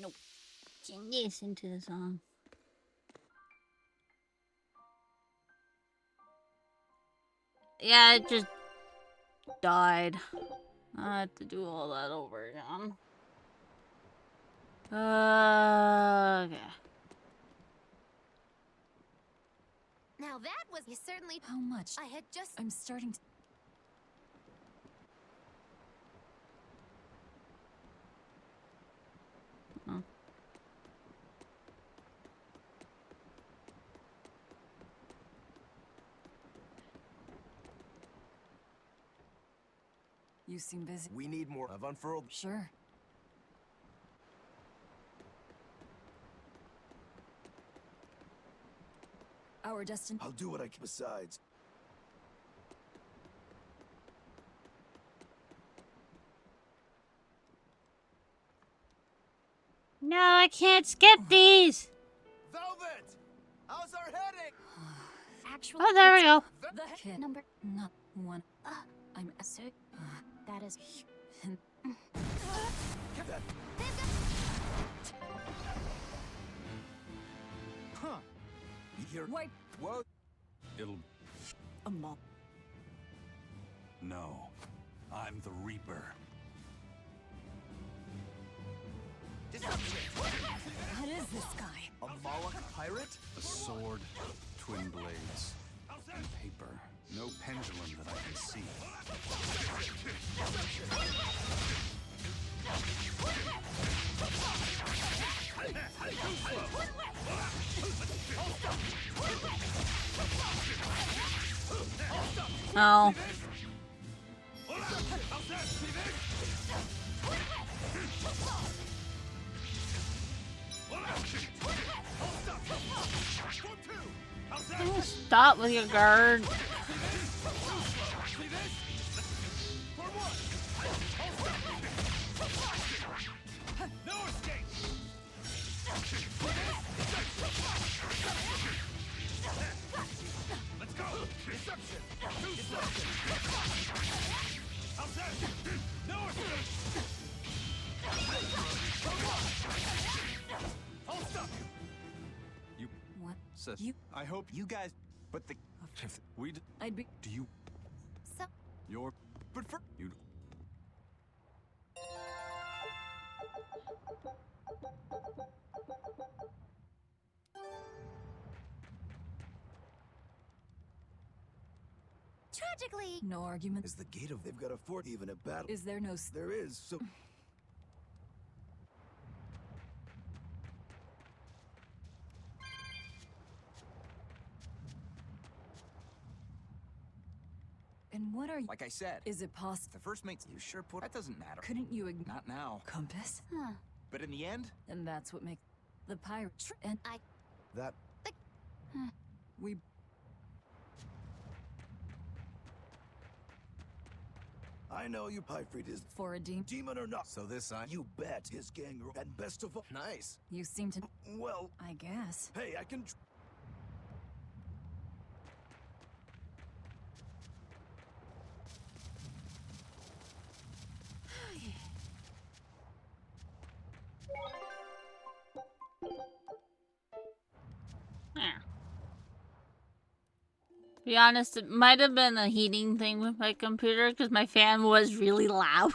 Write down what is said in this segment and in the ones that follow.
Nope. Can't listen to the song. Yeah, it just died. I have to do all that over again. Okay. Now that was certainly How much? I had just I'm starting to... Oh. You seem busy. We need more of unfurled. Sure. Our destination. I'll do what I can. Besides, No, I can't skip these. Velvet, how's our heading? actually Oh, there we go. The kid. number Not one. I'm... so that is Get that. Huh? You hear? Wipe. Whoa. It'll... A mom. No. I'm the Reaper. What is this guy? A Moloch pirate? A sword, twin blades, and paper. No pendulum that I can see. Oh. Stop with your guard. You... What? Sis, You... I hope you guys. But the. If we. I'd be... do you... so You're... But for. You... tragically No argument. Is the gate of. They've got a fort, even a battle. Is there no... There is. So. And what are you... Like I said, Is it possible... the first mate's. You sure put. That doesn't matter. Couldn't you ignore... Not now. Compass? huh But in the end, And that's what makes... The pirate... And that. we... I know you. Pyfried is For a demon... demon or not. So this I. You bet his gang. And best of all. Nice. You seem to... Well, I guess. hey, I can. Yeah. Be honest, it might have been a heating thing with my computer because my fan was really loud.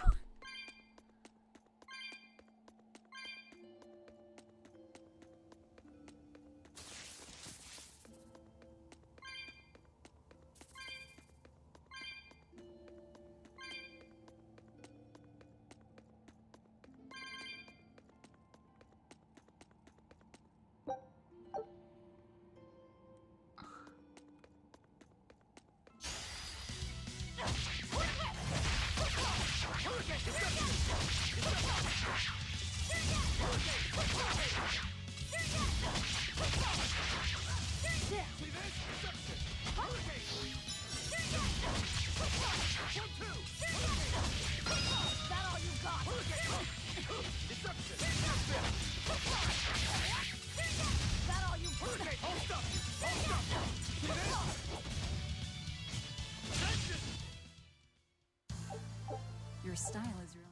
style is really...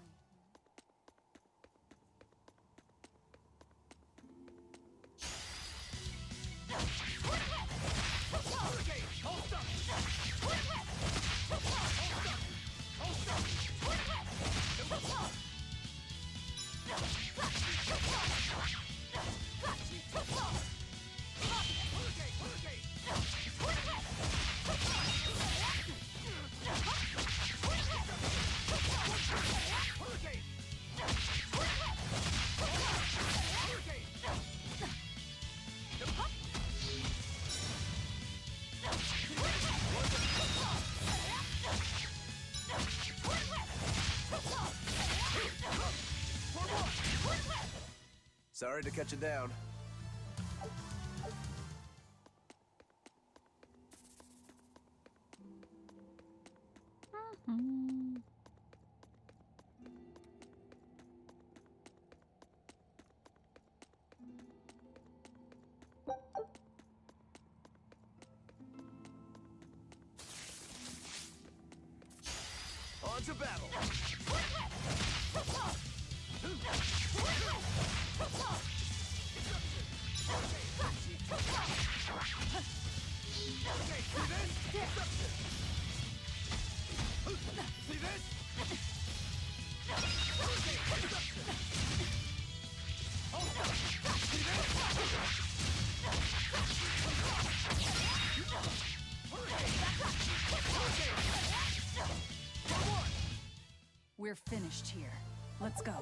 Sorry to cut you down. Mhm. On to battle. See this? We're finished here. Let's go.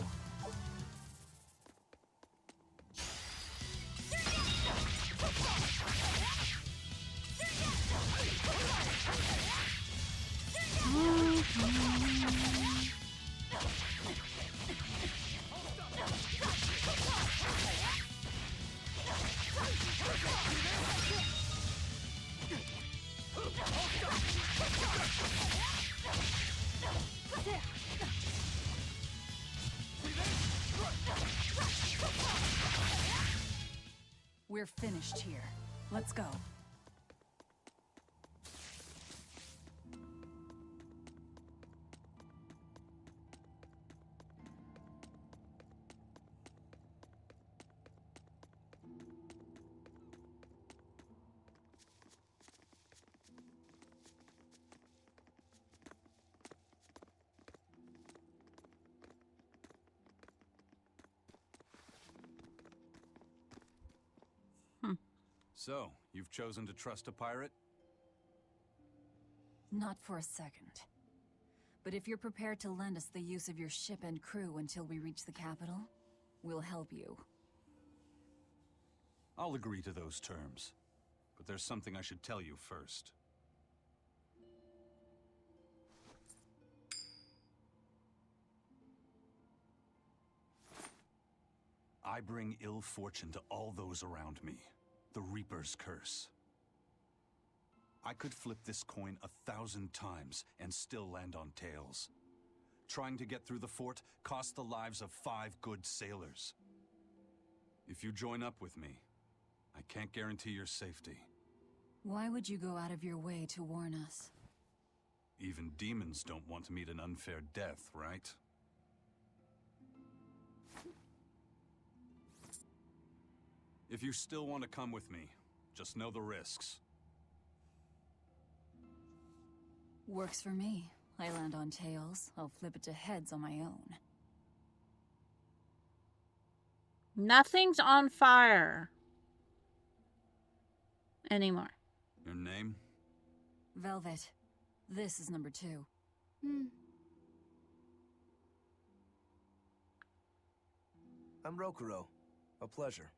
We're finished here. Let's go. So, you've chosen to trust a pirate? Not for a second. But if you're prepared to lend us the use of your ship and crew until we reach the capital, we'll help you. I'll agree to those terms. But there's something I should tell you first. I bring ill fortune to all those around me. The Reaper's curse. I could flip this coin 1,000 times and still land on tails. Trying to get through the fort cost the lives of 5 good sailors. If you join up with me, I can't guarantee your safety. Why would you go out of your way to warn us? Even demons don't want to meet an unfair death, right? If you still want to come with me, just know the risks. Works for me. I land on tails, I'll flip it to heads on my own. Nothing's on fire anymore. Your name? Velvet. This is number 2. I'm Rokuro. A pleasure.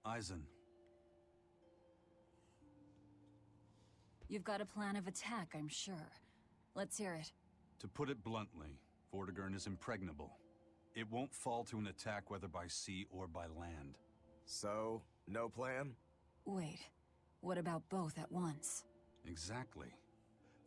Aizen. You've got a plan of attack, I'm sure. Let's hear it. To put it bluntly, Vortigern is impregnable. It won't fall to an attack whether by sea or by land. So, no plan? Wait, what about both at once? Exactly.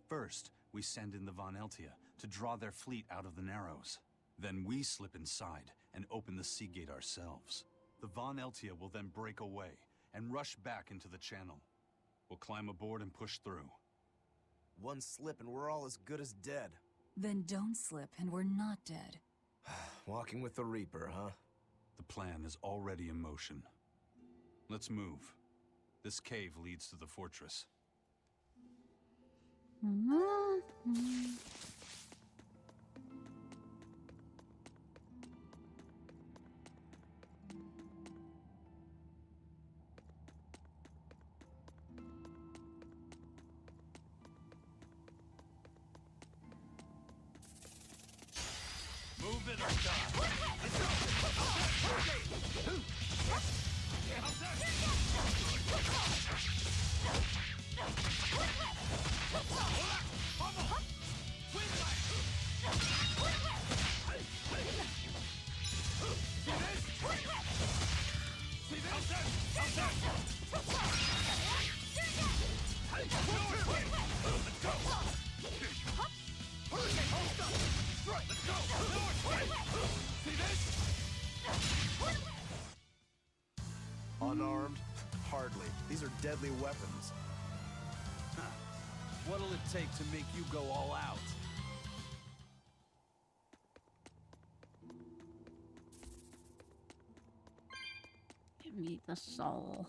First, we send in the Von Eltia to draw their fleet out of the Narrows. Then we slip inside and open the sea gate ourselves. The Von Eltia will then break away and rush back into the channel. We'll climb aboard and push through. One slip and we're all as good as dead. Then don't slip and we're not dead. Walking with the Reaper, huh? The plan is already in motion. Let's move. This cave leads to the fortress. Move it or die. Unarmed? Hardly. These are deadly weapons. What'll it take to make you go all out? Give me the soul.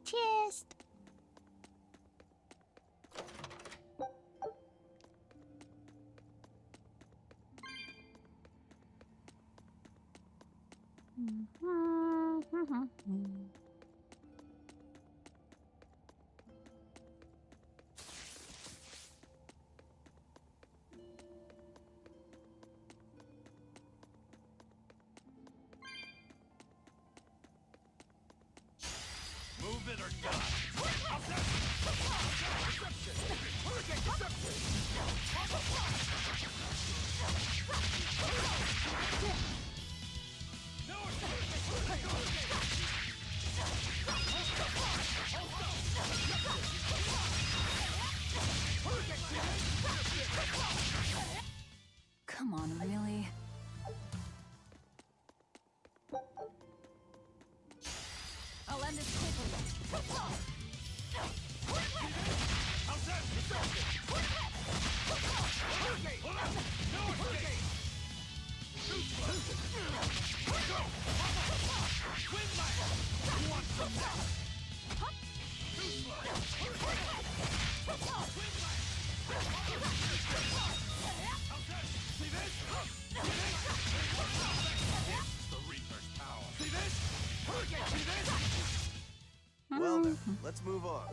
Cheers. Move it or die. Come on, really? I'll end this quickly. Well then, let's move on.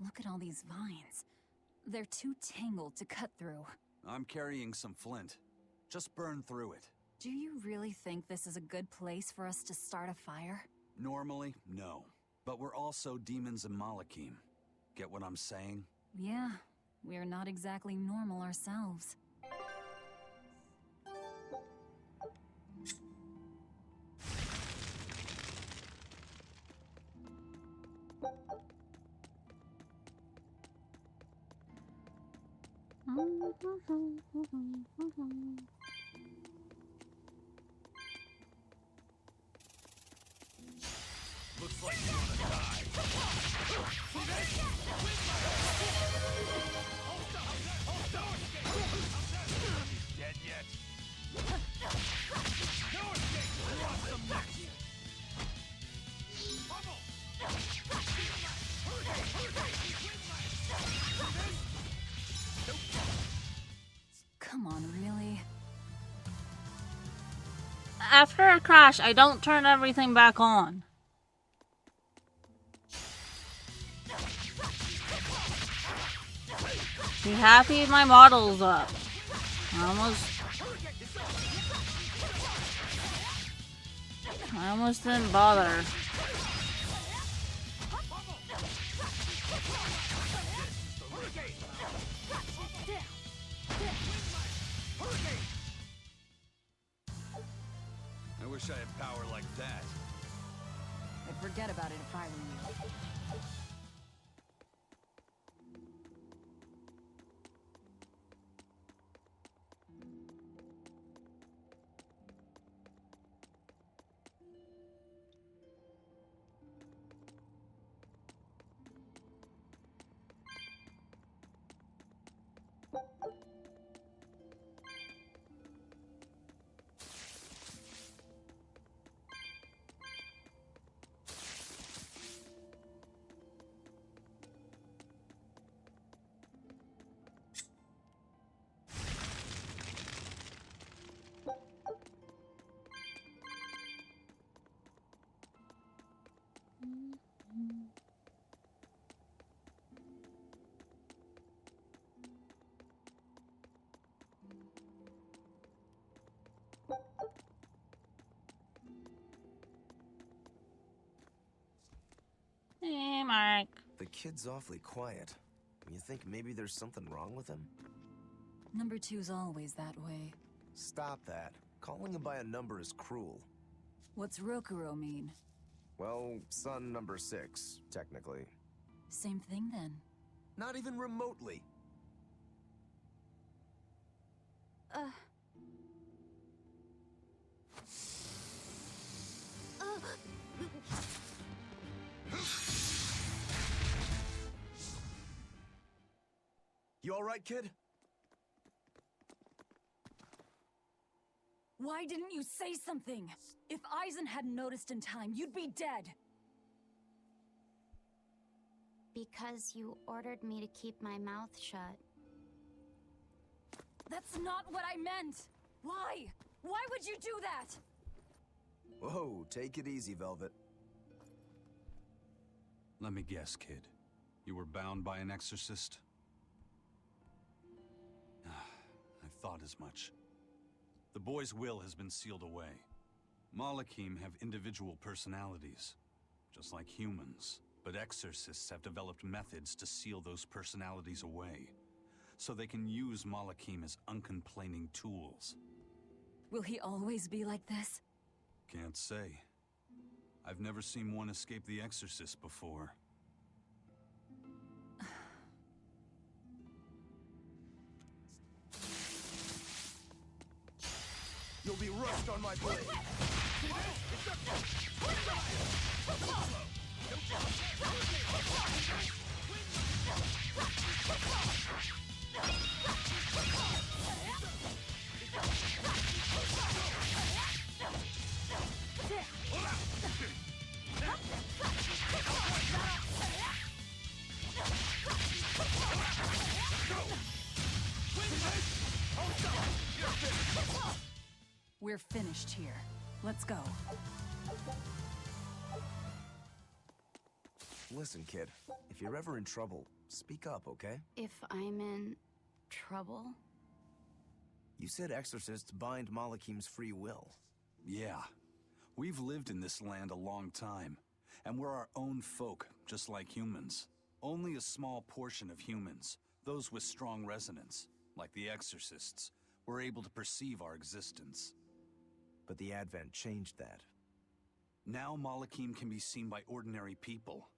Look at all these vines. They're too tangled to cut through. I'm carrying some flint. Just burn through it. Do you really think this is a good place for us to start a fire? Normally, no. But we're also demons in Malakim. Get what I'm saying? Yeah, we're not exactly normal ourselves. Looks like you wanna die. He's dead yet. No escape! Who wants some next? Come on, really? After a crash, I don't turn everything back on. Be happy my model's up. I almost didn't bother. I wish I had power like that. I'd forget about it if I were you. Hey, Mark. The kid's awfully quiet. You think maybe there's something wrong with him? Number 2's always that way. Stop that. Calling him by a number is cruel. What's Rokuro mean? Well, son number 6, technically. Same thing then. Not even remotely. You alright, kid? Why didn't you say something? If Aizen hadn't noticed in time, you'd be dead. Because you ordered me to keep my mouth shut. That's not what I meant! Why? Why would you do that? Whoa, take it easy, Velvet. Let me guess, kid. You were bound by an exorcist? I thought as much. The boy's will has been sealed away. Malakim have individual personalities, just like humans. But exorcists have developed methods to seal those personalities away, so they can use Malakim as uncomplaining tools. Will he always be like this? Can't say. I've never seen one escape the exorcist before. You'll be rushed on my blade! We're finished here. Let's go. Listen, kid. If you're ever in trouble, speak up, okay? If I'm in trouble? You said exorcists bind Malakim's free will. Yeah. We've lived in this land a long time, and we're our own folk, just like humans. Only a small portion of humans, those with strong resonance, like the exorcists, were able to perceive our existence. But the Advent changed that. Now Malakim can be seen by ordinary people.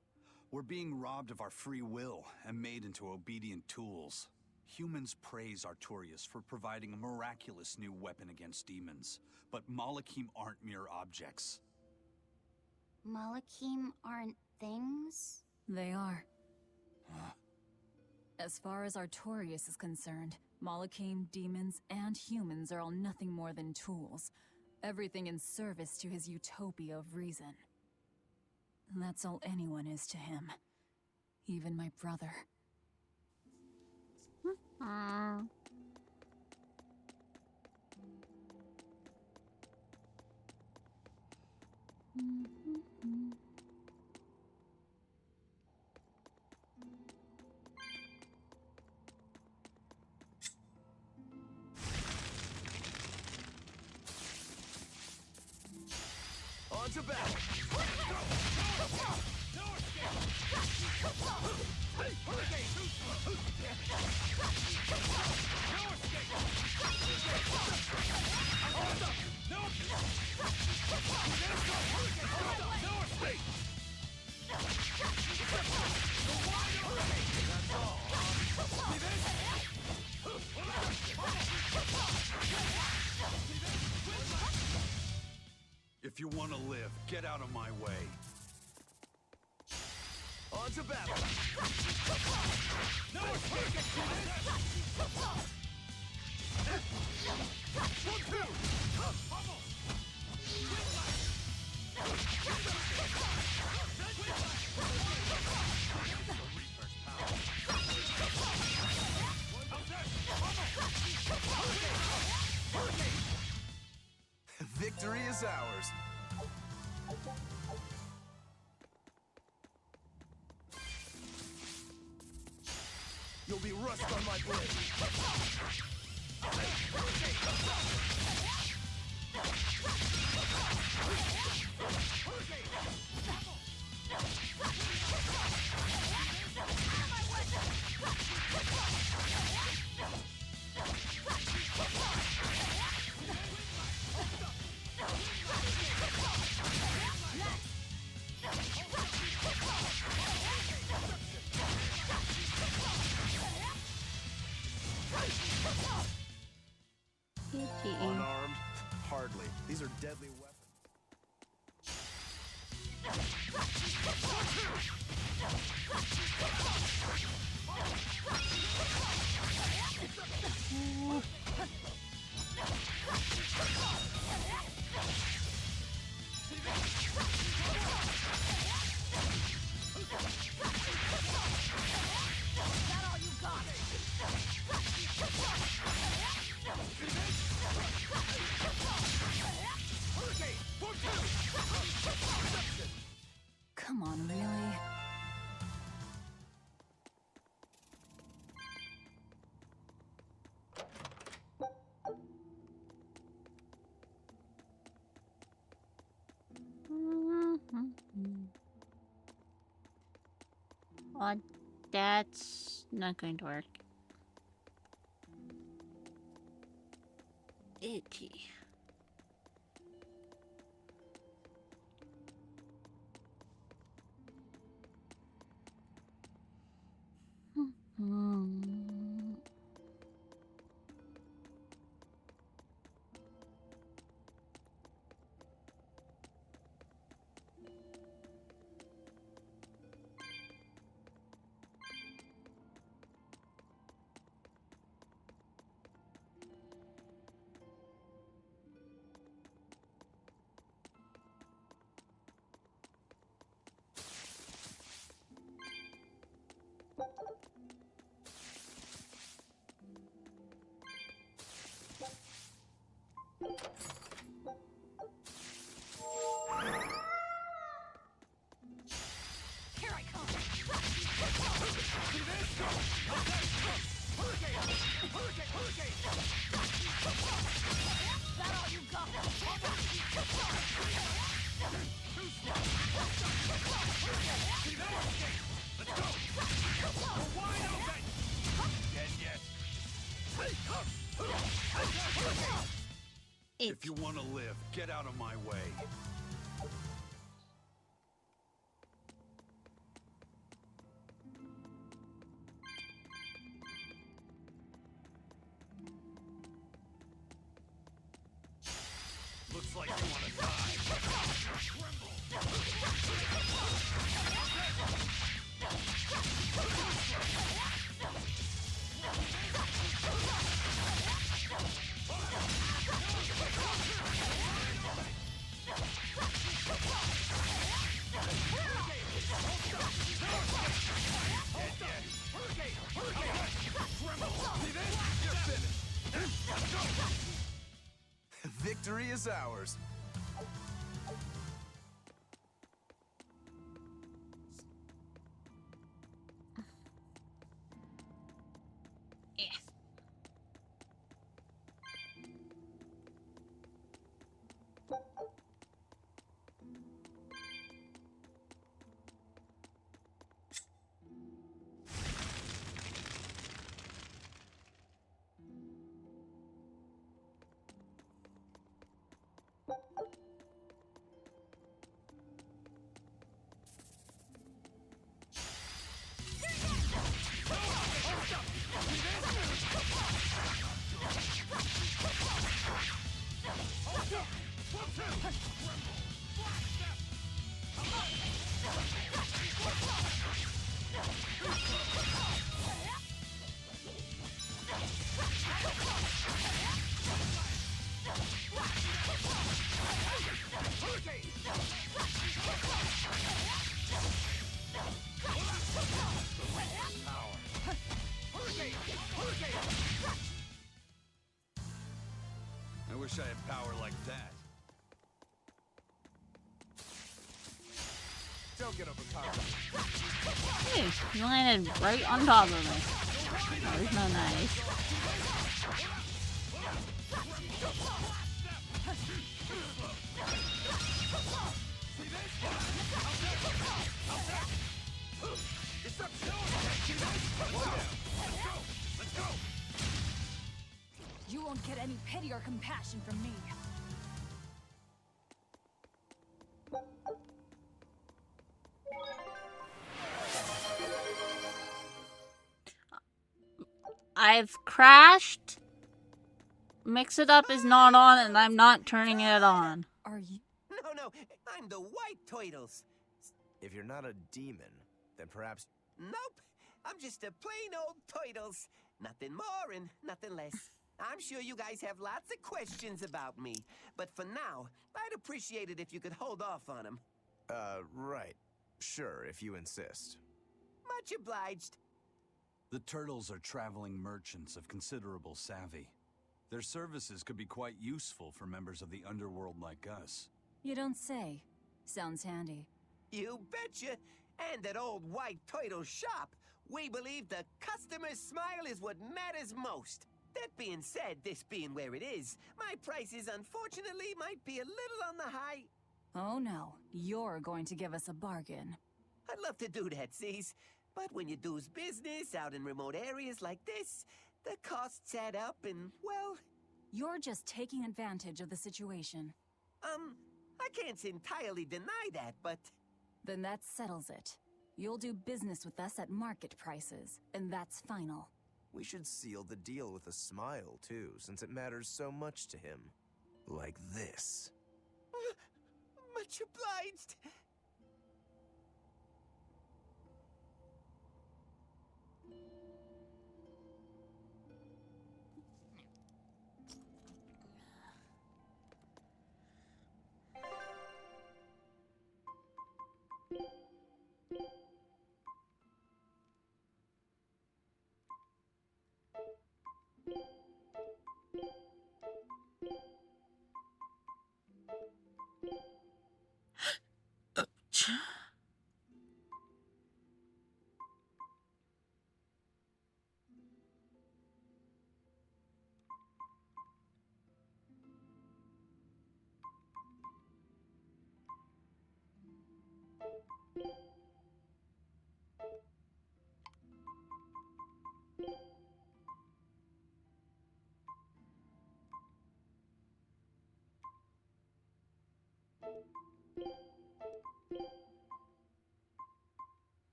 We're being robbed of our free will and made into obedient tools. Humans praise Artorias for providing a miraculous new weapon against demons, but Malakim aren't mere objects. Malakim aren't things? They are. As far as Artorias is concerned, Malakim, demons, and humans are all nothing more than tools. Everything in service to his utopia of reason. That's all anyone is to him. Even my brother. On to battle! If you want to live, get out of my way. On to battle! No escape! One, two! Pummel! Victory is ours. You'll be rust on my blade. Unarmed? Hardly. These are deadly weapons. Come on, really? Well, that's not going to work. Itchy. Here I come! That all you got? If you want to live, get out of my way. Looks like you want to die. Tremble. Victory is ours. Yes. I wish I had power like that. Don't get overpowered. Hey, you landed right on top of me. That was not nice. You won't get any pity or compassion from me. I've crashed. Mix It Up is not on, and I'm not turning it on. Are you? No, I'm the White Turtles. If you're not a demon, then perhaps. Nope, I'm just a plain old Turtles. Nothing more and nothing less. I'm sure you guys have lots of questions about me, but for now, I'd appreciate it if you could hold off on them. Right. Sure, if you insist. Much obliged. The Turtles are traveling merchants of considerable savvy. Their services could be quite useful for members of the underworld like us. You don't say. Sounds handy. You betcha. And at old White Turtle shop, we believe the customer's smile is what matters most. That being said, this being where it is, my prices unfortunately might be a little on the high. Oh no, you're going to give us a bargain. I'd love to do that, C's. But when you do's business out in remote areas like this, the costs add up and, well... You're just taking advantage of the situation. I can't entirely deny that, but... Then that settles it. You'll do business with us at market prices, and that's final. We should seal the deal with a smile, too, since it matters so much to him. Like this. Much obliged.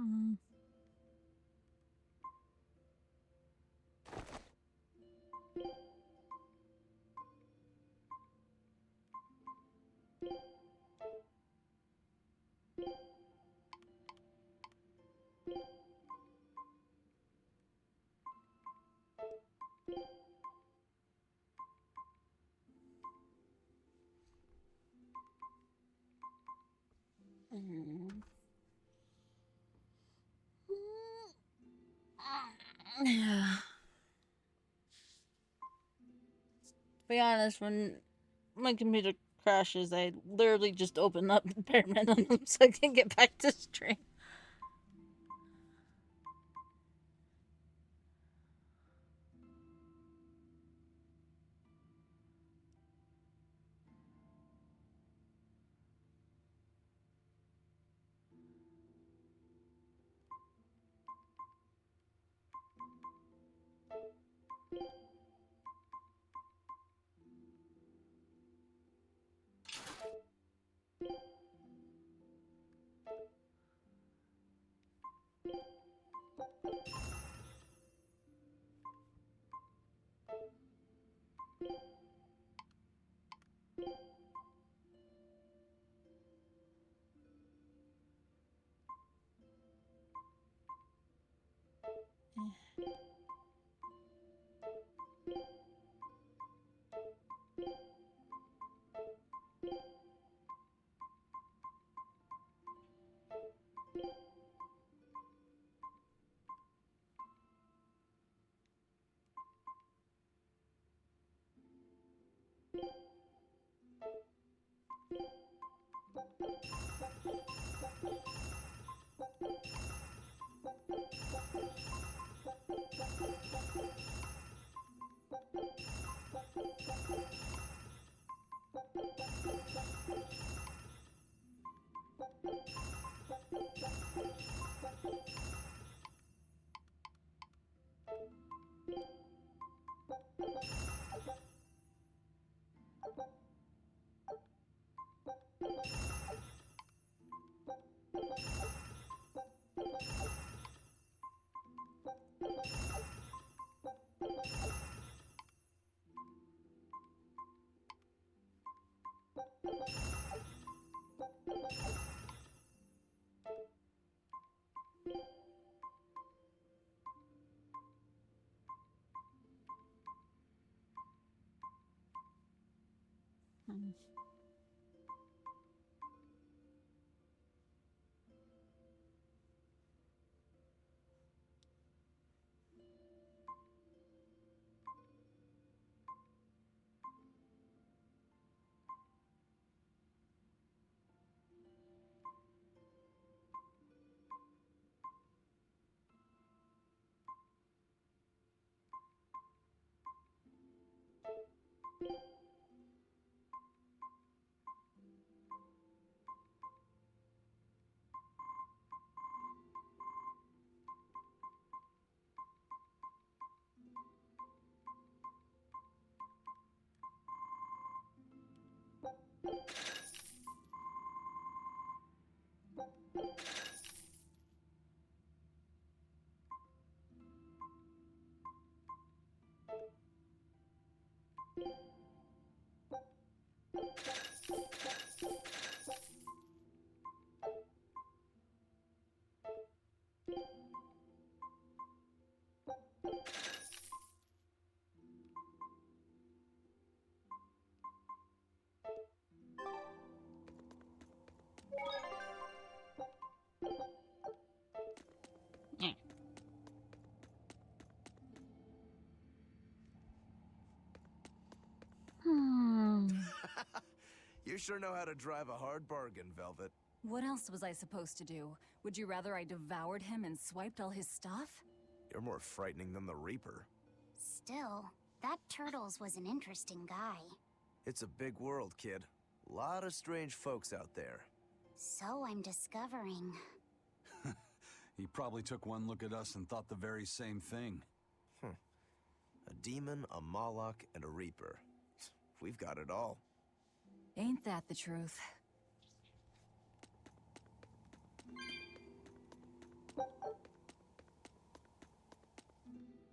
Hmm. Yeah. To be honest, when my computer crashes, I literally just open up bare minimum so I can get back to stream. Hmm. You sure know how to drive a hard bargain, Velvet. What else was I supposed to do? Would you rather I devoured him and swiped all his stuff? You're more frightening than the Reaper. Still, that Turtles was an interesting guy. It's a big world, kid. Lot of strange folks out there. So I'm discovering. He probably took one look at us and thought the very same thing. A demon, a Moloch, and a Reaper. We've got it all. Ain't that the truth?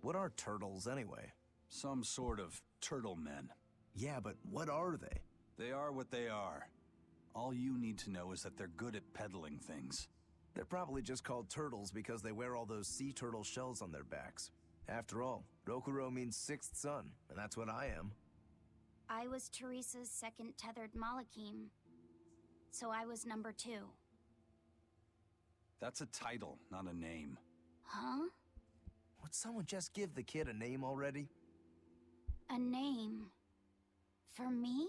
What are turtles, anyway? Some sort of turtle men. Yeah, but what are they? They are what they are. All you need to know is that they're good at peddling things. They're probably just called turtles because they wear all those sea turtle shells on their backs. After all, Rokuro means sixth son, and that's what I am. I was Teresa's second tethered Malakim. So I was number 2. That's a title, not a name. Huh? Would someone just give the kid a name already? A name. For me?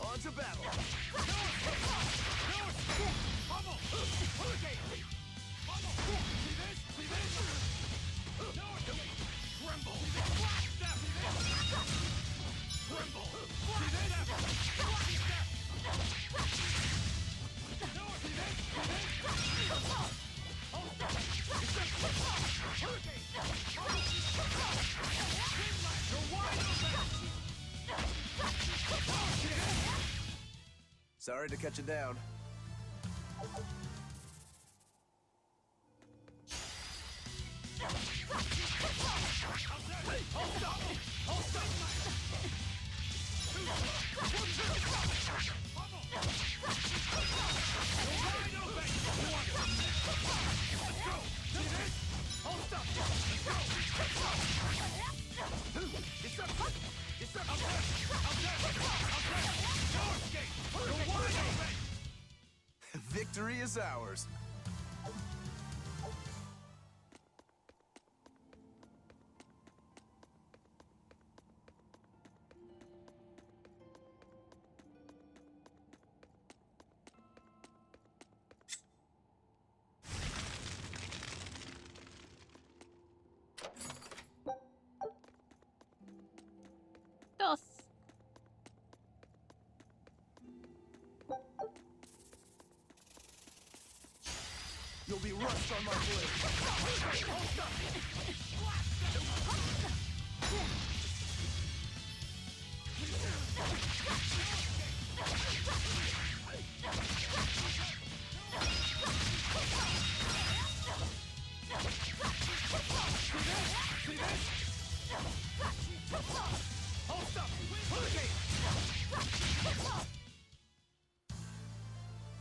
On to battle! Tremble! Sorry to cut you down. Victory is ours. Dos. You'll be rust on my blade.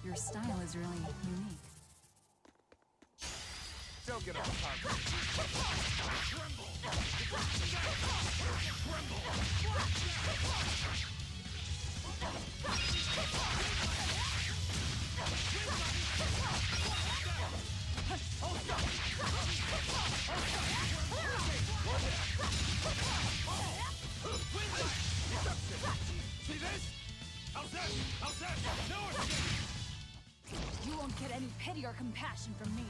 Your style is really unique. Don't get off target. You won't get any pity or compassion from me.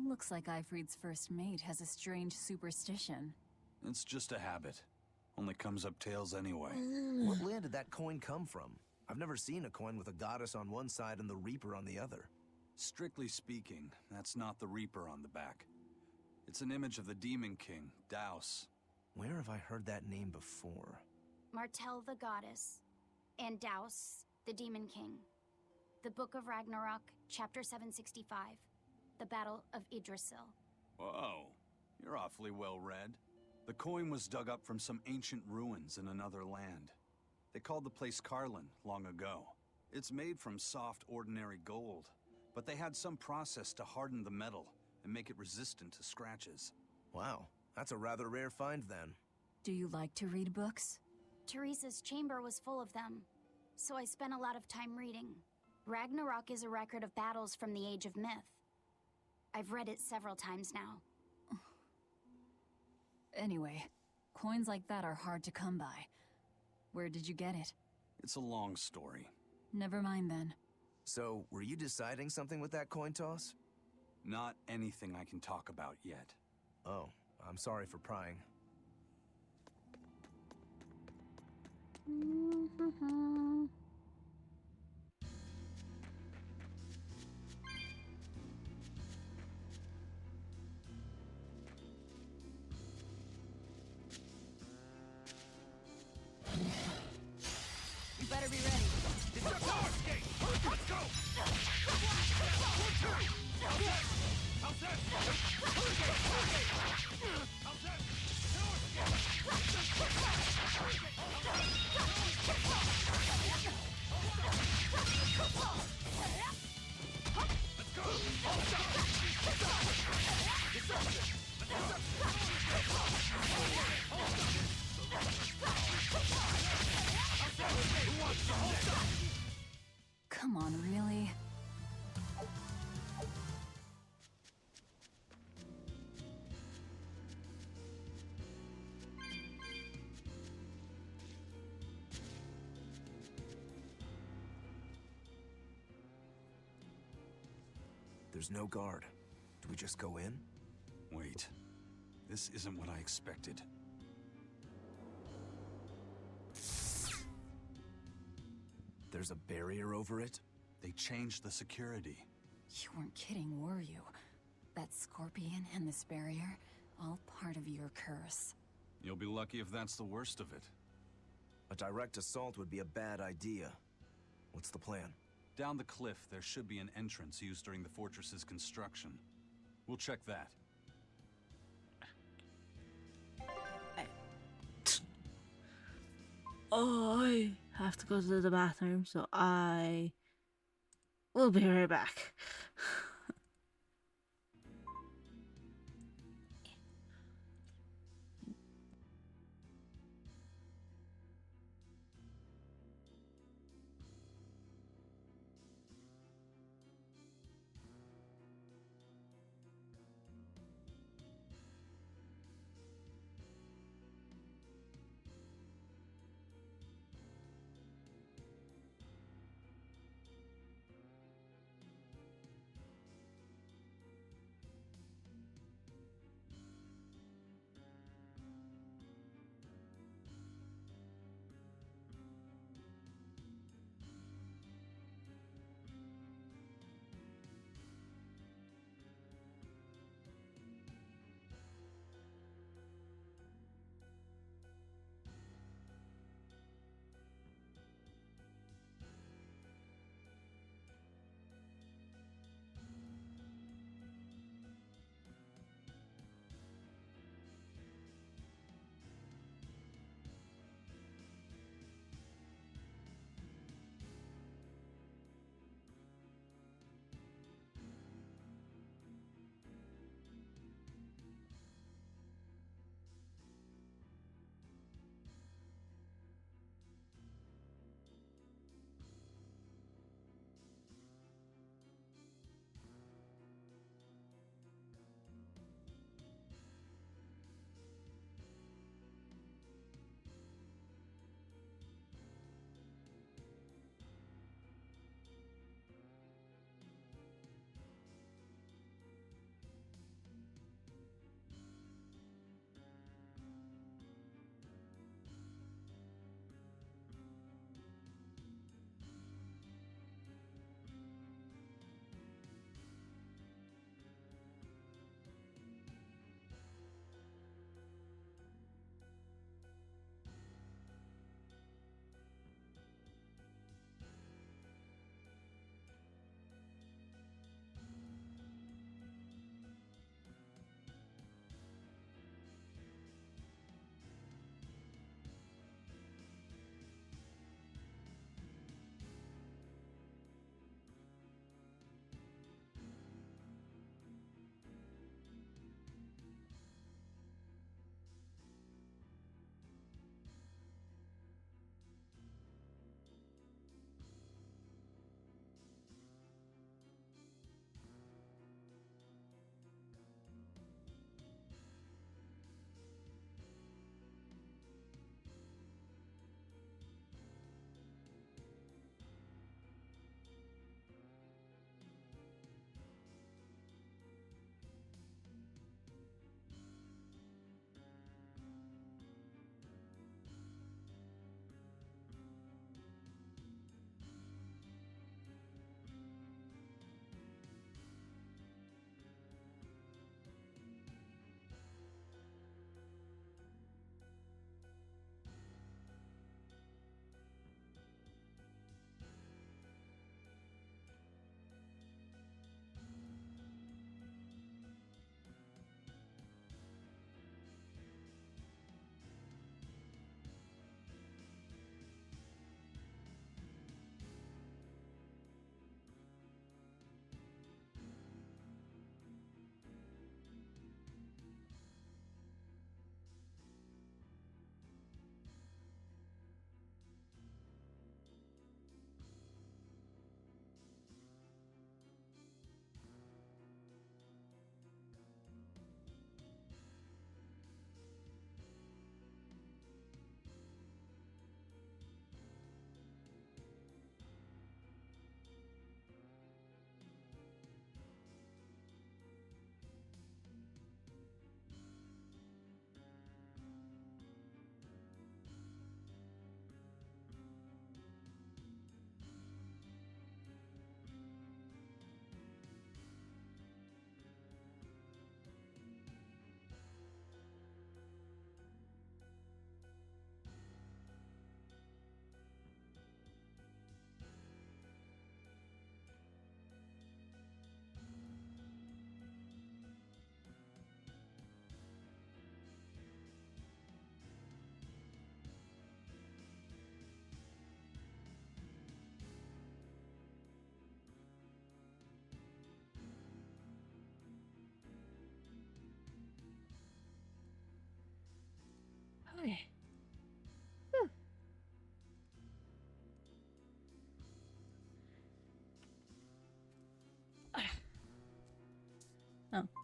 Looks like Ifrid's first mate has a strange superstition. It's just a habit. Only comes up tails anyway. What land did that coin come from? I've never seen a coin with a goddess on one side and the Reaper on the other. Strictly speaking, that's not the Reaper on the back. It's an image of the Demon King, Daus. Where have I heard that name before? Martel the goddess, and Daus the demon king. The Book of Ragnarok, chapter 765. The Battle of Yggdrasil. Whoa, you're awfully well read. The coin was dug up from some ancient ruins in another land. They called the place Carlin long ago. It's made from soft, ordinary gold, but they had some process to harden the metal and make it resistant to scratches. Wow, that's a rather rare find then. Do you like to read books? Teresa's chamber was full of them, so I spent a lot of time reading. Ragnarok is a record of battles from the Age of Myth. I've read it several times now. Anyway, coins like that are hard to come by. Where did you get it? It's a long story. Never mind then. So, were you deciding something with that coin toss? Not anything I can talk about yet. Oh, I'm sorry for prying. You better be ready. Come on, really? There's no guard. Do we just go in? Wait. This isn't what I expected. There's a barrier over it? They changed the security. You weren't kidding, were you? That scorpion and this barrier, all part of your curse. You'll be lucky if that's the worst of it. A direct assault would be a bad idea. What's the plan? Down the cliff, there should be an entrance used during the fortress's construction. We'll check that. I have to go to the bathroom, so I will be right back.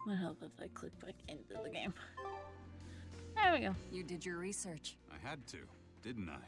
What help if I click back into the game? There we go. You did your research. I had to, didn't I?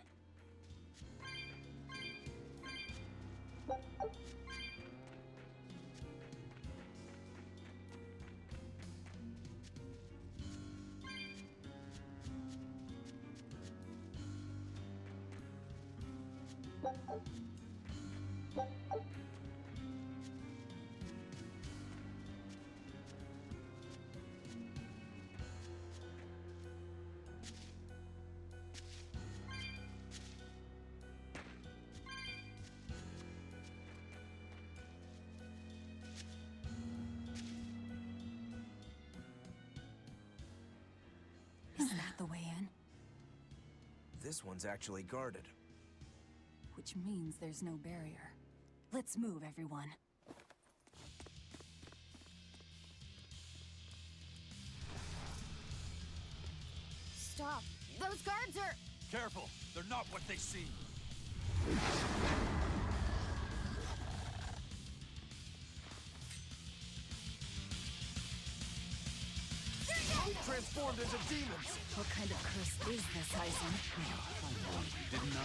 Is that the way in? This one's actually guarded. Which means there's no barrier. Let's move, everyone. Stop. Those guards are... Careful! They're not what they seem! Transformed into demons! What kind of curse is this, Eisen? You didn't know?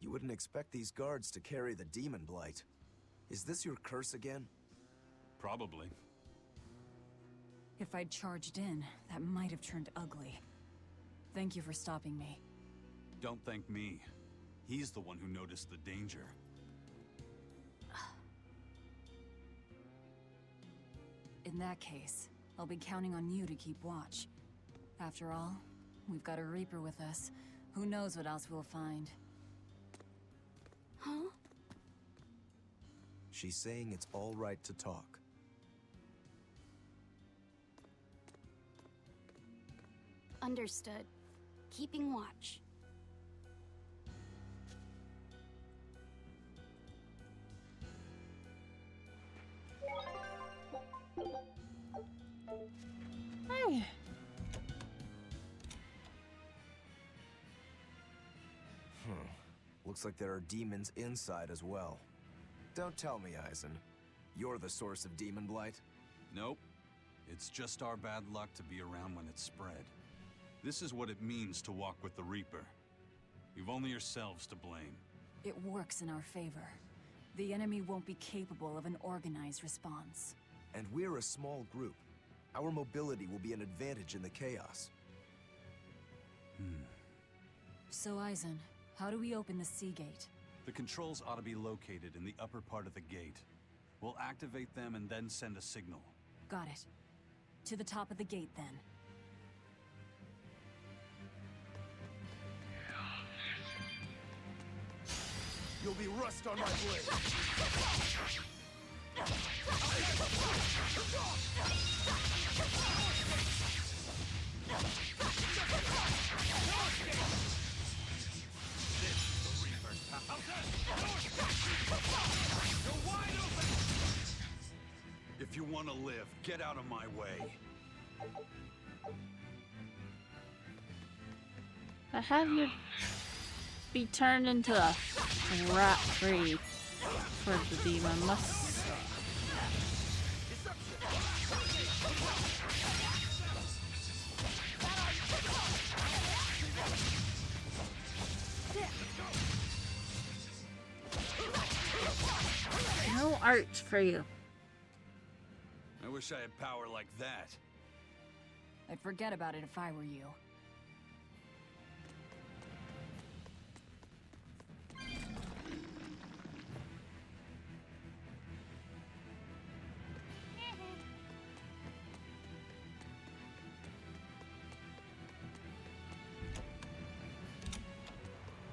You wouldn't expect these guards to carry the demon blight. Is this your curse again? Probably. If I'd charged in, that might have turned ugly. Thank you for stopping me. Don't thank me. He's the one who noticed the danger. In that case, I'll be counting on you to keep watch. After all, we've got a Reaper with us. Who knows what else we'll find? Huh? She's saying it's all right to talk. Understood. Keeping watch. Hey. Looks like there are demons inside as well. Don't tell me, Eisen. You're the source of demon blight? Nope. It's just our bad luck to be around when it's spread. This is what it means to walk with the Reaper. You've only yourselves to blame. It works in our favor. The enemy won't be capable of an organized response. And we're a small group. Our mobility will be an advantage in the chaos. So, Eisen, how do we open the Sea Gate? The controls ought to be located in the upper part of the gate. We'll activate them and then send a signal. Got it. To the top of the gate, then. You'll be rust on my blade! If you want to live, get out of my way. I have you be turned into a rat free for the demon. Must. No art for you. I wish I had power like that. I'd forget about it if I were you.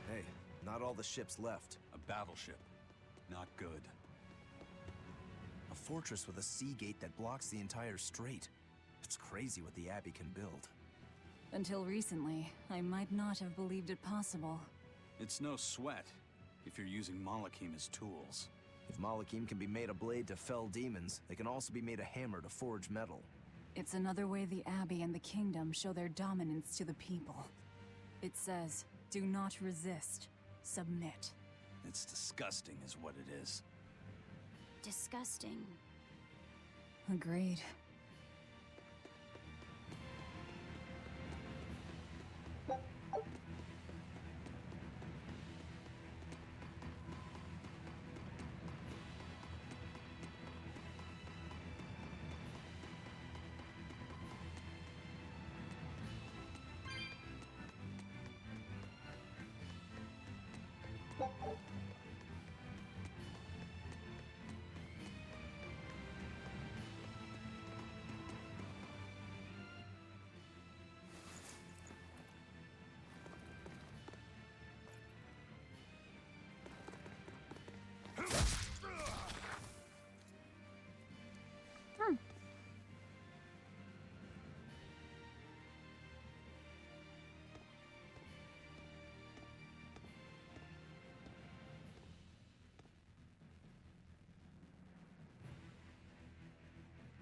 Hey, not all the ships left. A battleship. Not good. A fortress with a sea gate that blocks the entire strait. It's crazy what the Abbey can build. Until recently, I might not have believed it possible. It's no sweat if you're using Malakim as tools. If Malakim can be made a blade to fell demons, they can also be made a hammer to forge metal. It's another way the Abbey and the Kingdom show their dominance to the people. It says, do not resist, submit. It's disgusting is what it is. Disgusting. Agreed.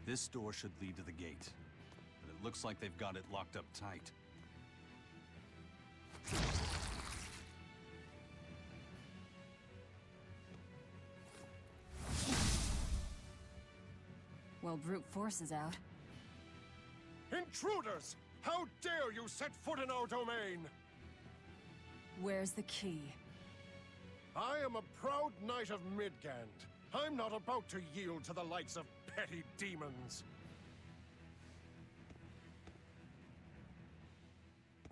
This door should lead to the gate, but it looks like they've got it locked up tight. Well, brute force is out. Intruders! How dare you set foot in our domain? Where's the key? I am a proud knight of Midgand. I'm not about to yield to the likes of petty demons.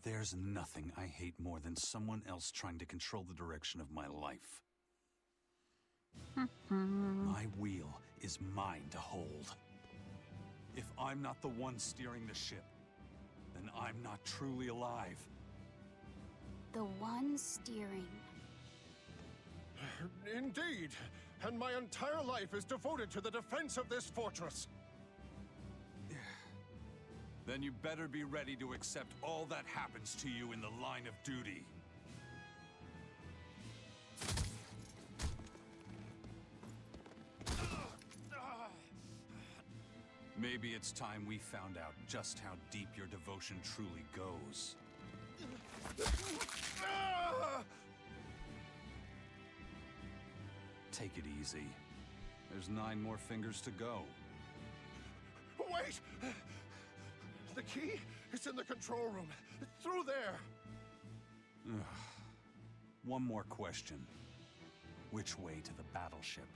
There's nothing I hate more than someone else trying to control the direction of my life. My wheel is mine to hold. If I'm not the one steering the ship, then I'm not truly alive. The one steering. Indeed, and my entire life is devoted to the defense of this fortress. Then you better be ready to accept all that happens to you in the line of duty. Maybe it's time we found out just how deep your devotion truly goes. Take it easy. There's 9 more fingers to go. Wait! The key is in the control room. Through there. One more question. Which way to the battleship?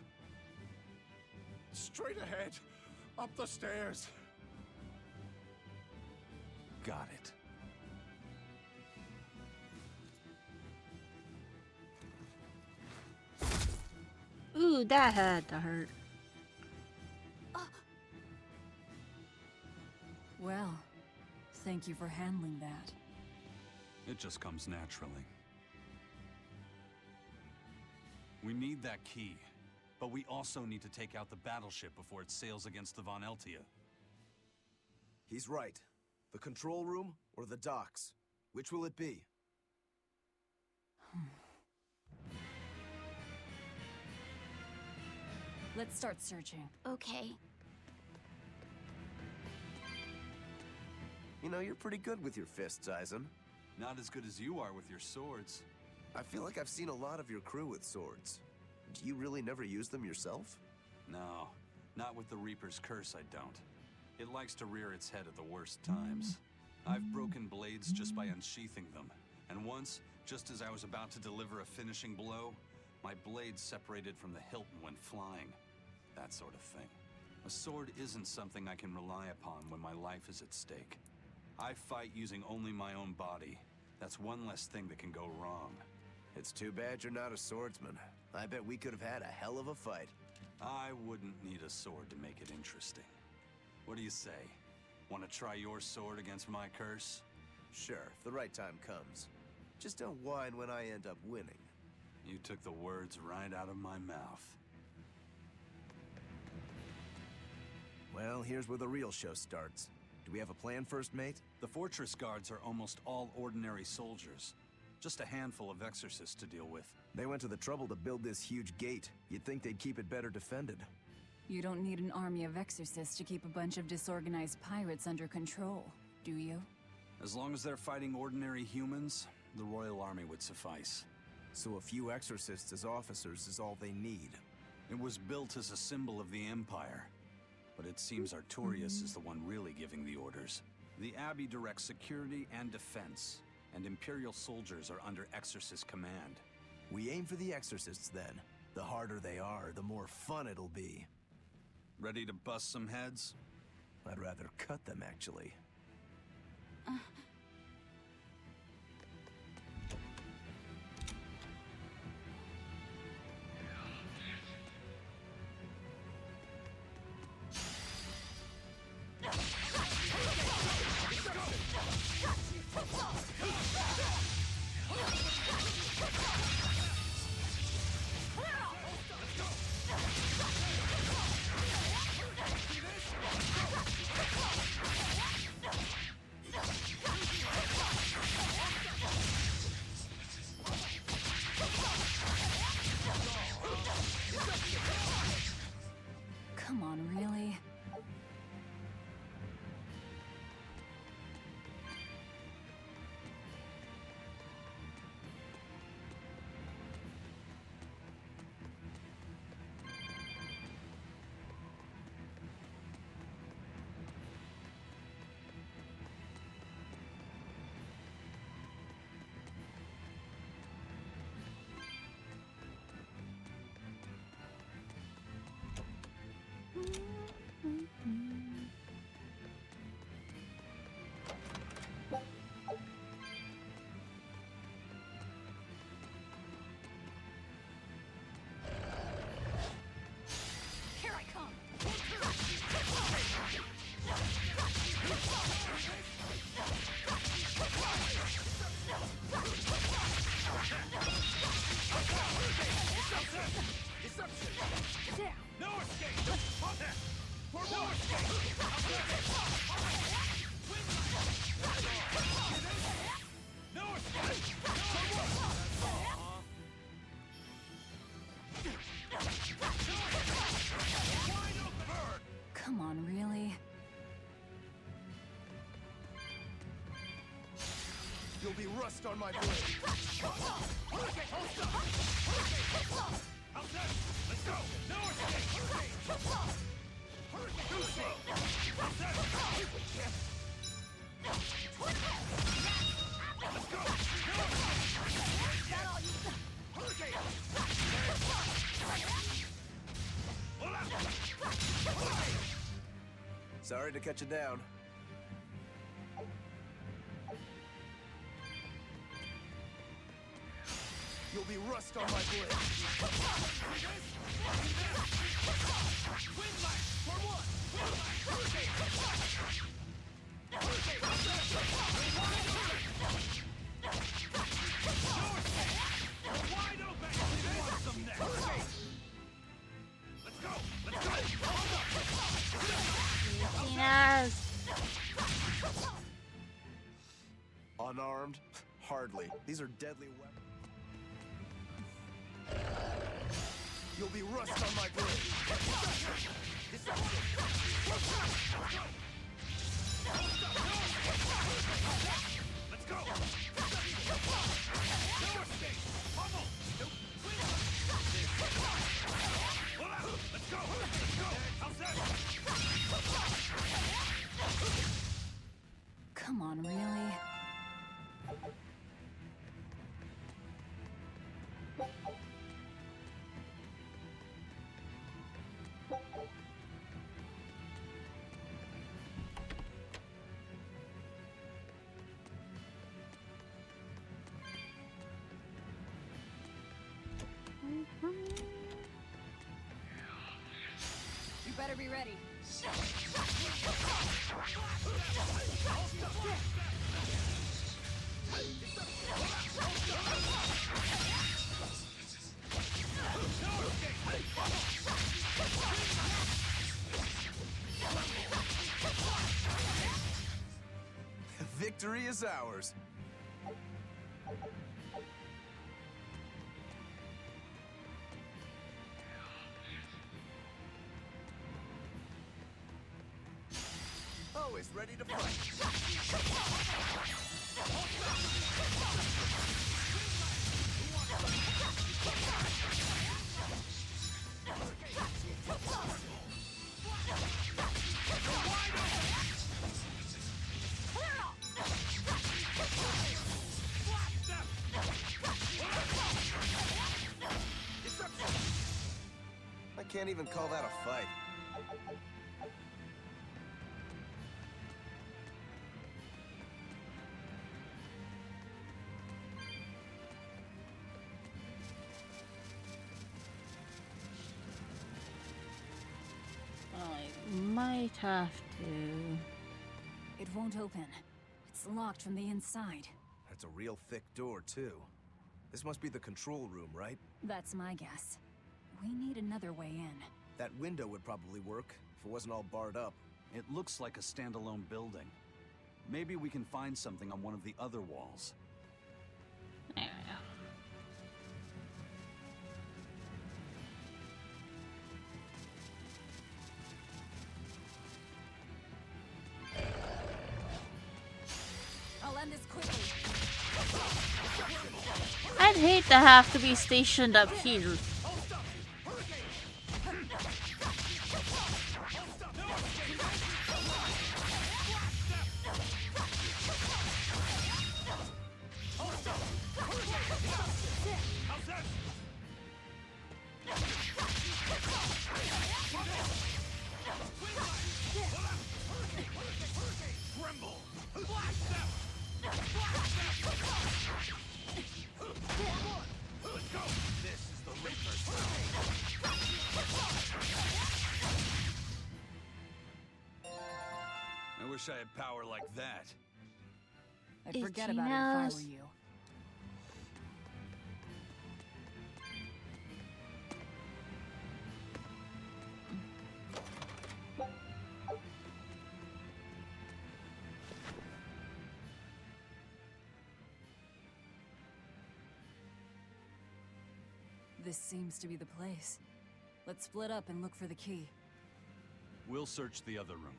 Straight ahead. Up the stairs. Got it. Ooh, that had to hurt. Well, thank you for handling that. It just comes naturally. We need that key, but we also need to take out the battleship before it sails against the Von Eltia. He's right. The control room or the docks? Which will it be? Let's start searching. Okay. You know, you're pretty good with your fists, Eisen. Not as good as you are with your swords. I feel like I've seen a lot of your crew with swords. Do you really never use them yourself? No, not with the Reaper's Curse, I don't. It likes to rear its head at the worst times. I've broken blades just by unsheathing them, and once, just as I was about to deliver a finishing blow, my blade separated from the hilt and went flying. That sort of thing. A sword isn't something I can rely upon when my life is at stake. I fight using only my own body. That's one less thing that can go wrong. It's too bad you're not a swordsman. I bet we could have had a hell of a fight. I wouldn't need a sword to make it interesting. What do you say? Want to try your sword against my curse? Sure, if the right time comes. Just don't whine when I end up winning. You took the words right out of my mouth. Well, here's where the real show starts. Do we have a plan first, mate? The fortress guards are almost all ordinary soldiers. Just a handful of exorcists to deal with. They went to the trouble to build this huge gate. You'd think they'd keep it better defended. You don't need an army of exorcists to keep a bunch of disorganized pirates under control, do you? As long as they're fighting ordinary humans, the Royal Army would suffice. So a few exorcists as officers is all they need. It was built as a symbol of the Empire, but it seems Artorias is the one really giving the orders. The Abbey directs security and defense, and Imperial soldiers are under Exorcist command. We aim for the exorcists then. The harder they are, the more fun it'll be. Ready to bust some heads? I'd rather cut them, actually. Come on, really? Here I come! No escape! For no escape! No escape! Come on, really? You'll be rust on my blade. Let's go! No escape! Too slow! Let's go! Sorry to cut you down. You'll be rust on my blade. Wide open! Some next! Let's go! Let's go! Yes. Unarmed? Hardly. These are deadly weapons. You'll be rust on my blade. Let's go! No escape! Pummel! Pull out! Let's go! Let's go! How's that? Come on, really? You better be ready. Victory is ours. always ready to fight. I can't even call that a fight. I might have to. It won't open. It's locked from the inside. That's a real thick door, too. This must be the control room, right? That's my guess. We need another way in. That window would probably work if it wasn't all barred up. It looks like a standalone building. Maybe we can find something on one of the other walls. There we go. I'll end this quickly. I'd hate to have to be stationed up here. I wish I had power like that. I'd forget Itchy about it if I nose. were you. This seems to be the place. Let's split up and look for the key. We'll search the other room.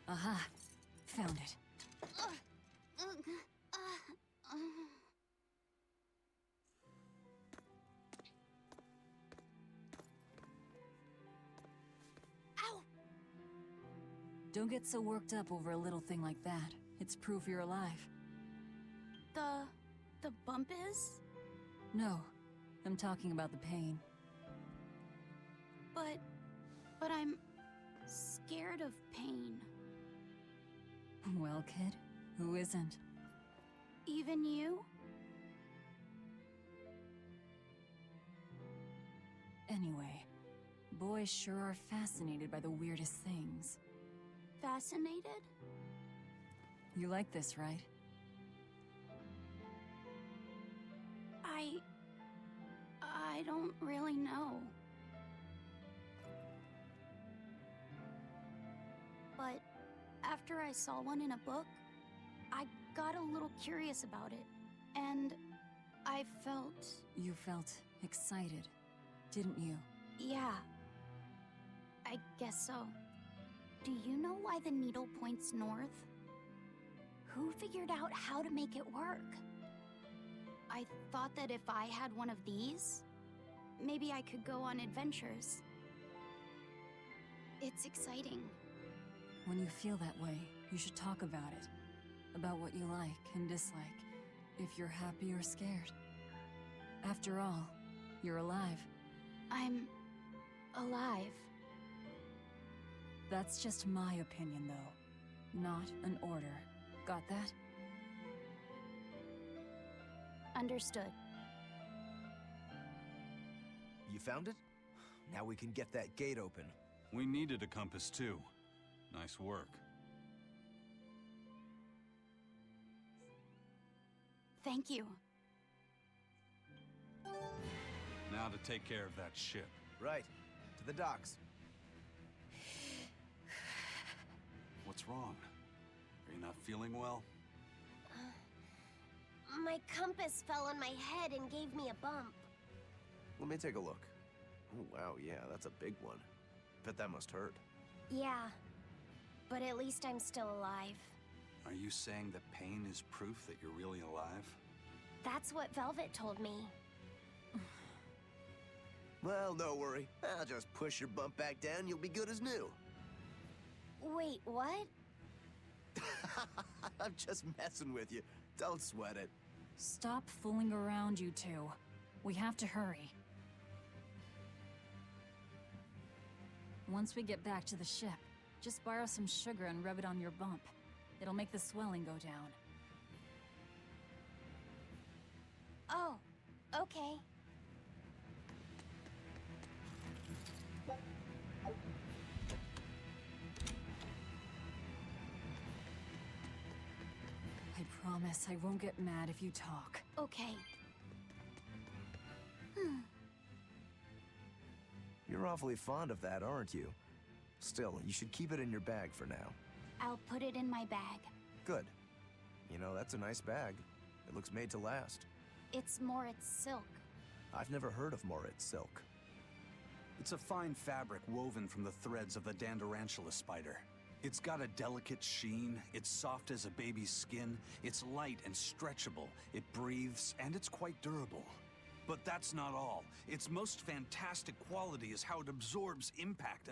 Aha! Found it. Ow! Don't get so worked up over a little thing like that. It's proof you're alive. The bump is? No, I'm talking about the pain. But I'm scared of pain. Well, kid, who isn't? Even you? Anyway, boys sure are fascinated by the weirdest things. Fascinated? You like this, right? I don't really know. But after I saw one in a book, I got a little curious about it, and I felt... You felt excited, didn't you? yeah. I guess so. Do you know why the needle points north? Who figured out how to make it work? I thought that if I had one of these, maybe I could go on adventures. It's exciting. When you feel that way, you should talk about it. About what you like and dislike. If you're happy or scared. After all, you're alive. I'm alive. That's just my opinion, though. Not an order. Got that? Understood. You found it? Now we can get that gate open. We needed a compass too. Nice work. Thank you. Now to take care of that ship. Right. To the docks. What's wrong? Are you not feeling well? My compass fell on my head and gave me a bump. Let me take a look. Oh, wow, yeah, that's a big one. Bet that must hurt. Yeah, but at least I'm still alive. Are you saying that pain is proof that you're really alive? That's what Velvet told me. Well, don't worry. I'll just push your bump back down, you'll be good as new. Wait, what? I'm just messing with you. Don't sweat it. Stop fooling around, you two. We have to hurry. Once we get back to the ship, just borrow some sugar and rub it on your bump. It'll make the swelling go down. Oh, okay. I promise I won't get mad if you talk. Okay. You're awfully fond of that, aren't you? Still, you should keep it in your bag for now. I'll put it in my bag. Good. You know, that's a nice bag. It looks made to last. It's Moritz silk. I've never heard of Moritz silk. It's a fine fabric woven from the threads of the Dandarantula spider. It's got a delicate sheen, it's soft as a baby's skin, it's light and stretchable, it breathes, and it's quite durable. But that's not all. Its most fantastic quality is how it absorbs impact.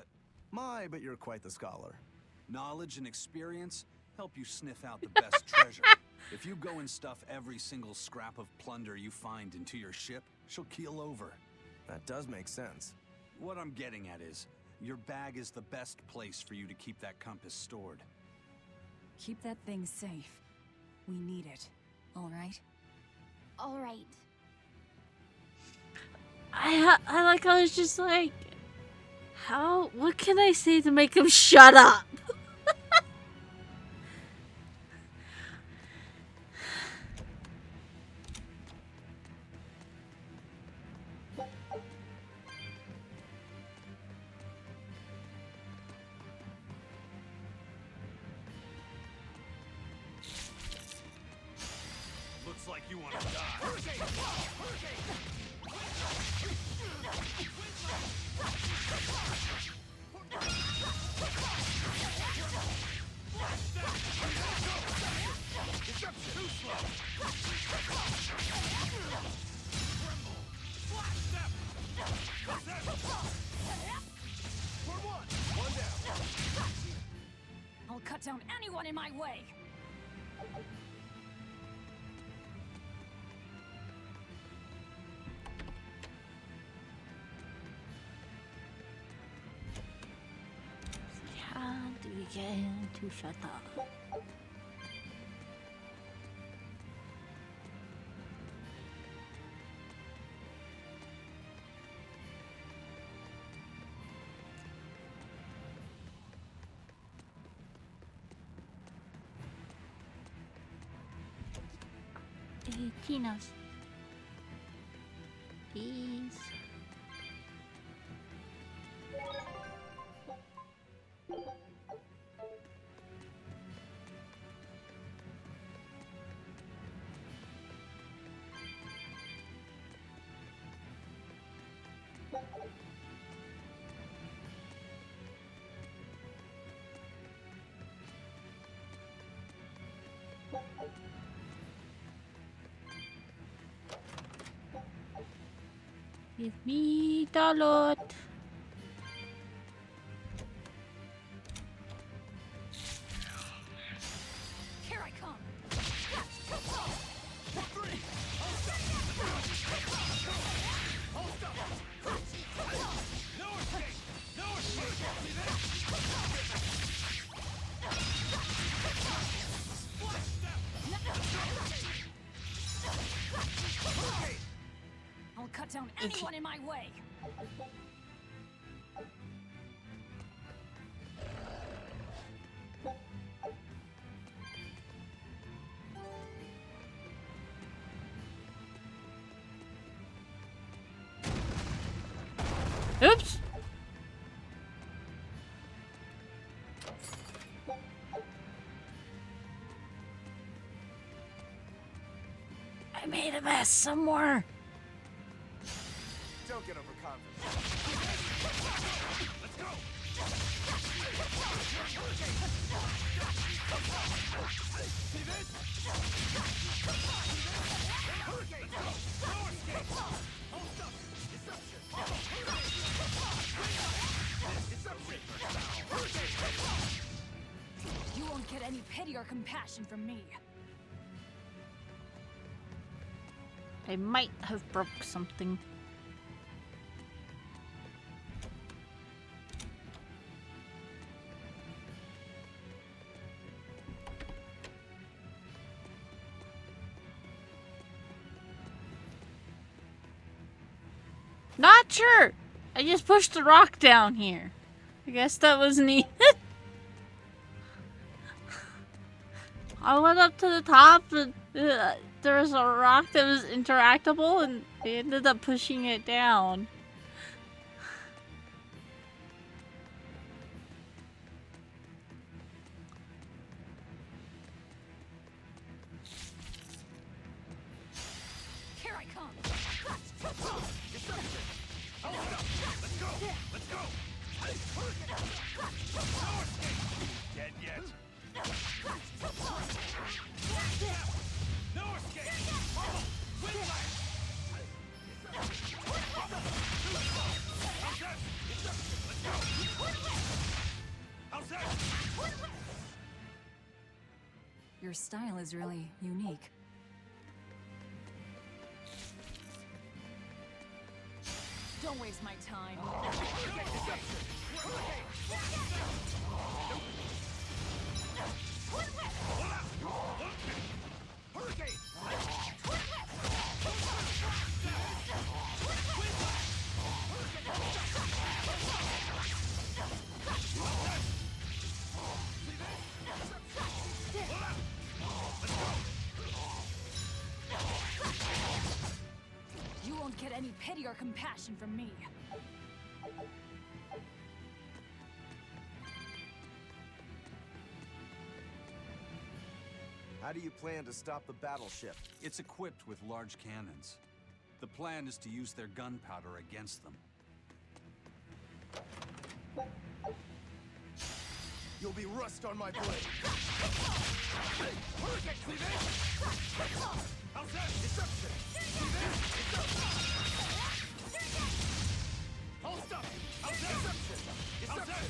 My, but you're quite the scholar. Knowledge and experience help you sniff out the best treasure. If you go and stuff every single scrap of plunder you find into your ship, she'll keel over. That does make sense. What I'm getting at is, your bag is the best place for you to keep that compass stored. Keep that thing safe. We need it. All right? All right. I like, I was just like, what can I say to make him shut up? Looks like you want to die. I'll cut down anyone in my way! How do we get him to shut up? Tina's. Please. Give me the lot. Here I come! I'll cut down anyone in my way! Oops. dumbass somewhere. Don't get overconfident. Let's go! See this? Hurricane! No escape! Hold up! Deception! Deception! Hurricane! You won't get any pity or compassion from me. I might have broke something. Not sure. I just pushed the rock down here. I guess that was neat. I went up to the top and there was a rock that was interactable and I ended up pushing it down. Here I come. Let's go! Let's go! Dead yet? No escape! Whiplash! Let's go! How's that? Your style is really unique. Don't waste my time. You won't get any pity or compassion from me. How do you plan to stop the battleship? It's equipped with large cannons. The plan is to use their gunpowder against them. You'll be rust on my blade. Hurricane! See this? How's that? Deception! See this? Hold up! How's that? Deception! How's that?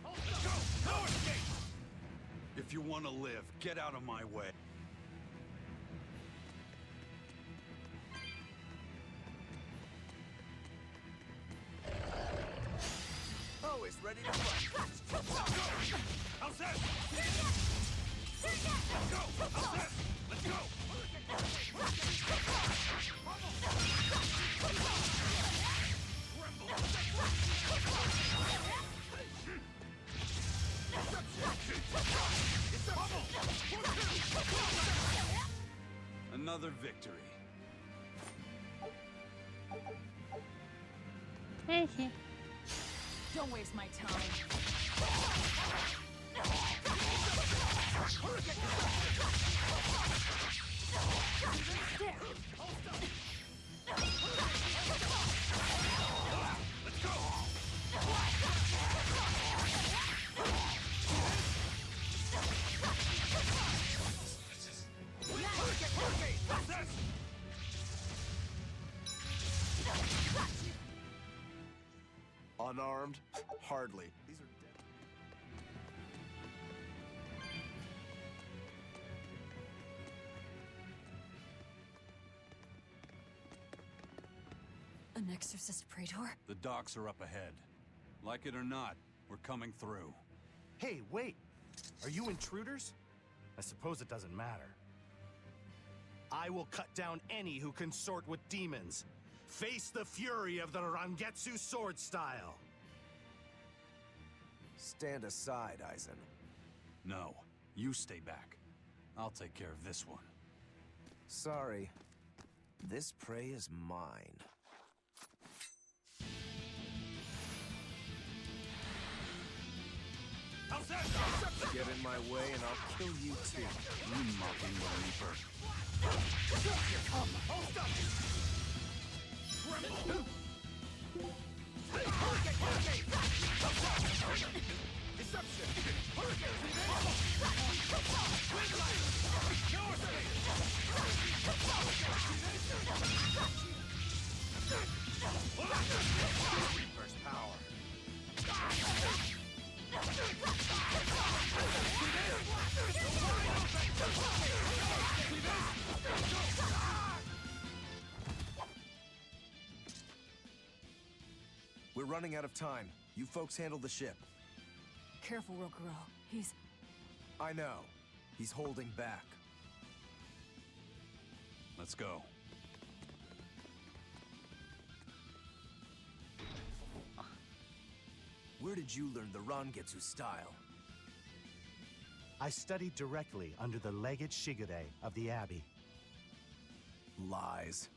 Let's go! No escape! If you want to live, get out of my way. Always ready to fight. How's that? Let's go! How's that? Let's go! Another victory. Don't waste my time. Unarmed? Hardly. These are dead. An exorcist praetor? The docks are up ahead. Like it or not, we're coming through. Hey, wait! Are you intruders? I suppose it doesn't matter. I will cut down any who consort with demons. Face the fury of the Rangetsu sword style! Stand aside, Aizen. No, you stay back. I'll take care of this one. Sorry. This prey is mine. Get in my way and I'll kill you too. You mocking the Reaper. Reaper's power. We're running out of time. You folks handle the ship. Careful, Rokuro. He's... I know. He's holding back. Let's go. Where did you learn the Rangetsu style? I studied directly under the Legate Shigure of the Abbey. Lies.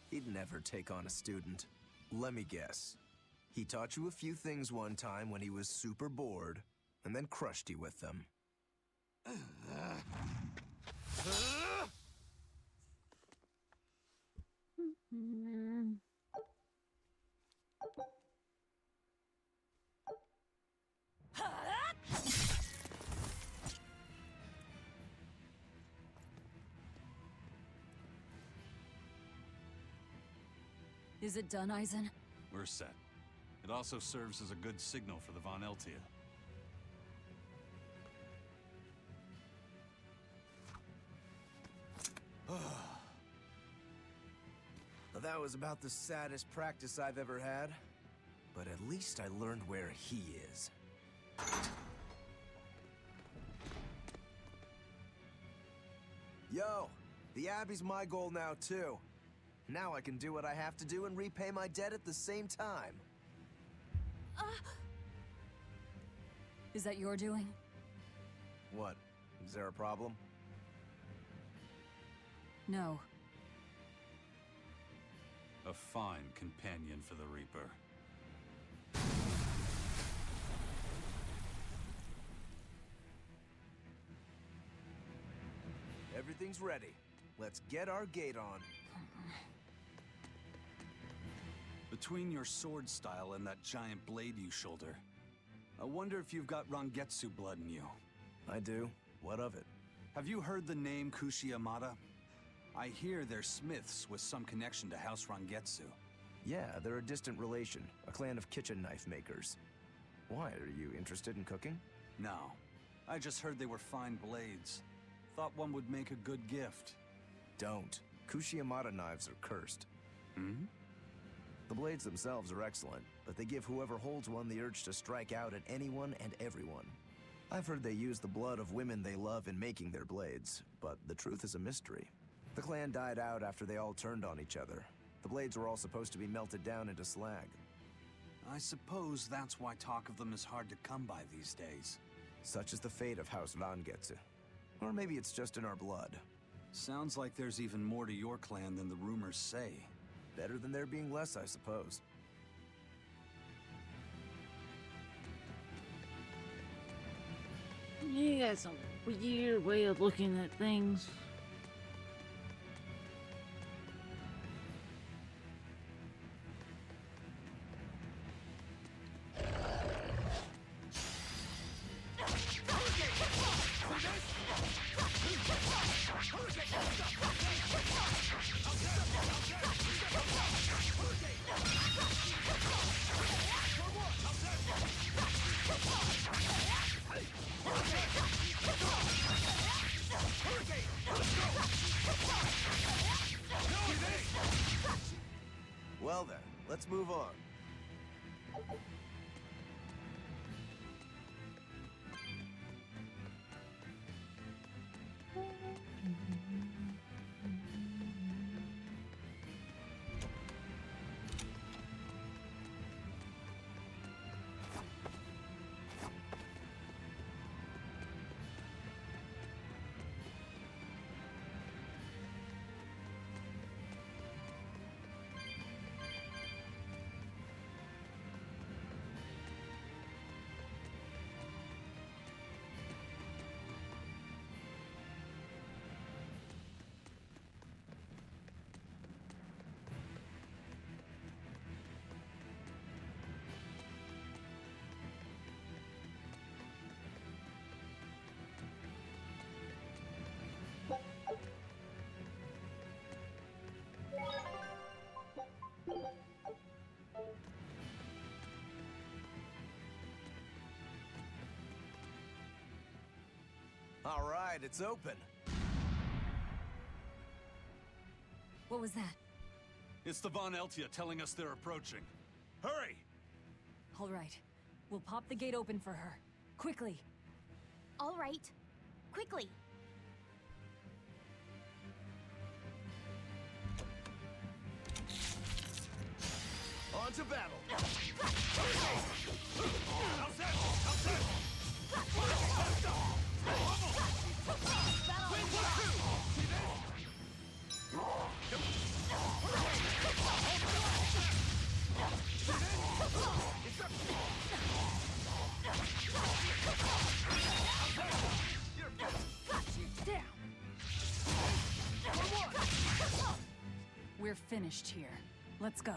He'd never take on a student. Let me guess. He taught you a few things one time when he was super bored, and then crushed you with them. Mm. Is it done, Aizen? We're set. It also serves as a good signal for the Von Eltia. Well, that was about the saddest practice I've ever had. But at least I learned where he is. Yo, the Abbey's my goal now, too. Now I can do what I have to do and repay my debt at the same time. Is that your doing? What? Is there a problem? No. A fine companion for the Reaper. Everything's ready. Let's get our gate on. Between your sword style and that giant blade you shoulder, I wonder if you've got Rangetsu blood in you. I do. What of it? Have you heard the name Kushi Yamada? I hear they're smiths with some connection to House Rangetsu. Yeah, they're a distant relation, a clan of kitchen knife makers. Why, are you interested in cooking? No, I just heard they were fine blades. Thought one would make a good gift. Don't. Kushi-Yamada knives are cursed. Hmm? The blades themselves are excellent, but they give whoever holds one the urge to strike out at anyone and everyone. I've heard they use the blood of women they love in making their blades, but the truth is a mystery. The clan died out after they all turned on each other. The blades were all supposed to be melted down into slag. I suppose that's why talk of them is hard to come by these days. Such is the fate of House Rangetsu. Or maybe it's just in our blood. Sounds like there's even more to your clan than the rumors say. Better than there being less, I suppose. You got some weird way of looking at things. Well then, let's move on. All right, it's open. What was that? It's the Von Eltia telling us they're approaching. Hurry! All right. We'll pop the gate open for her. Quickly. All right. Quickly. On to battle. We're finished here. Let's go.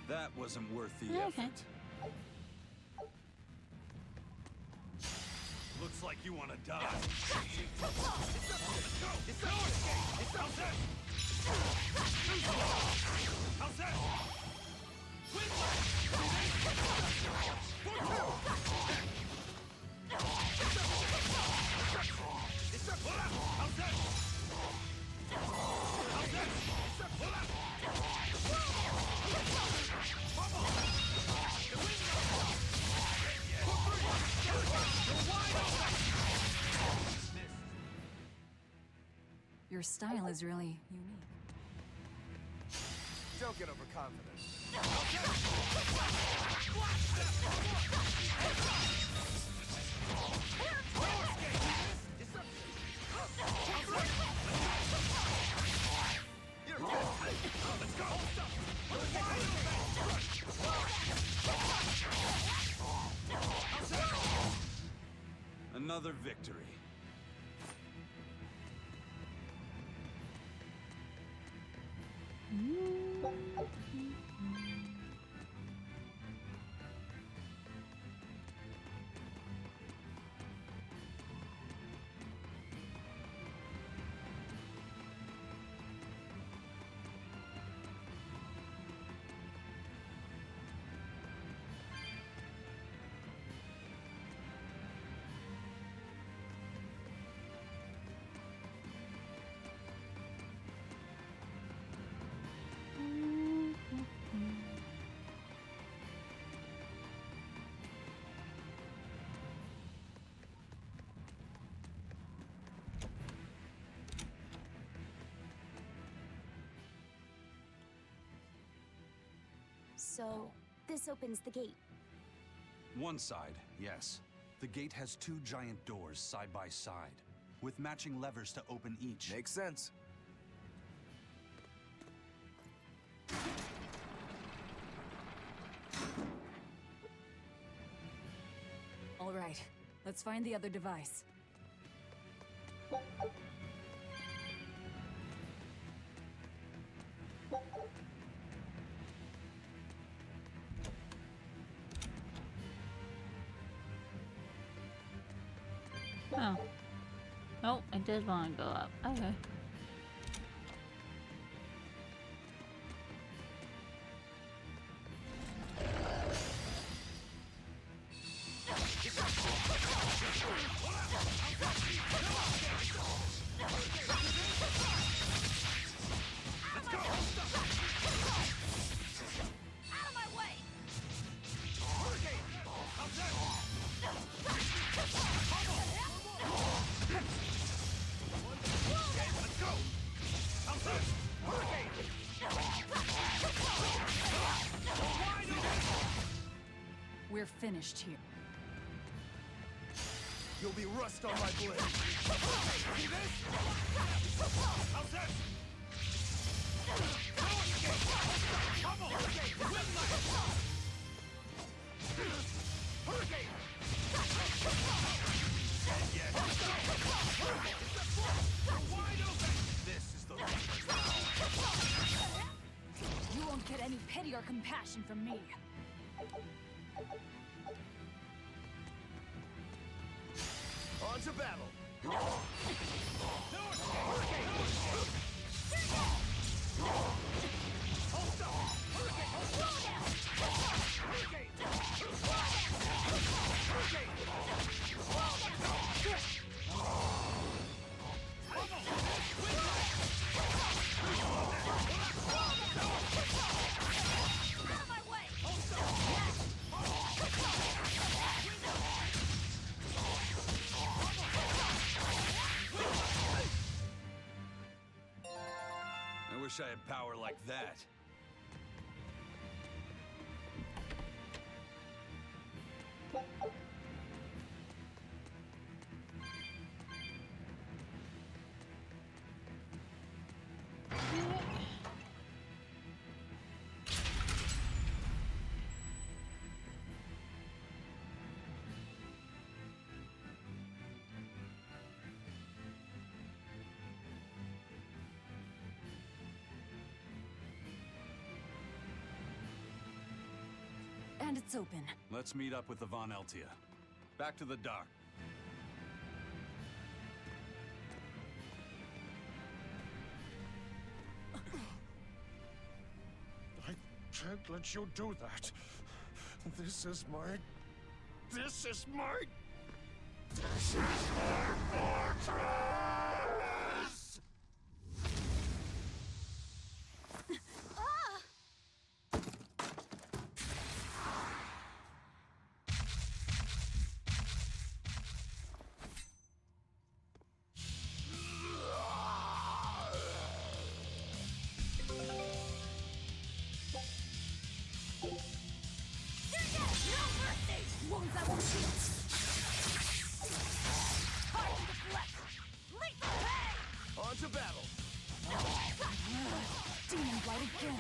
That wasn't worth the Okay. effort. Looks like you want to die. Your style is really unique. Don't get overconfident. Another victory. So, this opens the gate. One side, yes. The gate has two giant doors side by side, with matching levers to open each. Makes sense. All right. Let's find the other device. Oh. Oh, I did want to go up. Okay. Out of my way! We're finished here. You'll be rust on my blade. See this? How's that? This is the compassion from me. On to battle! I wish I had power like that. And it's open. Let's meet up with the Von Eltia. Back to the dock. I can't let you do that. This is my... This is my... This is my fortress! Wounds that won't heal. Hard to deflect. Lethal pain! On to battle! Demon blight again.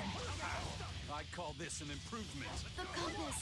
I call this an improvement. The compass.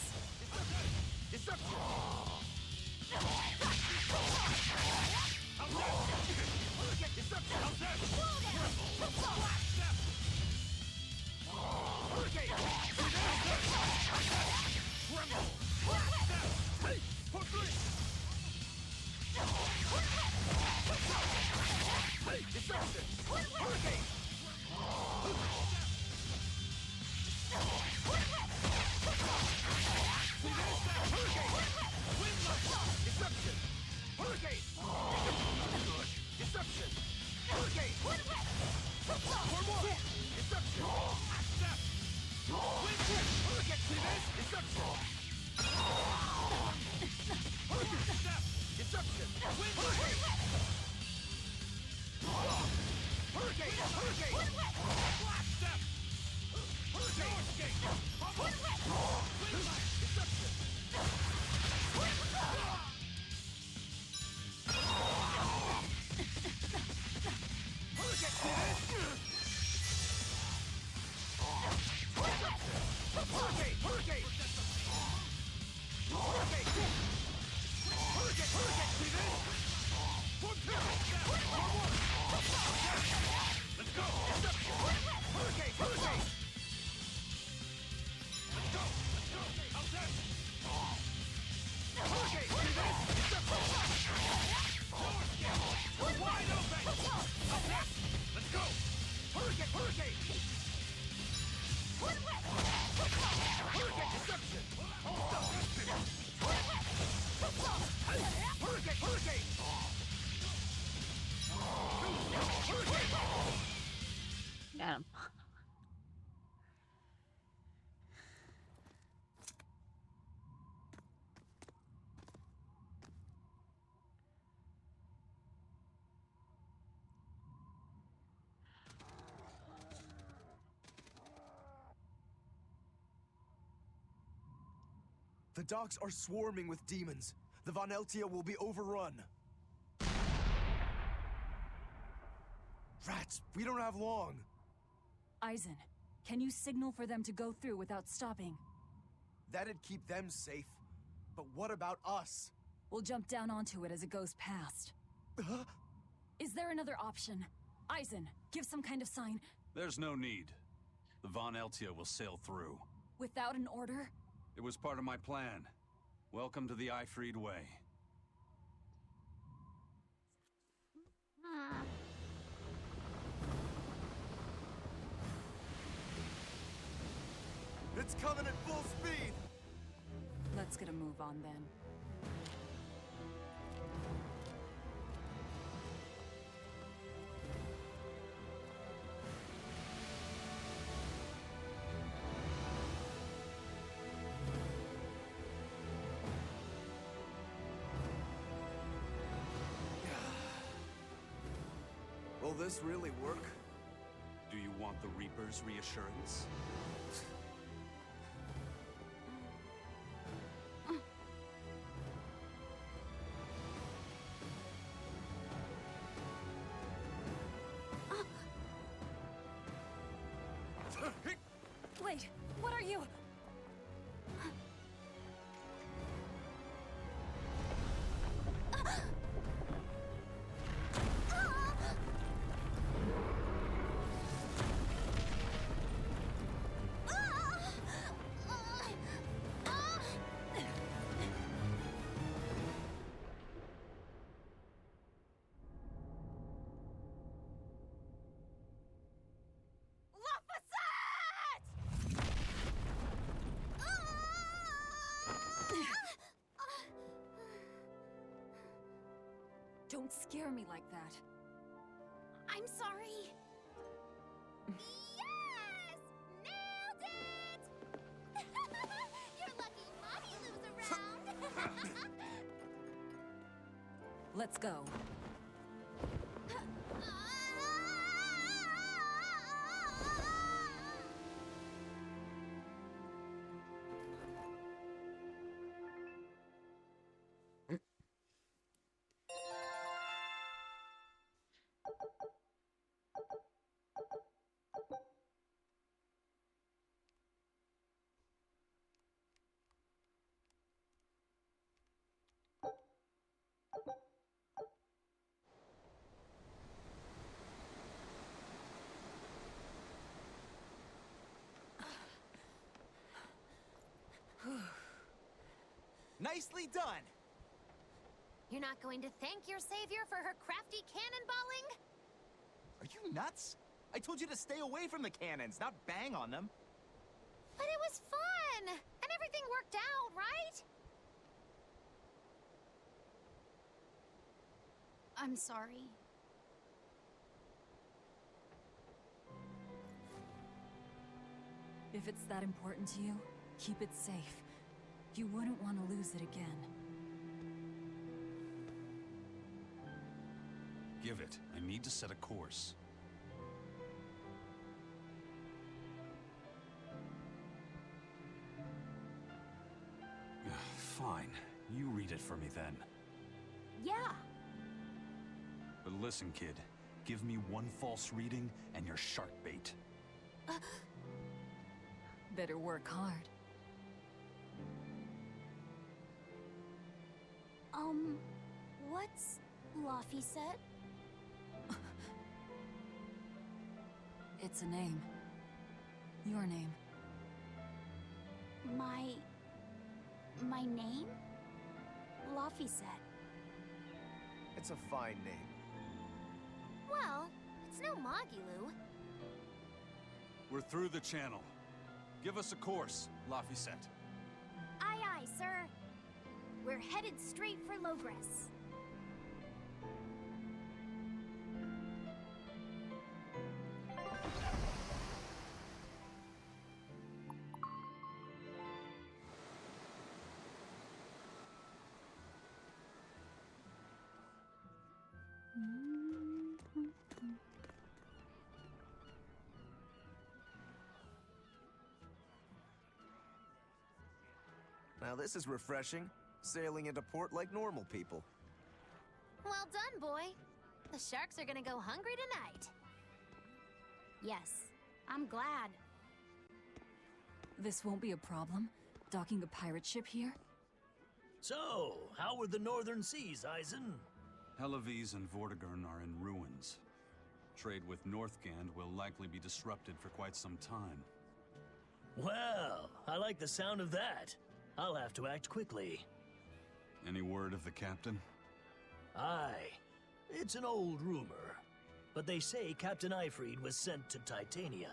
Got him. The docks are swarming with demons. The Von Eltia will be overrun. Rats, we don't have long. Eisen, can you signal for them to go through without stopping? That'd keep them safe. But what about us? We'll jump down onto it as it goes past. Is there another option? Eisen, give some kind of sign. There's no need. The Von Eltia will sail through. Without an order? It was part of my plan. Welcome to the Ifried Way. It's coming at full speed! Let's get a move on then. Will this really work? Do you want the Reaper's reassurance? Wait, what are you? Don't scare me like that. I'm sorry. Yes! Nailed it! You're lucky Mommy Lou's around. Let's go. Nicely done! You're not going to thank your savior for her crafty cannonballing? Are you nuts? I told you to stay away from the cannons, not bang on them. But it was fun! And everything worked out, right? I'm sorry. If it's that important to you, keep it safe. You wouldn't want to lose it again. Give it. I need to set a course. Fine. You read it for me then. Yeah. But listen, kid. Give me one false reading and you're shark bait. Better work hard. What's Laphicet? It's a name. Your name. My name? Laphicet. It's a fine name. Well, it's no Magilou. We're through the channel. Give us a course, Laphicet. Aye, aye, sir. We're headed straight for Logres. Now this is refreshing. Sailing into port like normal people. Well done, boy. The sharks are gonna go hungry tonight. Yes, I'm glad. This won't be a problem? Docking a pirate ship here? So, how were the northern seas, Eisen? Helavis and Vortigern are in ruins. Trade with Northgand will likely be disrupted for quite some time. Well, I like the sound of that. I'll have to act quickly. Any word of the captain? Aye. It's an old rumor. But they say Captain Ifrid was sent to Titania.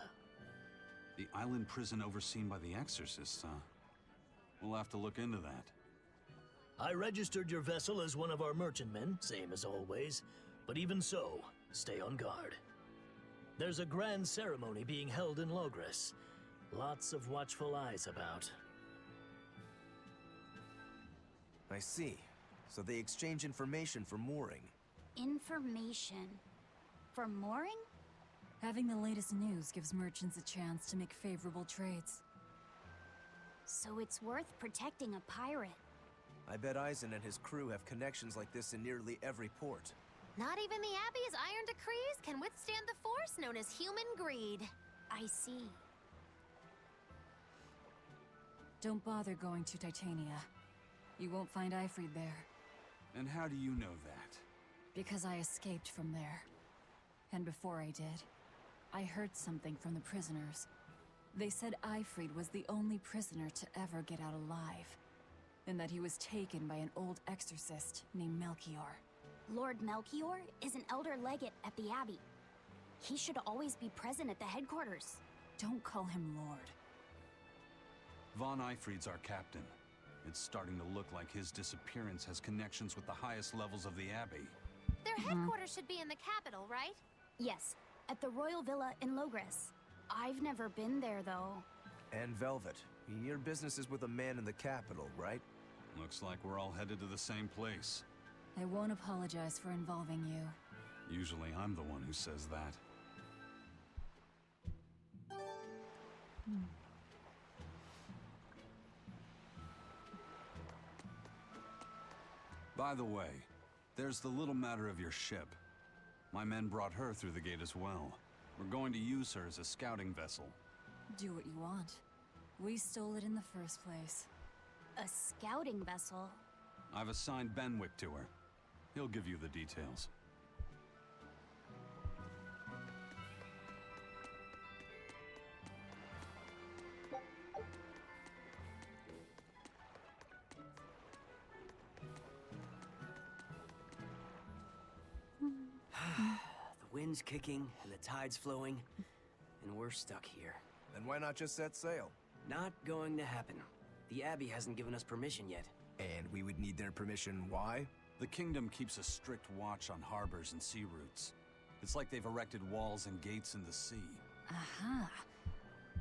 The island prison overseen by the Exorcists, huh? We'll have to look into that. I registered your vessel as one of our merchantmen, same as always. But even so, stay on guard. There's a grand ceremony being held in Logres. Lots of watchful eyes about. I see. So they exchange information for mooring. Information. For mooring? Having the latest news gives merchants a chance to make favorable trades. So it's worth protecting a pirate. I bet Eisen and his crew have connections like this in nearly every port. Not even the Abbey's iron decrees can withstand the force known as human greed. I see. Don't bother going to Titania. You won't find Ifrid there. And how do you know that? Because I escaped from there. And before I did, I heard something from the prisoners. They said Ifrid was the only prisoner to ever get out alive, and that he was taken by an old exorcist named Melchior. Lord Melchior is an elder legate at the Abbey. He should always be present at the headquarters. Don't call him Lord. Von Ifrid's our captain. It's starting to look like his disappearance has connections with the highest levels of the Abbey. Their headquarters should be in the capital, right? Yes, at the Royal Villa in Logres. I've never been there, though. And Velvet, your business is with a man in the capital, right? Looks like we're all headed to the same place. I won't apologize for involving you. Usually I'm the one who says that. By the way, there's the little matter of your ship. My men brought her through the gate as well. We're going to use her as a scouting vessel. Do what you want. We stole it in the first place. A scouting vessel? I've assigned Benwick to her. He'll give you the details. The wind's kicking and the tide's flowing, and we're stuck here. Then why not just set sail? Not going to happen. The Abbey hasn't given us permission yet. And we would need their permission, why? The Kingdom keeps a strict watch on harbors and sea routes. It's like they've erected walls and gates in the sea. Aha!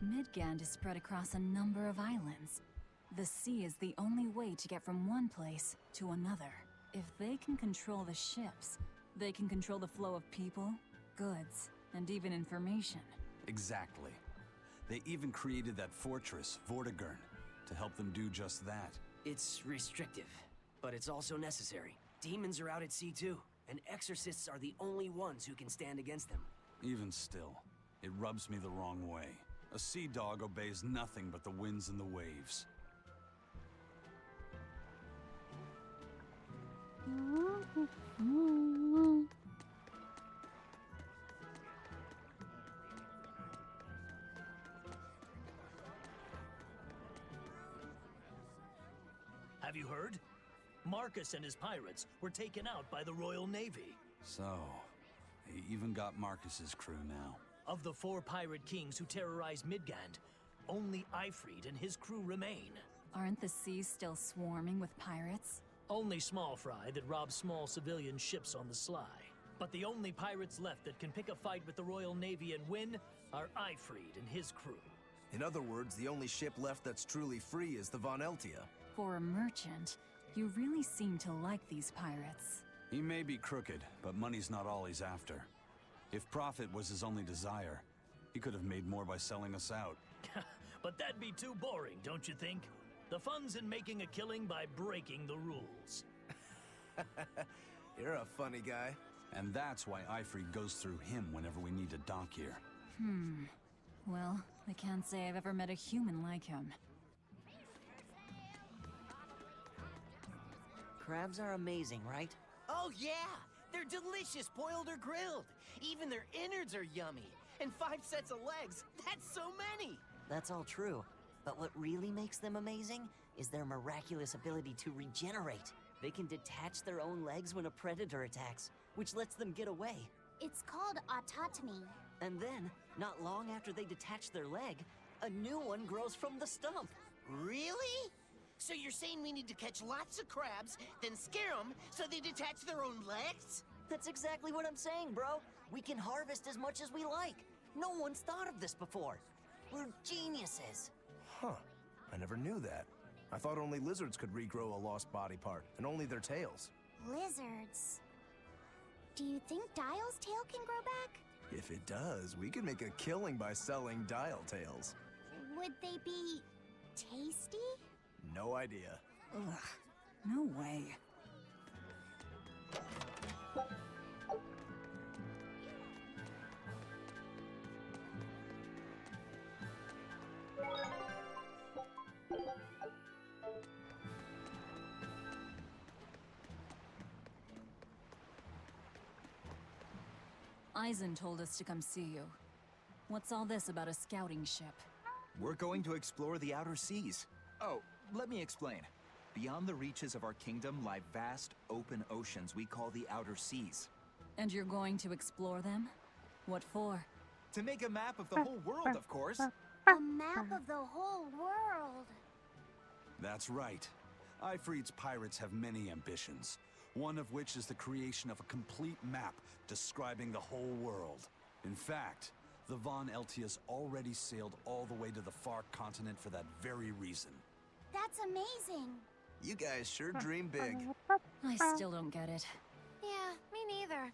Midgand is spread across a number of islands. The sea is the only way to get from one place to another. If they can control the ships, they can control the flow of people, goods, and even information. Exactly. They even created that fortress, Vortigern, to help them do just that. It's restrictive, but it's also necessary. Demons are out at sea too, and exorcists are the only ones who can stand against them. Even still, it rubs me the wrong way. A sea dog obeys nothing but the winds and the waves. Have you heard? Marcus and his pirates were taken out by the Royal Navy. So, they even got Marcus's crew now. Of the 4 pirate kings who terrorized Midgand, only Ifrid and his crew remain. Aren't the seas still swarming with pirates? Only small fry that rob small civilian ships on the sly. But the only pirates left that can pick a fight with the Royal Navy and win are Ifrid and his crew. In other words, the only ship left that's truly free is the Von Eltia. For a merchant, you really seem to like these pirates. He may be crooked, but money's not all he's after. If profit was his only desire, he could have made more by selling us out. But that'd be too boring, don't you think? The fun's in making a killing by breaking the rules. You're a funny guy. And that's why Ifrid goes through him whenever we need to dock here. Well, I can't say I've ever met a human like him. Crabs are amazing, right? Oh yeah! They're delicious, boiled or grilled. Even their innards are yummy. And 5 sets of legs, that's so many! That's all true. But what really makes them amazing is their miraculous ability to regenerate. They can detach their own legs when a predator attacks, which lets them get away. It's called autotomy. And then, not long after they detach their leg, a new one grows from the stump. Really? So you're saying we need to catch lots of crabs, then scare them so they detach their own legs? That's exactly what I'm saying, bro. We can harvest as much as we like. No one's thought of this before. We're geniuses. Huh. I never knew that. I thought only lizards could regrow a lost body part, and only their tails. Lizards. Do you think Dial's tail can grow back? If it does, we could make a killing by selling dial tails. Would they be tasty? No idea. Ugh, no way. Eisen told us to come see you. What's all this about a scouting ship? We're going to explore the outer seas. Oh, let me explain. Beyond the reaches of our kingdom lie vast, open oceans we call the outer seas. And you're going to explore them? What for? To make a map of the whole world, of course. A map of the whole world. That's right. Ifrit's pirates have many ambitions, one of which is the creation of a complete map describing the whole world. In fact, the Von Eltias already sailed all the way to the far continent for that very reason. That's amazing. You guys sure dream big. I still don't get it. Yeah, me neither.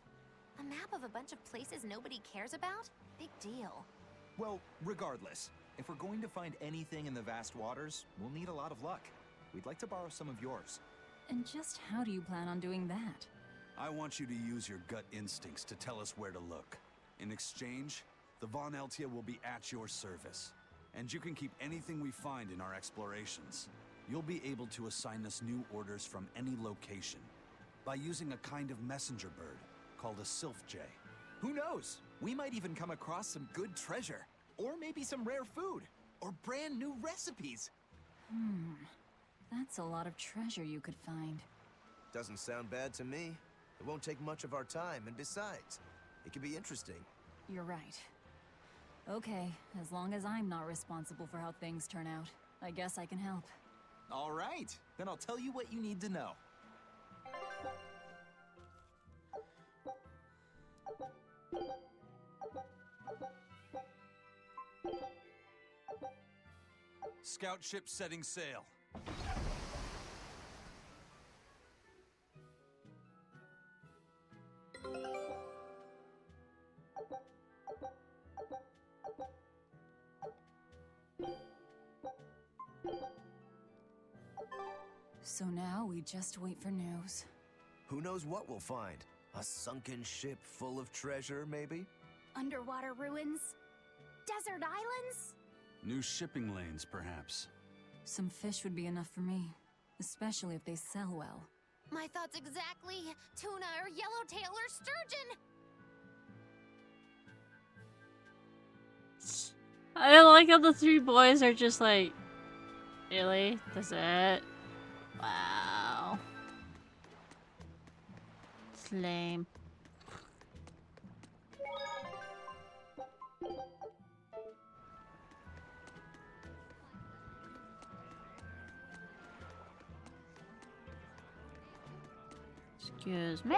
A map of a bunch of places nobody cares about? Big deal. Well, regardless, if we're going to find anything in the vast waters, we'll need a lot of luck. We'd like to borrow some of yours. And just how do you plan on doing that? I want you to use your gut instincts to tell us where to look. In exchange, the Von Eltia will be at your service. And you can keep anything we find in our explorations. You'll be able to assign us new orders from any location by using a kind of messenger bird called a Sylph Jay. Who knows? We might even come across some good treasure. Or maybe some rare food. Or brand new recipes. That's a lot of treasure you could find. Doesn't sound bad to me. It won't take much of our time, and besides, it could be interesting. You're right. Okay, as long as I'm not responsible for how things turn out, I guess I can help. All right, then I'll tell you what you need to know. Scout ship setting sail. So now we just wait for news. Who knows what we'll find? A sunken ship full of treasure, maybe? Underwater ruins? Desert islands? New shipping lanes, perhaps. Some fish would be enough for me, especially if they sell well. My thoughts exactly. Tuna or yellowtail or sturgeon. I like how the three boys are just like, really? That's it? Wow. It's lame. Excuse me?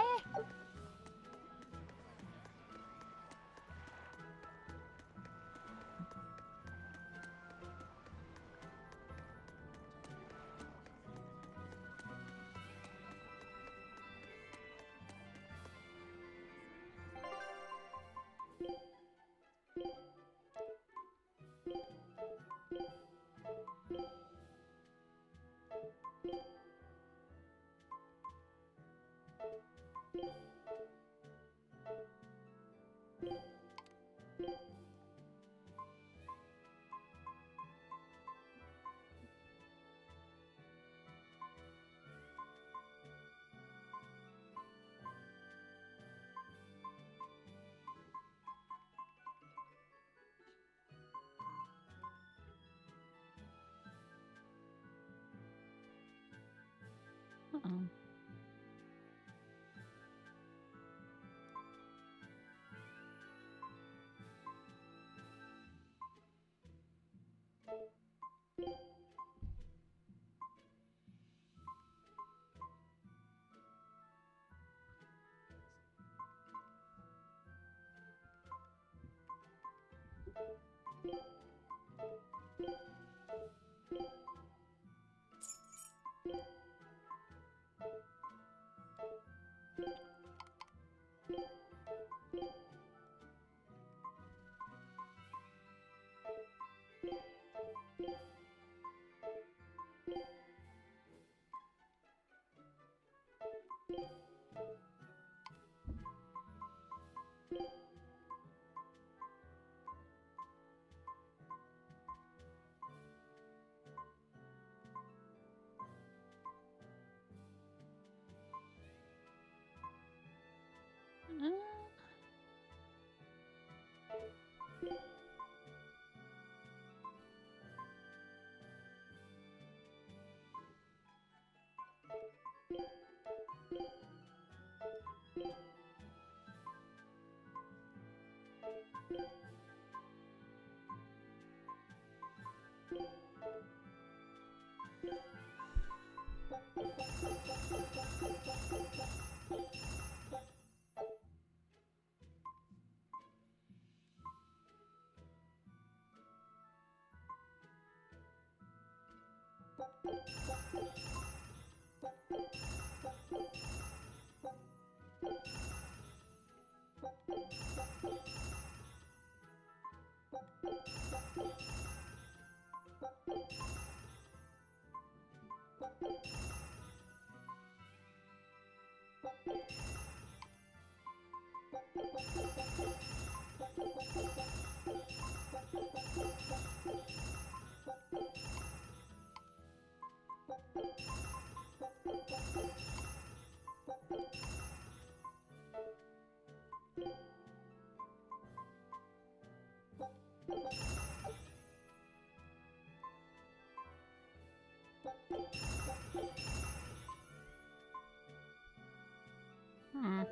Uh-oh. Hmm.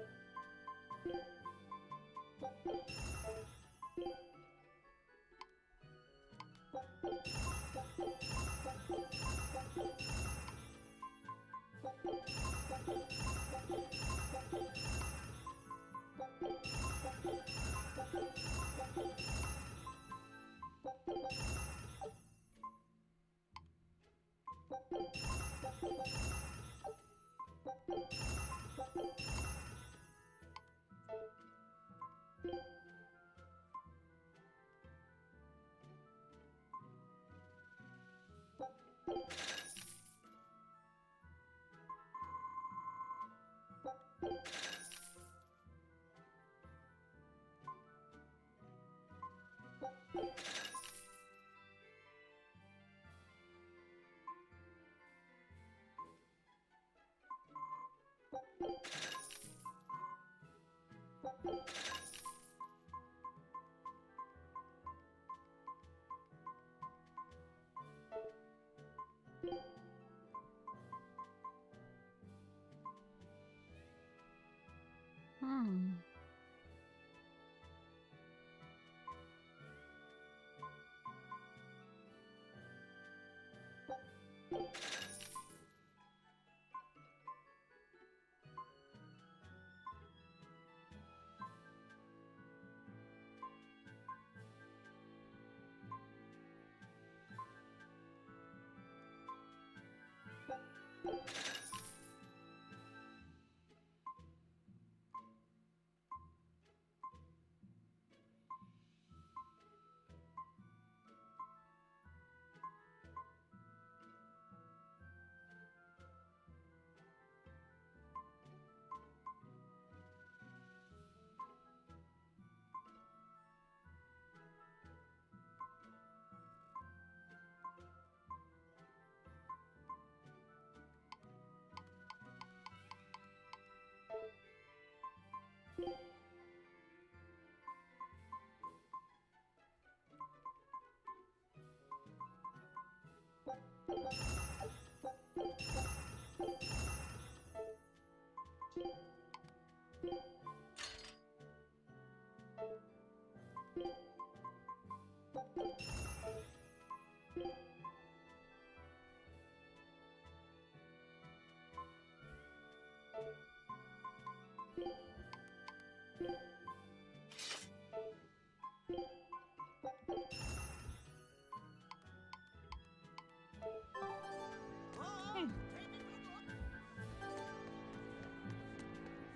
Hmm.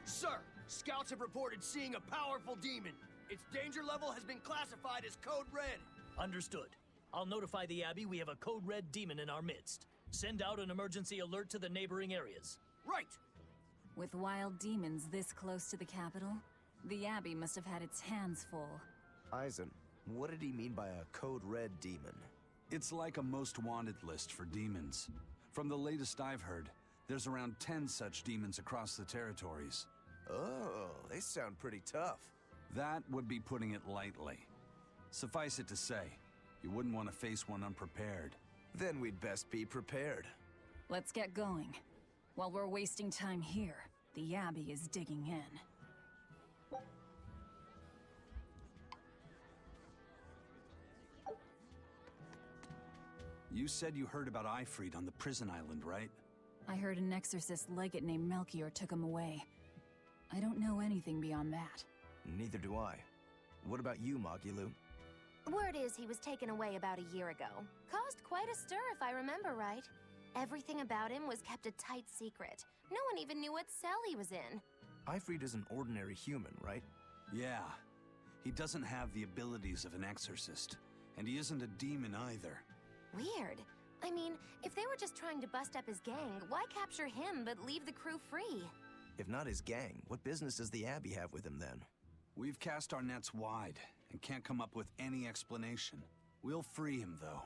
Sir, scouts have reported seeing a powerful demon. Its danger level has been classified as Code Red. Understood. I'll notify the Abbey we have a Code Red demon in our midst. Send out an emergency alert to the neighboring areas. Right! With wild demons this close to the capital, the Abbey must have had its hands full. Eisen, what did he mean by a Code Red demon? It's like a most wanted list for demons. From the latest I've heard, there's around 10 such demons across the territories. Oh, they sound pretty tough. That would be putting it lightly. Suffice it to say, you wouldn't want to face one unprepared. Then we'd best be prepared. Let's get going. While we're wasting time here, the Abbey is digging in. You said you heard about Ifrit on the prison island, right? I heard an exorcist legate named Melchior took him away. I don't know anything beyond that. Neither do I. What about you, Magilu? Word is he was taken away about a year ago. Caused quite a stir, if I remember right. Everything about him was kept a tight secret. No one even knew what cell he was in. Ifrit is an ordinary human, right? Yeah. He doesn't have the abilities of an exorcist. And he isn't a demon either. Weird. I mean, if they were just trying to bust up his gang, why capture him but leave the crew free? If not his gang, what business does the Abbey have with him then? We've cast our nets wide and can't come up with any explanation. We'll free him, though.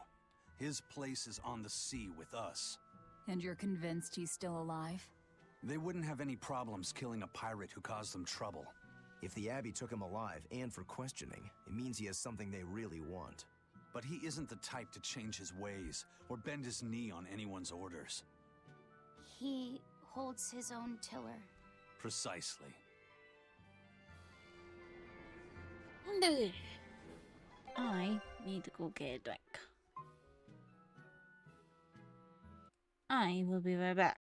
His place is on the sea with us. And you're convinced he's still alive? They wouldn't have any problems killing a pirate who caused them trouble. If the Abbey took him alive and for questioning, it means he has something they really want. But he isn't the type to change his ways or bend his knee on anyone's orders. He holds his own tiller. Precisely. I need to go get a drink. I will be right back.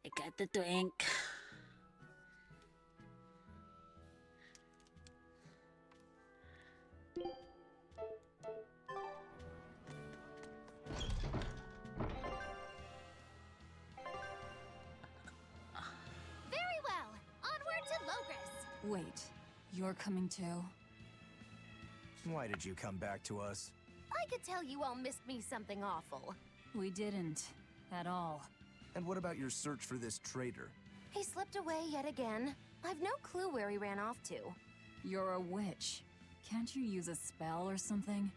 I got the drink. Very well. Onward to Logris. Wait, you're coming too? Why did you come back to us? I could tell you all missed me something awful. We didn't. At all. And what about your search for this traitor? He slipped away yet again. I've no clue where he ran off to. You're a witch. Can't you use a spell or something?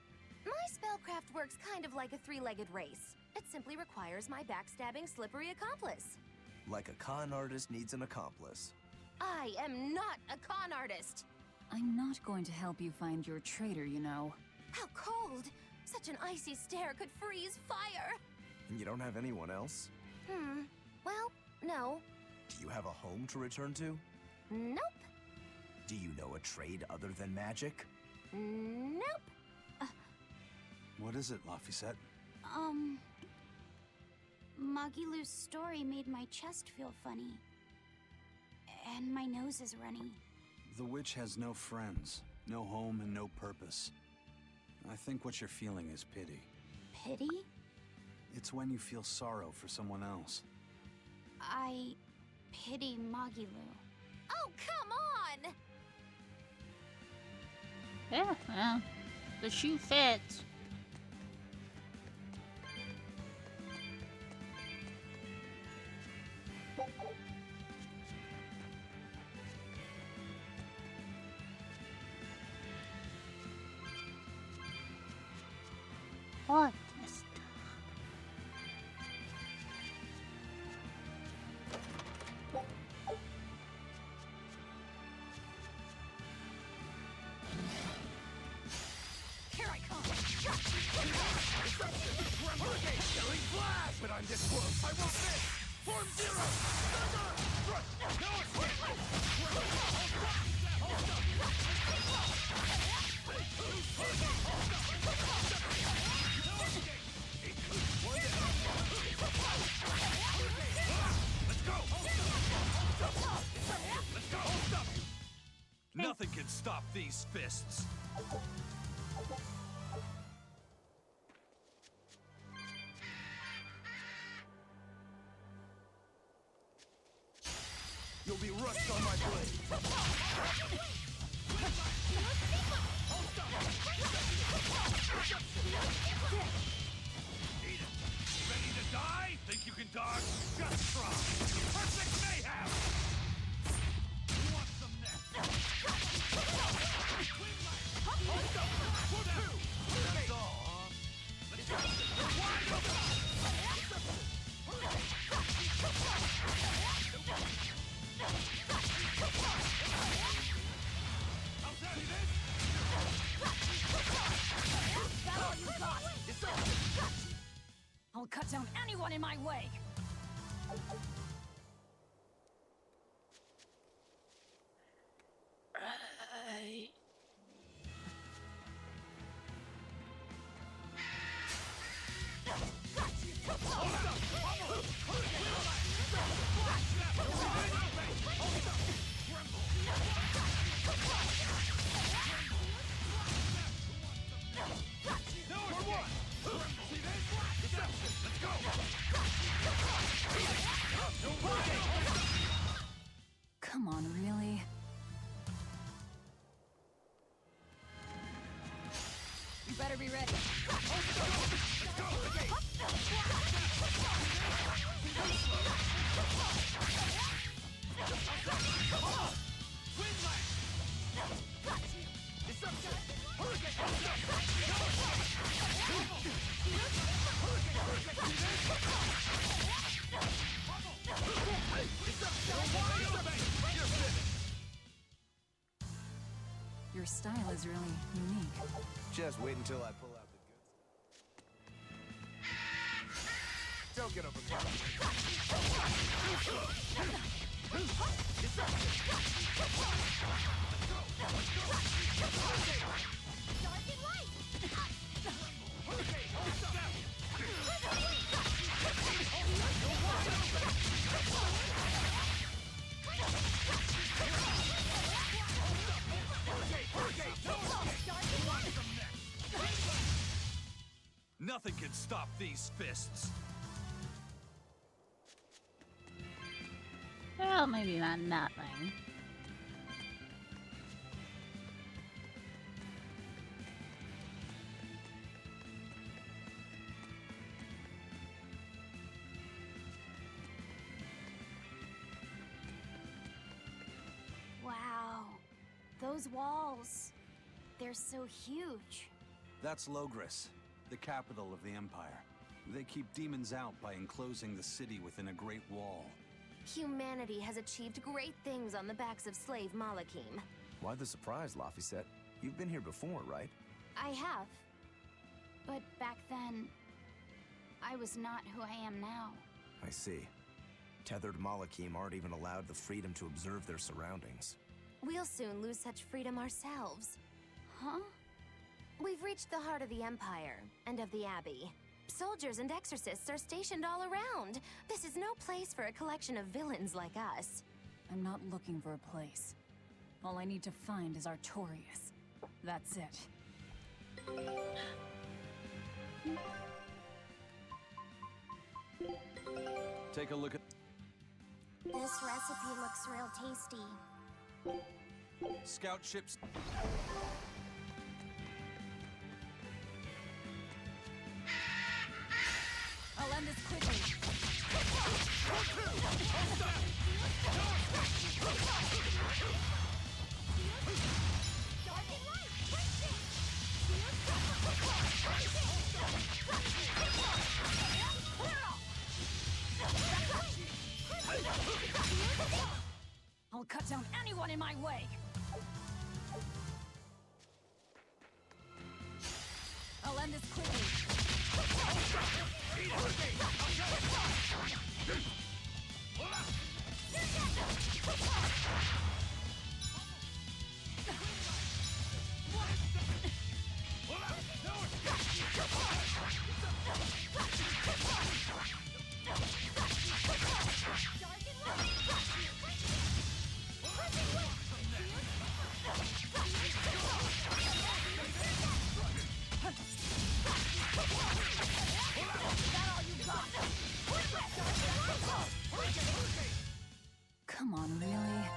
My spellcraft works kind of like a three-legged race. It simply requires my backstabbing, slippery accomplice. Like a con artist needs an accomplice. I am not a con artist! I'm not going to help you find your traitor, you know. How cold! Such an icy stare could freeze fire! And you don't have anyone else? Well, no. Do you have a home to return to? Nope. Do you know a trade other than magic? Nope. What is it, Laphicet? Magilou's story made my chest feel funny. And my nose is runny. The witch has no friends, no home, and no purpose. I think what you're feeling is pity. Pity? It's when you feel sorrow for someone else. I pity Magilou. Oh, come on! Yeah, well, the shoe fits. What? Here I come! Hurricane! Killing flash! But I'm this close! I won't miss! Form zero! Thunder! No Let's go! Let's go! Nothing can stop these fists. You'll be rushed on my blade! Ready to die? Think you can dodge? Just try. Perfect mayhem! You want some next? That's all, huh? Let's go! Wide open! How's that, this? That all you got? I'll cut down anyone in my way! Come on, really? You better be ready. Your style is really unique. Just wait until I pull out the goods. Don't get over. Nothing can stop these fists. Well, maybe not nothing. Wow. Those walls. They're so huge. That's Logres, the capital of the Empire. They keep demons out by enclosing the city within a great wall. Humanity has achieved great things on the backs of slave Malakim. Why the surprise, Laphicet? You've been here before, right? I have. But back then, I was not who I am now. I see. Tethered Malakim aren't even allowed the freedom to observe their surroundings. We'll soon lose such freedom ourselves. Huh? We've reached the heart of the Empire, and of the Abbey. Soldiers and exorcists are stationed all around. This is no place for a collection of villains like us. I'm not looking for a place. All I need to find is Artorias. That's it. Take a look at... This recipe looks real tasty. Scout ships... I'll end this quickly. I'll cut down anyone in my way. I'll end this quickly. Come on, really?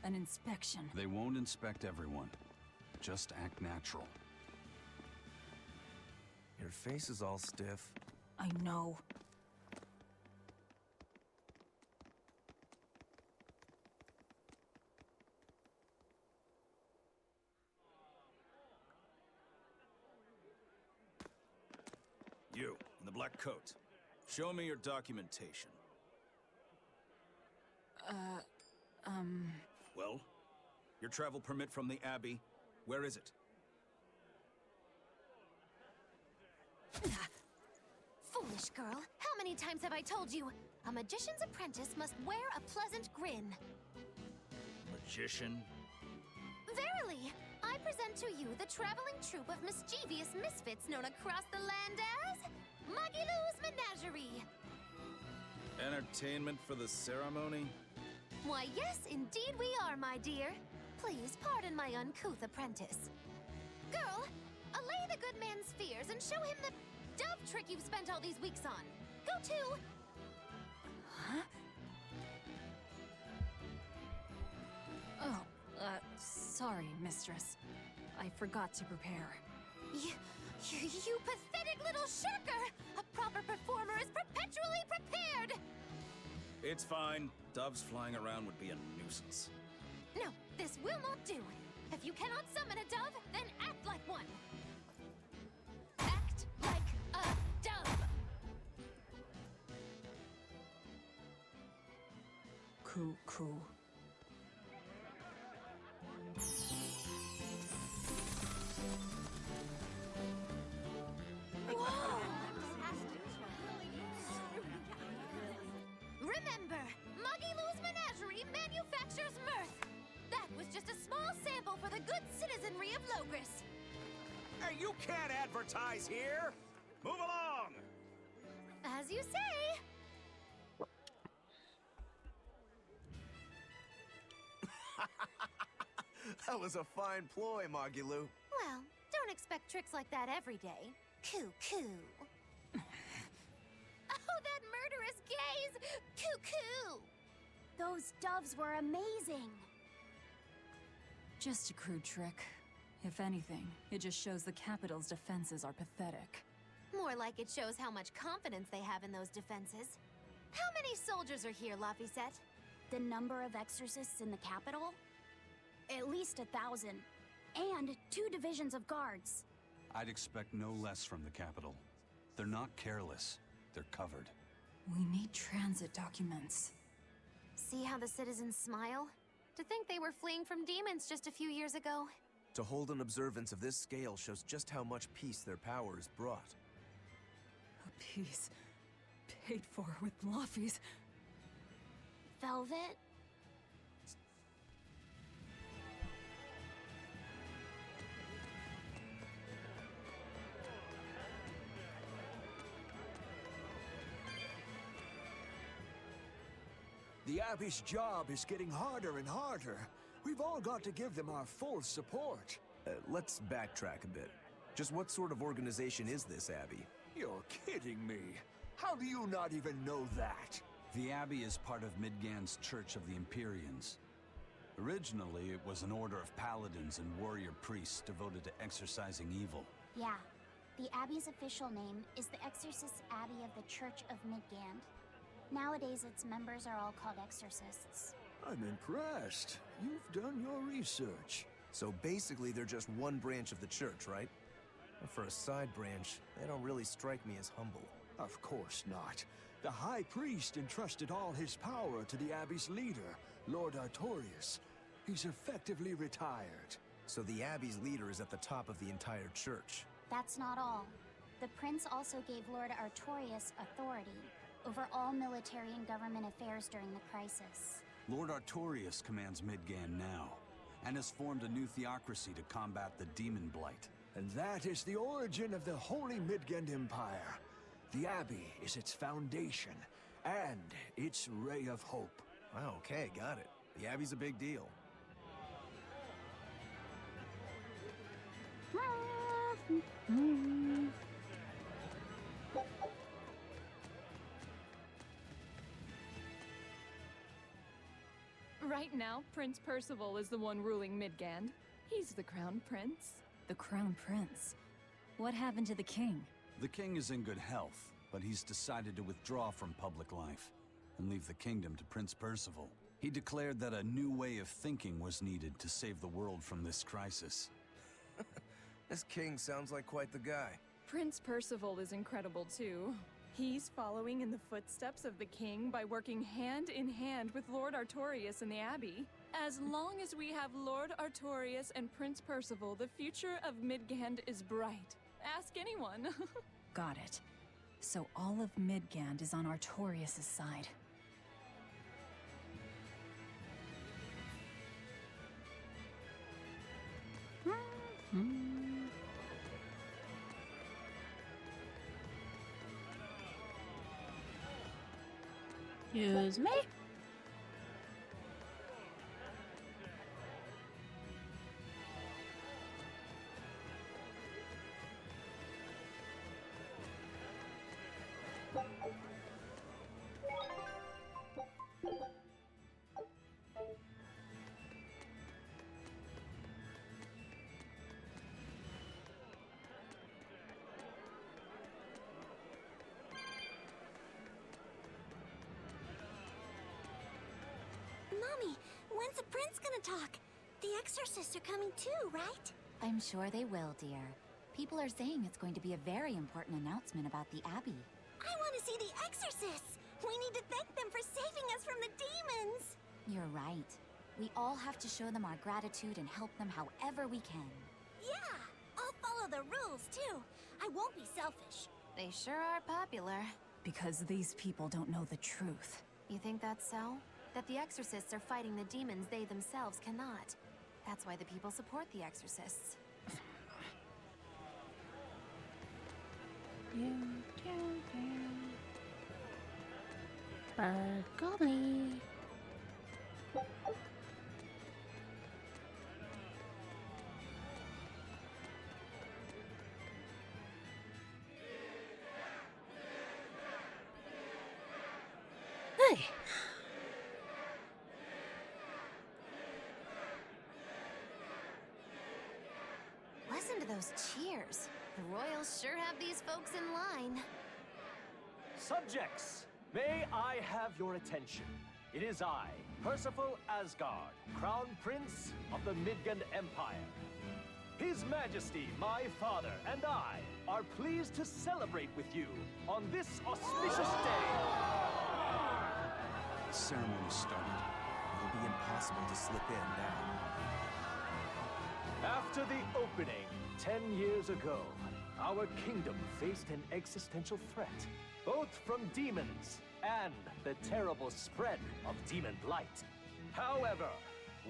An inspection. They won't inspect everyone. Just act natural. Your face is all stiff. I know. You, in the black coat. Show me your documentation. Well? Your travel permit from the Abbey, where is it? Foolish girl, how many times have I told you? A magician's apprentice must wear a pleasant grin. Magician? Verily, I present to you the traveling troupe of mischievous misfits known across the land as Magilou's Menagerie. Entertainment for the ceremony? Why, yes, indeed we are, my dear. Please pardon my uncouth apprentice. Girl, allay the good man's fears and show him the dove trick you've spent all these weeks on. Go to... Huh? Oh, sorry, mistress. I forgot to prepare. You pathetic little shirker! A proper performer is perpetually prepared! It's fine. Doves flying around would be a nuisance. No, this will not do. If you cannot summon a dove, then act like one. Act like a dove! Cool. Remember, Magilou's Menagerie manufactures mirth. That was just a small sample for the good citizenry of Logres. Hey, you can't advertise here! Move along! As you say. That was a fine ploy, Magilou. Well, don't expect tricks like that every day. Coo-coo. Oh, that murderous gaze! Coo-coo! Those doves were amazing. Just a crude trick. If anything, it just shows the capital's defenses are pathetic. More like it shows how much confidence they have in those defenses. How many soldiers are here, Laphicet? The number of exorcists in the capital? At least 1,000. And 2 divisions of guards. I'd expect no less from the capital. They're not careless. They're covered. We need transit documents. See how the citizens smile? To think they were fleeing from demons just a few years ago. To hold an observance of this scale shows just how much peace their power has brought. A piece paid for with Laffy's. Velvet? The Abbey's job is getting harder and harder. We've all got to give them our full support. Let's backtrack a bit. Just what sort of organization is this Abbey? You're kidding me. How do you not even know that? The Abbey is part of Midgand's Church of the Empyreans. Originally, it was an order of paladins and warrior priests devoted to exorcising evil. Yeah. The Abbey's official name is the Exorcist Abbey of the Church of Midgand. Nowadays, its members are all called exorcists. I'm impressed. You've done your research. So basically, they're just one branch of the church, right? For a side branch, they don't really strike me as humble. Of course not. The High Priest entrusted all his power to the Abbey's leader, Lord Artorius. He's effectively retired. So the Abbey's leader is at the top of the entire church. That's not all. The prince also gave Lord Artorius authority over all military and government affairs during the crisis. Lord Artorius commands Midgand now, and has formed a new theocracy to combat the demon blight. And that is the origin of the Holy Midgand Empire. The Abbey is its foundation, and its ray of hope. Wow, okay, got it. The Abbey's a big deal. Right now, Prince Percival is the one ruling Midgand. He's the crown prince. The crown prince? What happened to the king? The king is in good health, but he's decided to withdraw from public life and leave the kingdom to Prince Percival. He declared that a new way of thinking was needed to save the world from this crisis. This king sounds like quite the guy. Prince Percival is incredible too. He's following in the footsteps of the king by working hand in hand with Lord Artorius and the Abbey. As long as we have Lord Artorius and Prince Percival, the future of Midgand is bright. Ask anyone. Got it. So all of Midgand is on Artorius' side. Excuse me? Mommy, when's the prince gonna talk? The exorcists are coming too, right? I'm sure they will, dear. People are saying it's going to be a very important announcement about the Abbey. I want to see the exorcists! We need to thank them for saving us from the demons! You're right. We all have to show them our gratitude and help them however we can. Yeah! I'll follow the rules, too. I won't be selfish. They sure are popular. Because these people don't know the truth. You think that's so? That the exorcists are fighting the demons they themselves cannot. That's why the people support the exorcists. Berkeley. those cheers. The royals sure have these folks in line. Subjects, may I have your attention? It is I, Percival Asgard, Crown Prince of the Midgard Empire. His Majesty, my father, and I are pleased to celebrate with you on this auspicious day. The ceremony started. It'll be impossible to slip in now. After the opening, 10 years ago, our kingdom faced an existential threat, both from demons and the terrible spread of demon blight. However,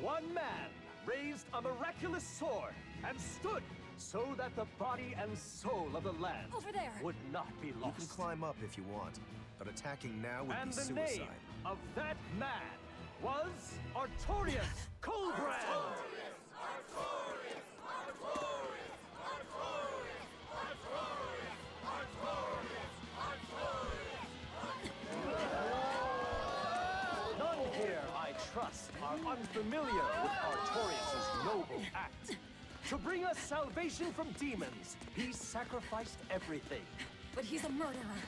one man raised a miraculous sword and stood so that the body and soul of the land Over there. would not be lost. You can climb up if you want, but attacking now would And be the suicide. name of that man was Artorias Colbrand! None here, I trust, are unfamiliar with Artorias' noble act. To bring us salvation from demons, he sacrificed everything. But he's a murderer.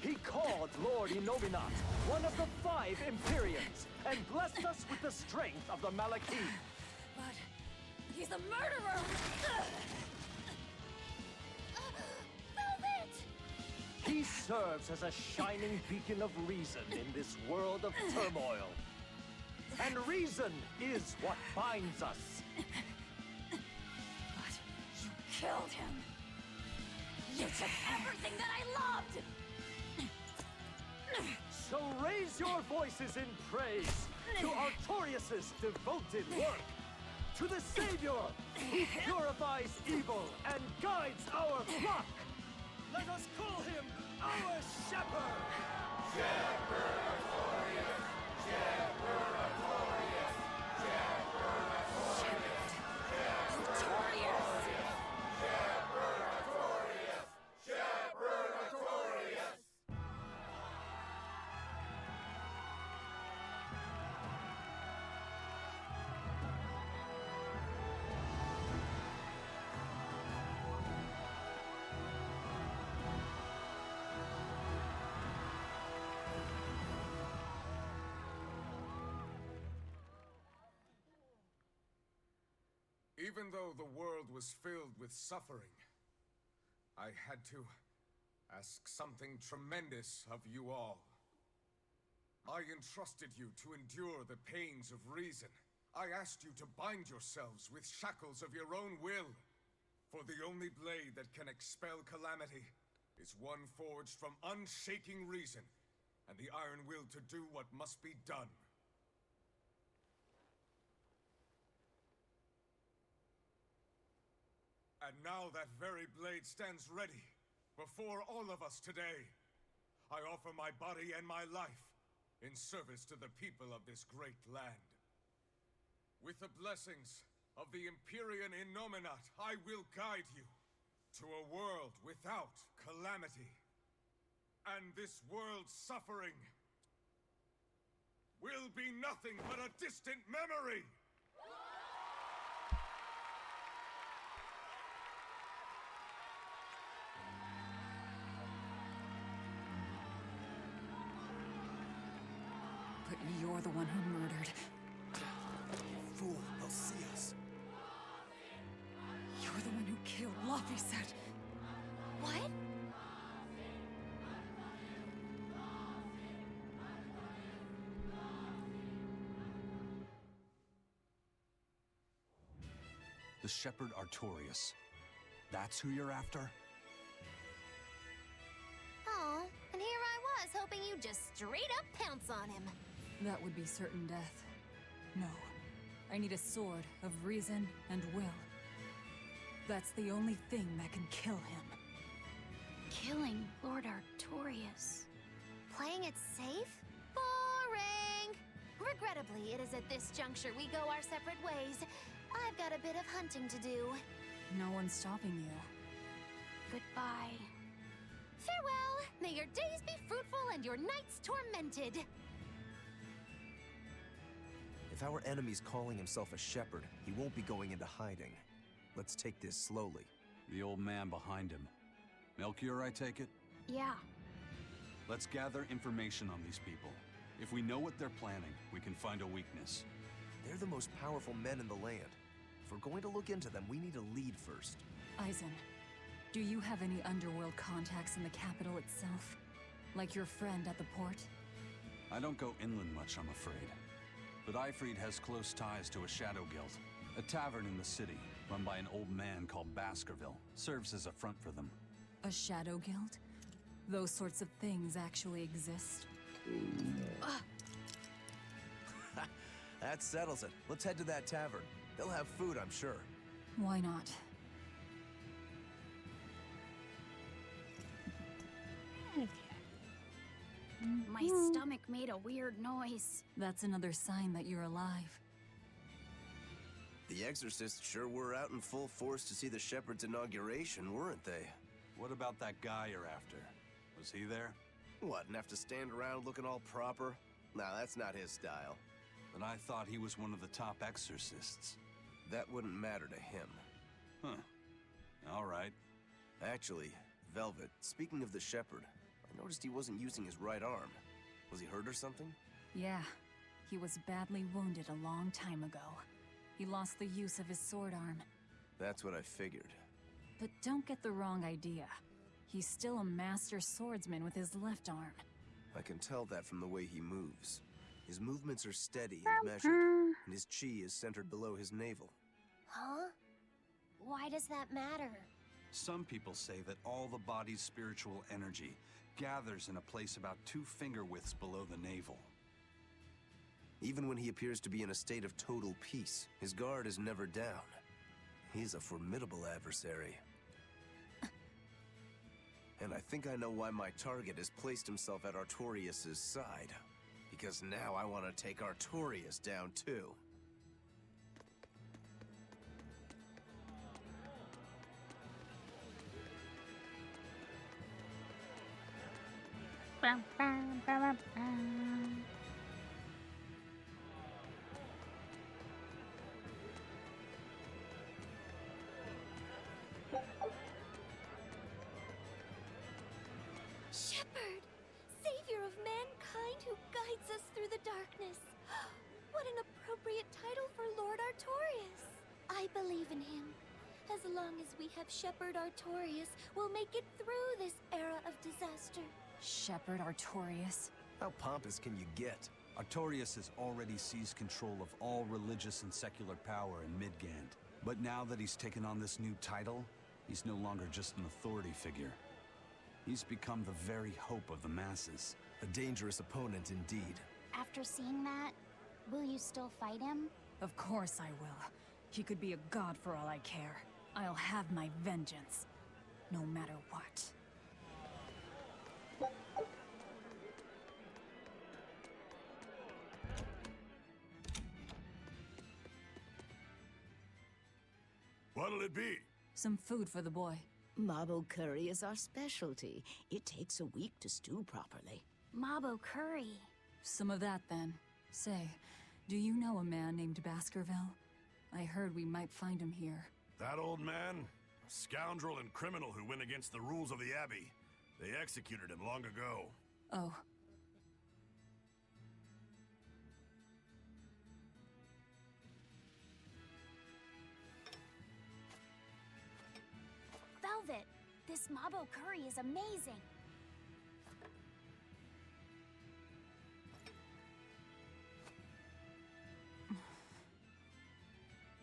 He called Lord Innominat, one of the 5 Empyreans, and blessed us with the strength of the Malachim. But he's a murderer! Velvet! He serves as a shining beacon of reason in this world of turmoil. And reason is what binds us. But you killed him. You took everything that I loved! So raise your voices in praise to Artorias' devoted work, to the Savior who purifies evil and guides our flock. Let us call him our Shepherd! Shepherd Artorias! Shepherd Artorias! Shepherd Artorias! Artorias! Shepherd Artorias! Shepherd Artorias! Even though the world was filled with suffering, I had to ask something tremendous of you all. I entrusted you to endure the pains of reason. I asked you to bind yourselves with shackles of your own will. For the only blade that can expel calamity is one forged from unshaking reason and the iron will to do what must be done. And now that very blade stands ready before all of us today. I offer my body and my life in service to the people of this great land. With the blessings of the Empyrean Innominat, I will guide you to a world without calamity. And this world's suffering will be nothing but a distant memory! But you're the one who murdered. Fool, they'll see us. You're the one who killed Laphicet. What? The Shepherd Artorias. That's who you're after? Oh, and here I was, hoping you'd just straight up pounce on him. That would be certain death. No. I need a sword of reason and will. That's the only thing that can kill him. Killing Lord Artorias. Playing it safe? Boring! Regrettably, it is at this juncture we go our separate ways. I've got a bit of hunting to do. No one's stopping you. Goodbye. Farewell! May your days be fruitful and your nights tormented! If our enemy's calling himself a shepherd, he won't be going into hiding. Let's take this slowly. The old man behind him. Melchior, I take it? Yeah. Let's gather information on these people. If we know what they're planning, we can find a weakness. They're the most powerful men in the land. If we're going to look into them, we need a lead first. Eisen, do you have any underworld contacts in the capital itself? Like your friend at the port? I don't go inland much, I'm afraid. But Aifread has close ties to a Shadow Guild. A tavern in the city, run by an old man called Baskerville, serves as a front for them. A Shadow Guild? Those sorts of things actually exist? That settles it. Let's head to that tavern. They'll have food, I'm sure. Why not? My stomach made a weird noise. That's another sign that you're alive. The Exorcists sure were out in full force to see the Shepherd's inauguration, weren't they? What about that guy you're after? Was he there? What, and have to stand around looking all proper? Nah, that's not his style. But I thought he was one of the top exorcists. That wouldn't matter to him. Huh. All right. Actually, Velvet, speaking of the Shepherd, I noticed he wasn't using his right arm. Was he hurt or something? Yeah. He was badly wounded a long time ago. He lost the use of his sword arm. That's what I figured. But don't get the wrong idea. He's still a master swordsman with his left arm. I can tell that from the way he moves. His movements are steady and measured, and his chi is centered below his navel. Huh? Why does that matter? Some people say that all the body's spiritual energy gathers in a place about 2 finger widths below the navel. Even when he appears to be in a state of total peace, his guard is never down. He's a formidable adversary. And I think I know why my target has placed himself at Artorias' side. Because now I want to take Artorias down too. Shepherd! Savior of mankind who guides us through the darkness. What an appropriate title for Lord Artorias. I believe in him. As long as we have Shepherd Artorias, we'll make it through this era of disaster. Shepherd Artorias? How pompous can you get? Artorias has already seized control of all religious and secular power in Midgand. But now that he's taken on this new title, he's no longer just an authority figure. He's become the very hope of the masses. A dangerous opponent indeed. After seeing that, will you still fight him? Of course I will. He could be a god for all I care. I'll have my vengeance. No matter what. What'll it be? Some food for the boy. Mabo curry is our specialty. It takes a week to stew properly. Mabo curry. Some of that, then. Say, do you know a man named Baskerville? I heard we might find him here. That old man? A scoundrel and criminal who went against the rules of the Abbey. They executed him long ago. Oh. Velvet, this Mabo curry is amazing.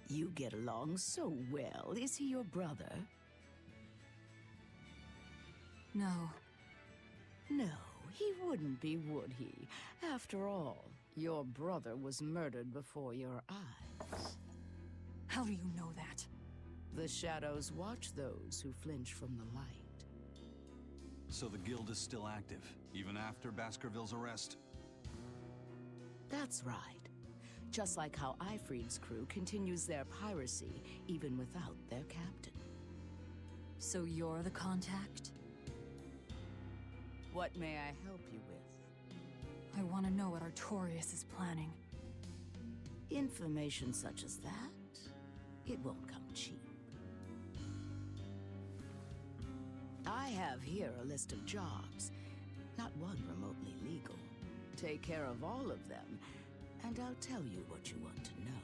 You get along so well. Is he your brother? No. No, he wouldn't be, would he? After all, your brother was murdered before your eyes. How do you know that? The shadows watch those who flinch from the light. So the guild is still active, even after Baskerville's arrest? That's right. Just like how Aifread's crew continues their piracy, even without their captain. So you're the contact? What may I help you with? I want to know what Artorias is planning. Information such as that, it won't come cheap. I have here a list of jobs, not one remotely legal. Take care of all of them, and I'll tell you what you want to know.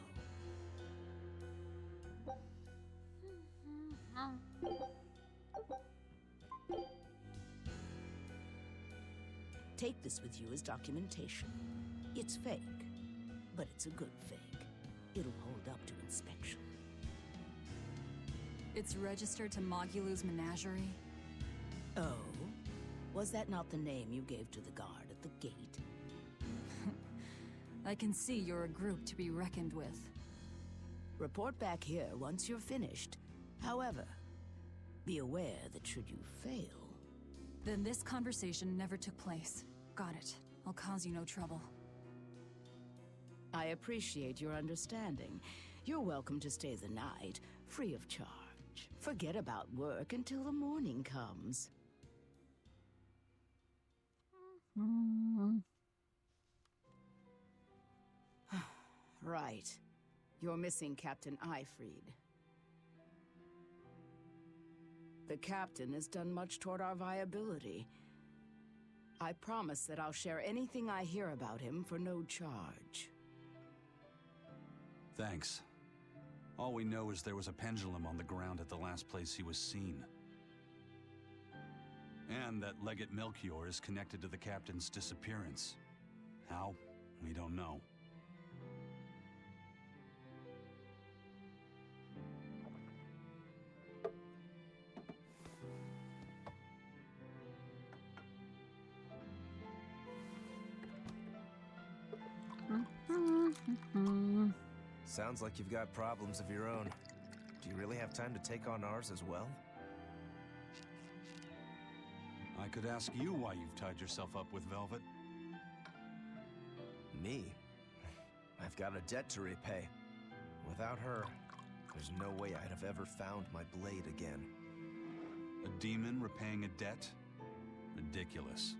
Take this with you as documentation. It's fake, but it's a good fake. It'll hold up to inspection. It's registered to Mogulu's menagerie? Oh? Was that not the name you gave to the guard at the gate? I can see you're a group to be reckoned with. Report back here once you're finished. However, be aware that should you fail... Then this conversation never took place. Got it. I'll cause you no trouble. I appreciate your understanding. You're welcome to stay the night, free of charge. Forget about work until the morning comes. Right. You're missing Captain Ifrid. The captain has done much toward our viability. I promise that I'll share anything I hear about him for no charge. Thanks. All we know is there was a pendulum on the ground at the last place he was seen. And that Legate Melchior is connected to the captain's disappearance. How? We don't know. Sounds like you've got problems of your own. Do you really have time to take on ours as well? I could ask you why you've tied yourself up with Velvet. Me? I've got a debt to repay. Without her, there's no way I'd have ever found my blade again. A demon repaying a debt? Ridiculous.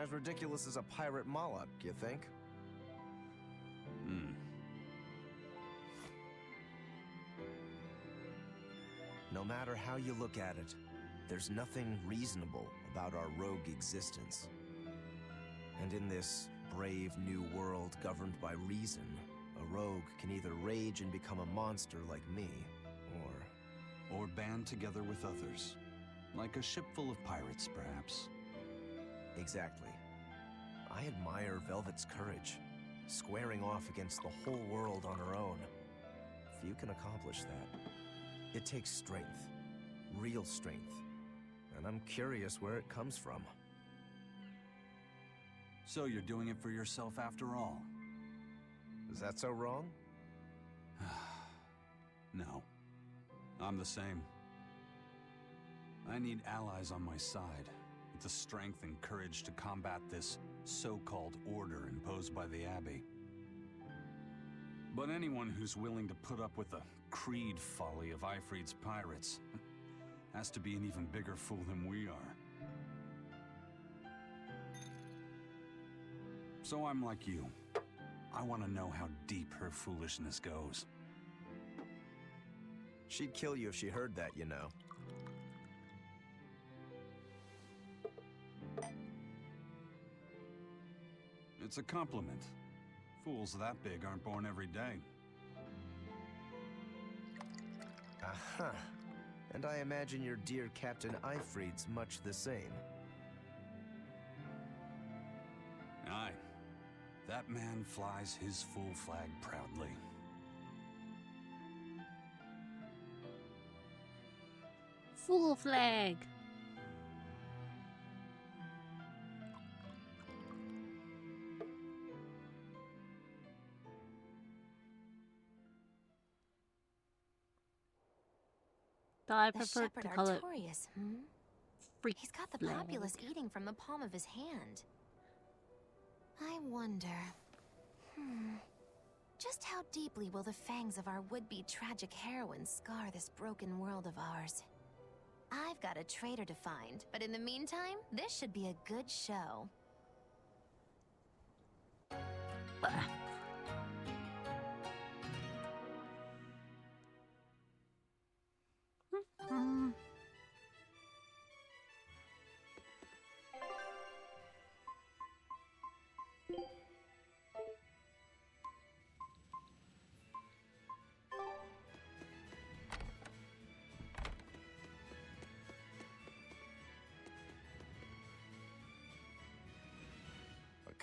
As ridiculous as a pirate Moloch, you think? No matter how you look at it, there's nothing reasonable about our rogue existence. And in this brave new world governed by reason, a rogue can either rage and become a monster like me, or band together with others. Like a ship full of pirates, perhaps. Exactly. I admire Velvet's courage, squaring off against the whole world on her own. Few can accomplish that. It takes strength, real strength, and I'm curious where it comes from. So you're doing it for yourself after all? Is that so wrong? No. I'm the same. I need allies on my side, with the strength and courage to combat this so-called order imposed by the Abbey. But anyone who's willing to put up with the creed folly of Ifrid's pirates has to be an even bigger fool than we are. So I'm like you. I want to know how deep her foolishness goes. She'd kill you if she heard that, you know. It's a compliment. Fools that big aren't born every day. Aha. And I imagine your dear Captain Ifrid's much the same. Aye. That man flies his full flag proudly. Full flag. Though I The prefer shepherd to call it Artorias, freak He's got the flag. populace eating from the palm of his hand. I wonder... Just how deeply will the fangs of our would-be tragic heroines scar this broken world of ours? I've got a traitor to find, but in the meantime, this should be a good show.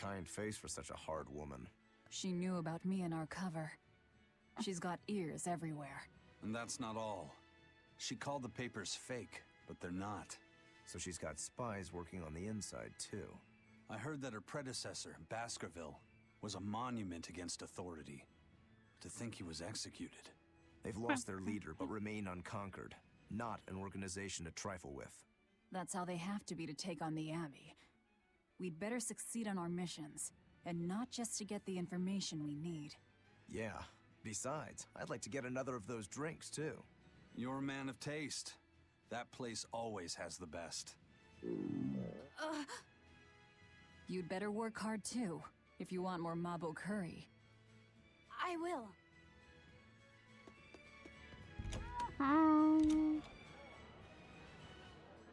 kind face for such a hard woman. She knew about me and our cover. She's got ears everywhere. And that's not all. She called the papers fake, but they're not. So she's got spies working on the inside, too. I heard that her predecessor, Baskerville, was a monument against authority. To think he was executed. They've lost their leader, but remain unconquered. Not an organization to trifle with. That's how they have to be to take on the Abbey. We'd better succeed on our missions, and not just to get the information we need. Yeah. Besides, I'd like to get another of those drinks, too. You're a man of taste. That place always has the best. You'd better work hard too, if you want more Mabo curry. I will.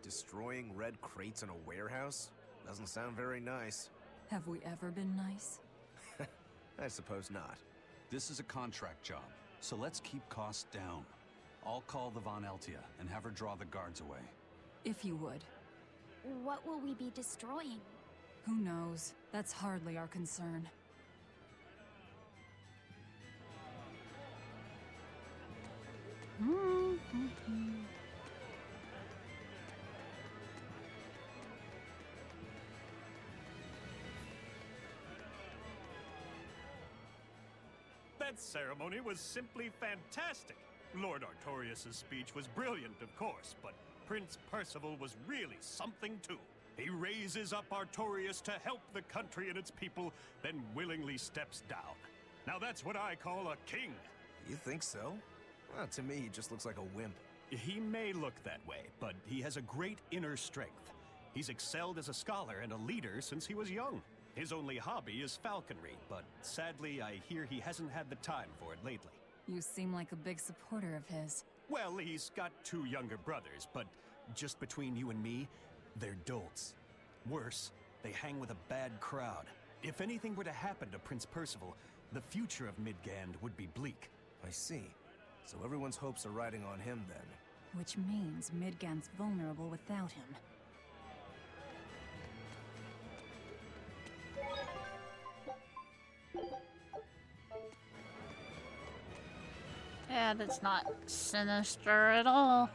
Destroying red crates in a warehouse? Doesn't sound very nice. Have we ever been nice? I suppose not. This is a contract job, so let's keep costs down. I'll call the Von Eltia and have her draw the guards away. If you would. What will we be destroying? Who knows? That's hardly our concern. That ceremony was simply fantastic. Lord Artorias' speech was brilliant, of course, but Prince Percival was really something too. He raises up Artorias to help the country and its people, then willingly steps down. Now that's what I call a king. You think so? Well, to me, he just looks like a wimp. He may look that way, but he has a great inner strength. He's excelled as a scholar and a leader since he was young. His only hobby is falconry, but sadly, I hear he hasn't had the time for it lately. You seem like a big supporter of his. Well, he's got 2 younger brothers, but just between you and me, they're dolts. Worse, they hang with a bad crowd. If anything were to happen to Prince Percival, the future of Midgand would be bleak. I see. So everyone's hopes are riding on him then. Which means Midgand's vulnerable without him. Yeah, that's not sinister at all.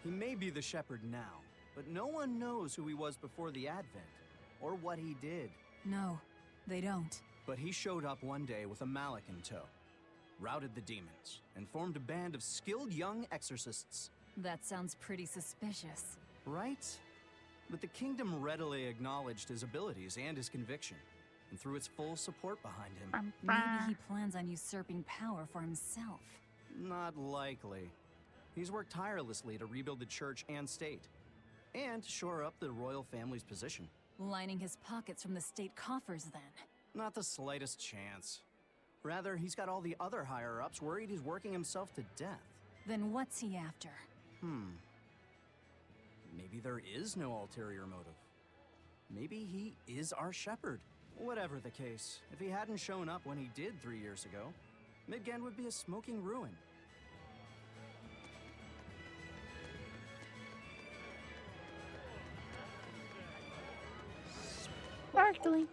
He may be the shepherd now, but no one knows who he was before the Advent, or what he did. No, they don't. But he showed up one day with a mallet in tow, routed the demons, and formed a band of skilled young exorcists. That sounds pretty suspicious. Right? But the kingdom readily acknowledged his abilities and his conviction, and threw its full support behind him. Maybe he plans on usurping power for himself. Not likely. He's worked tirelessly to rebuild the church and state, and shore up the royal family's position. Lining his pockets from the state coffers, then. Not the slightest chance. Rather, he's got all the other higher-ups worried he's working himself to death. Then what's he after? Maybe there is no ulterior motive. Maybe he is our shepherd. Whatever the case, if he hadn't shown up when he did 3 years ago, Midgand would be a smoking ruin. Sparkling.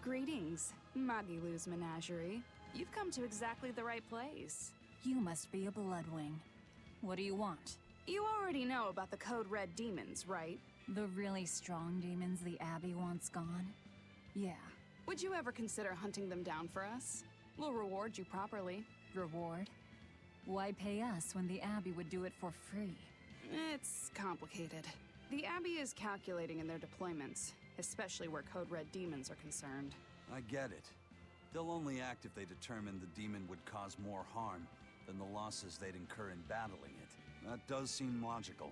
Greetings, Magilu's menagerie. You've come to exactly the right place. You must be a Bloodwing. What do you want? You already know about the Code Red demons, right? The really strong demons the Abbey wants gone? Yeah. Would you ever consider hunting them down for us? We'll reward you properly. Reward? Why pay us when the Abbey would do it for free? It's complicated. The Abbey is calculating in their deployments, especially where Code Red demons are concerned. I get it. They'll only act if they determine the demon would cause more harm. than the losses they'd incur in battling it. That does seem logical.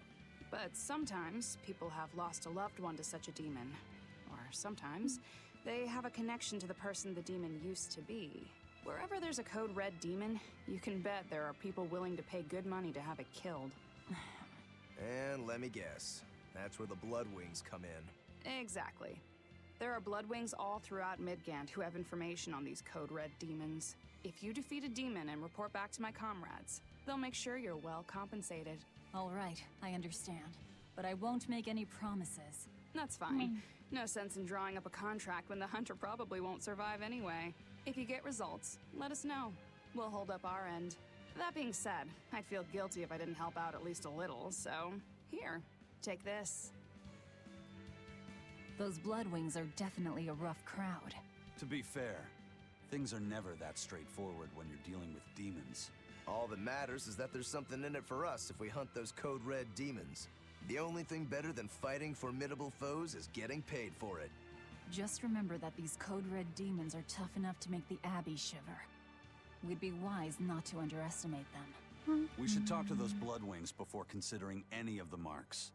But sometimes people have lost a loved one to such a demon. Or sometimes they have a connection to the person the demon used to be. Wherever there's a Code Red demon, you can bet there are people willing to pay good money to have it killed. And let me guess, that's where the Bloodwings come in. Exactly. There are Bloodwings all throughout Midgand who have information on these Code Red demons. If you defeat a demon and report back to my comrades, they'll make sure you're well compensated. All right, I understand. But I won't make any promises. That's fine. No sense in drawing up a contract when the hunter probably won't survive anyway. If you get results, let us know. We'll hold up our end. That being said, I'd feel guilty if I didn't help out at least a little, so here, take this. Those Bloodwings are definitely a rough crowd. To be fair, things are never that straightforward when you're dealing with demons. All that matters is that there's something in it for us if we hunt those Code Red demons. The only thing better than fighting formidable foes is getting paid for it. Just remember that these Code Red demons are tough enough to make the Abbey shiver. We'd be wise not to underestimate them. We should talk to those Bloodwings before considering any of the marks.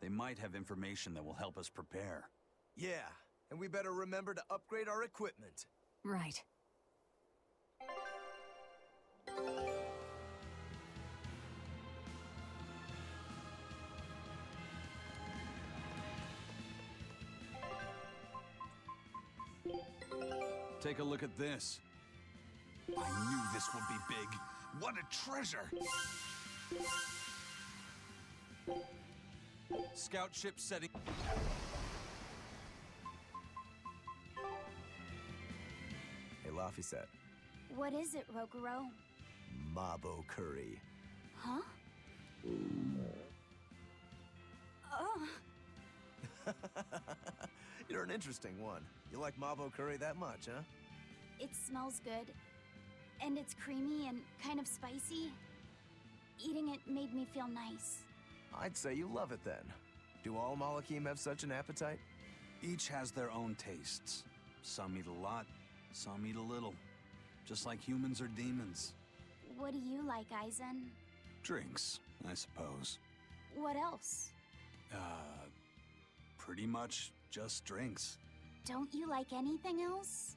They might have information that will help us prepare. Yeah, and we better remember to upgrade our equipment. Right. Take a look at this. I knew this would be big. What a treasure! Scout ship setting. Hey, Laphicet. What is it, Roguro? Mabo curry. Huh? Oh. You're an interesting one. You like Mabo curry that much, huh? It smells good. And it's creamy and kind of spicy. Eating it made me feel nice. I'd say you love it then. Do all Malakim have such an appetite? Each has their own tastes. Some eat a lot, some eat a little. Just like humans or demons. What do you like, Aizen? Drinks, I suppose. What else? Pretty much just drinks. Don't you like anything else?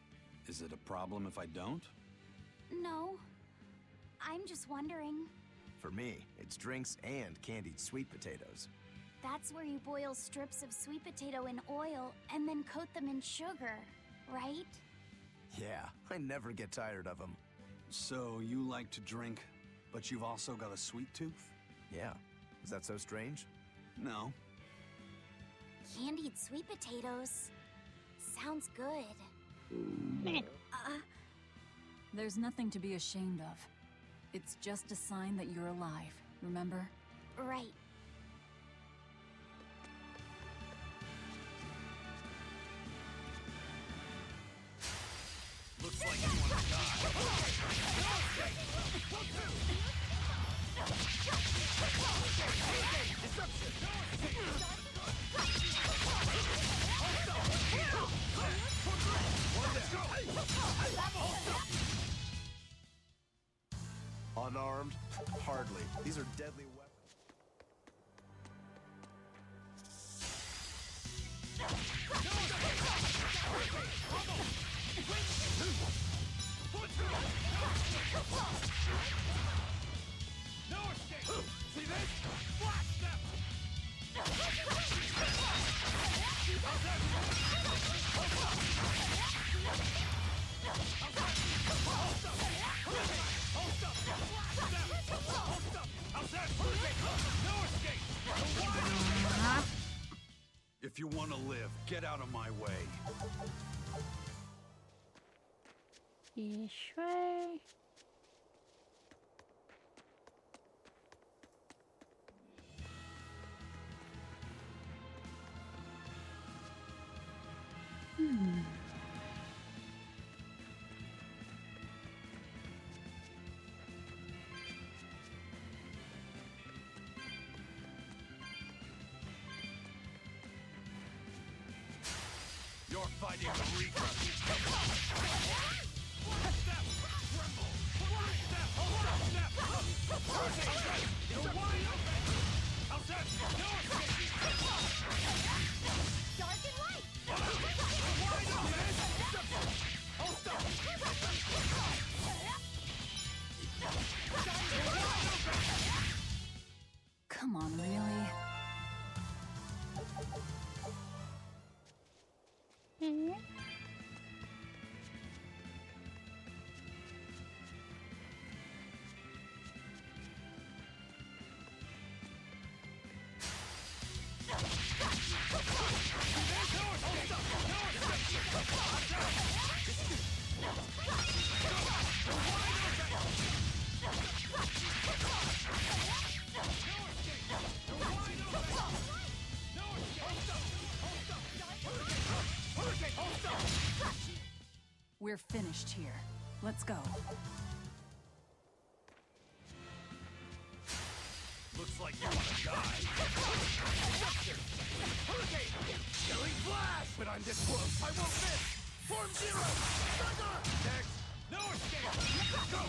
Is it a problem if I don't? No. I'm just wondering. For me, it's drinks and candied sweet potatoes. That's where you boil strips of sweet potato in oil and then coat them in sugar, right? Yeah, I never get tired of them. So you like to drink, but you've also got a sweet tooth? Yeah. Is that so strange? No. Candied sweet potatoes. Sounds good. There's nothing to be ashamed of. It's just a sign that you're alive, remember? Right. Looks like you want to die. Unarmed? Hardly. These are deadly weapons. No escape! See this? Blast them! If you want to live, get out of my way. This way. You're fighting the Reaper. Step! Tremble! Step! Step! Dark and light! Come on, really? We're finished here. Let's go. Looks like you want to die. Killing flash! But I'm this close. I won't miss. Form zero! Thunder! Next. No escape. Go.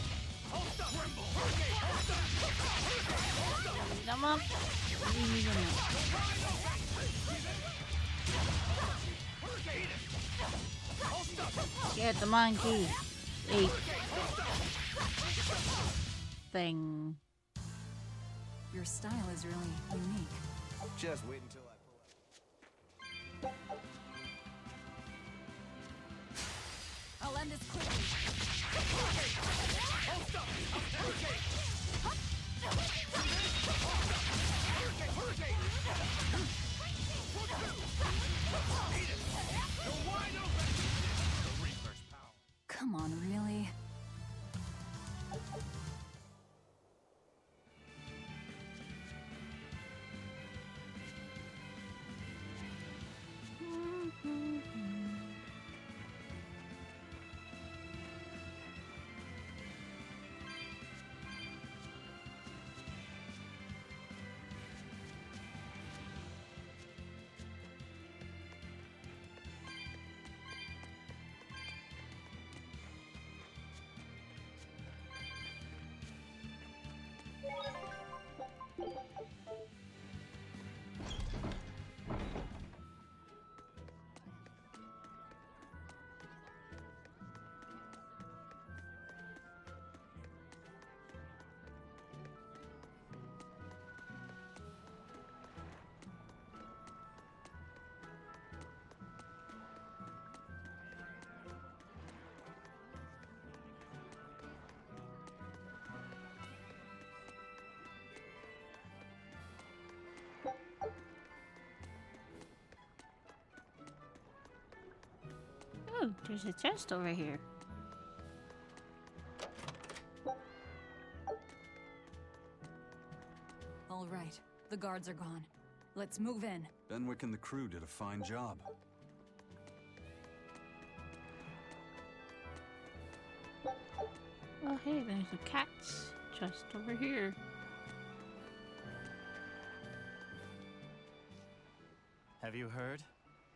Hold up. Tremble. Come on. Get the monkey. Ape. Thing. Your style is really unique. Just wait until I pull up. I'll end this quickly. Come on, really? Oh, there's a chest over here. All right, the guards are gone. Let's move in. Benwick and the crew did a fine job. Oh, hey, there's a cat's chest over here. Have you heard?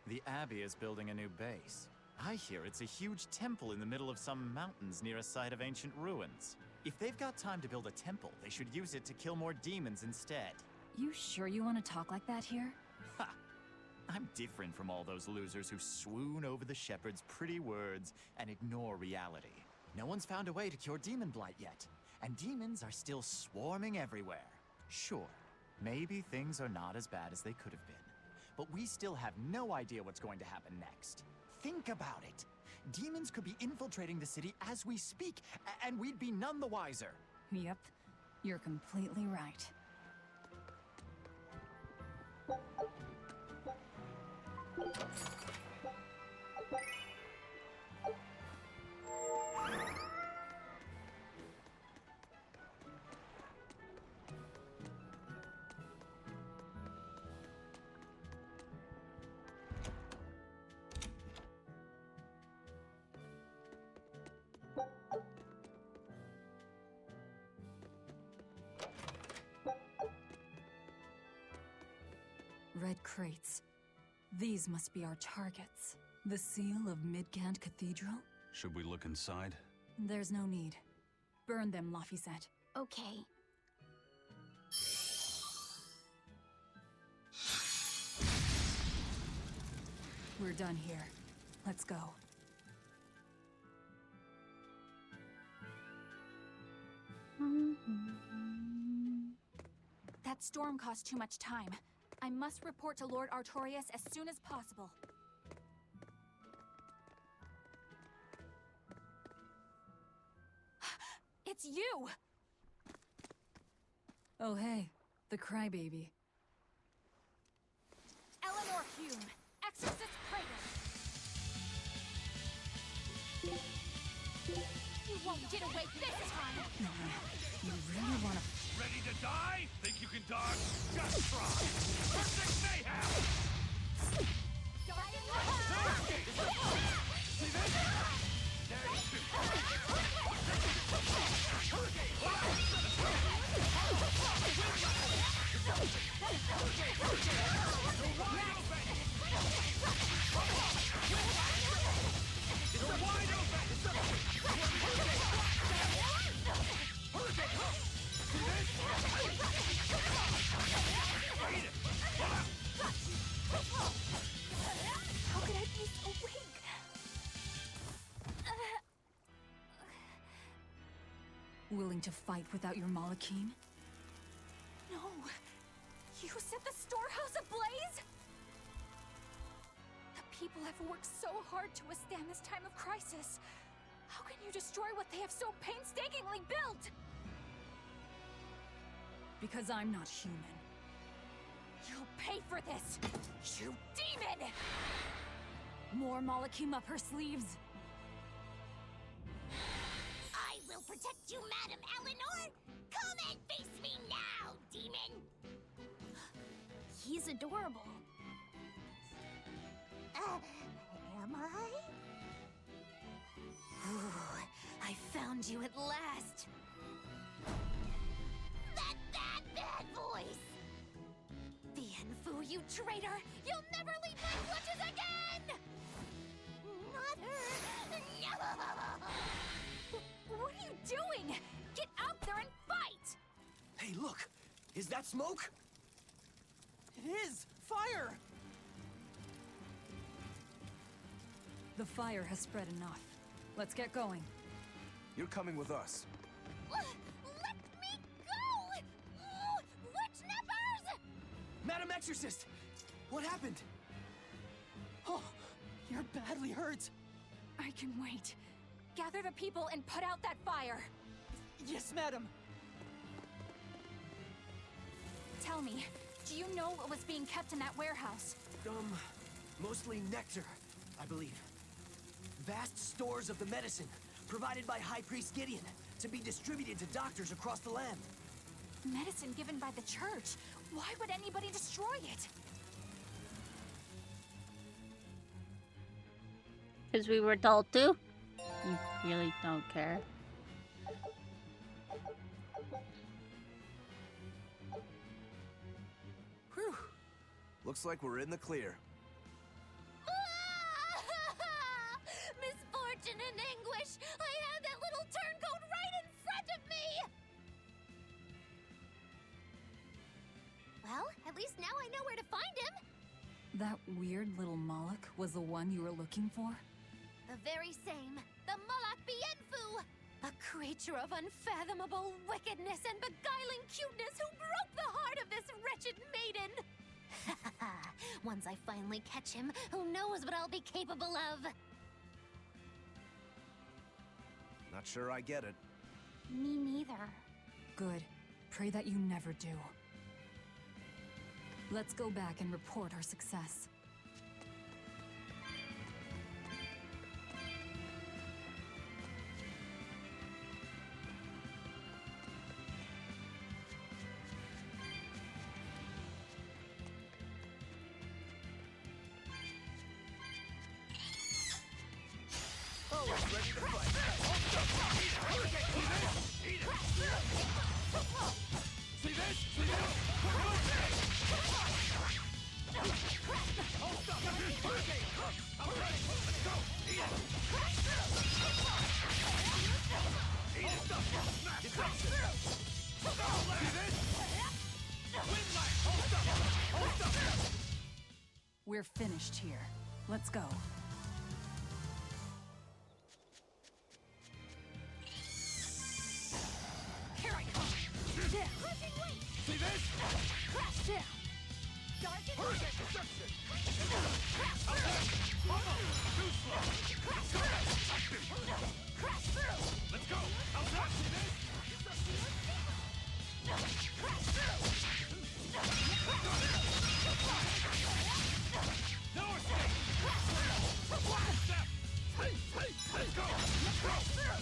The Abbey is building a new base. I hear it's a huge temple in the middle of some mountains near a site of ancient ruins. If they've got time to build a temple, they should use it to kill more demons instead. You sure you want to talk like that here? Ha! I'm different from all those losers who swoon over the shepherd's pretty words and ignore reality. No one's found a way to cure demon blight yet, and demons are still swarming everywhere. Sure, maybe things are not as bad as they could have been, but we still have no idea what's going to happen next. Think about it. Demons could be infiltrating the city as we speak, and we'd be none the wiser. Yep, you're completely right. Red crates. These must be our targets. The seal of Midgand Cathedral? Should we look inside? There's no need. Burn them, Laphicet. Okay. We're done here. Let's go. That storm caused too much time. I must report to Lord Artorias as soon as possible. It's you! Oh hey, the crybaby. Eleanor Hume, Exorcist Praetor! You won't get away this time! You really wanna... Ready to die? Think you can dodge? Just try! Perfect mayhem! See this? How could I be so weak? Willing to fight without your Malakim? No! You set the storehouse ablaze? The people have worked so hard to withstand this time of crisis. How can you destroy what they have so painstakingly built? Because I'm not human. You'll pay for this, you demon! More Malakim up her sleeves. I will protect you, Madam Eleanor! Come and face me now, demon! He's adorable. Am I? Ooh, I found you at last! That bad voice! Bienfu, you traitor! You'll never leave my clutches again! Not her! No! What are you doing? Get out there and fight! Hey, look! Is that smoke? It is! Fire! The fire has spread enough. Let's get going. You're coming with us. Let me go! Witch nippers! Madam Exorcist! What happened? Oh, you're badly hurt. I can wait. Gather the people and put out that fire. Yes, madam. Tell me, do you know what was being kept in that warehouse? Mostly nectar, I believe. Vast stores of the medicine, provided by High Priest Gideon, to be distributed to doctors across the land. Medicine given by the church. Why would anybody destroy it? Because we were told to? You really don't care. Whew. Looks like we're in the clear. Misfortune and anguish! I had that little turncoat right in front of me! Well, at least now I know where to find him! That weird little Moloch was the one you were looking for? The very same. The Moloch Bienfu! A creature of unfathomable wickedness and beguiling cuteness who broke the heart of this wretched maiden! Once I finally catch him, who knows what I'll be capable of? Not sure I get it. Me neither. Good. Pray that you never do. Let's go back and report our success. Ready to fight. See this? See this? We're finished here. Let's go. Here I come! There! See this? Crash down! Dark and deception! Crash through! Too slow! Crash through! Crash through! Let's go! How's that? See this? Crash through! No escape! Crash through! One step! Hey! Let's go! Crash through!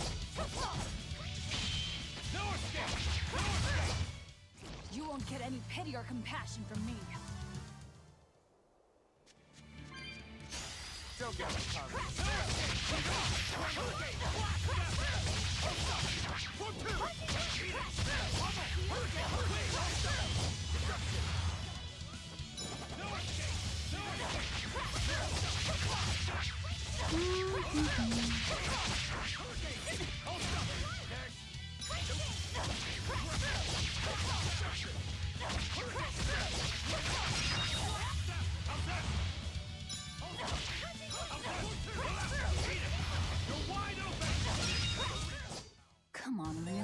No escape! No escape! You won't get any pity or compassion from me. Don't get me covered. Come on, really?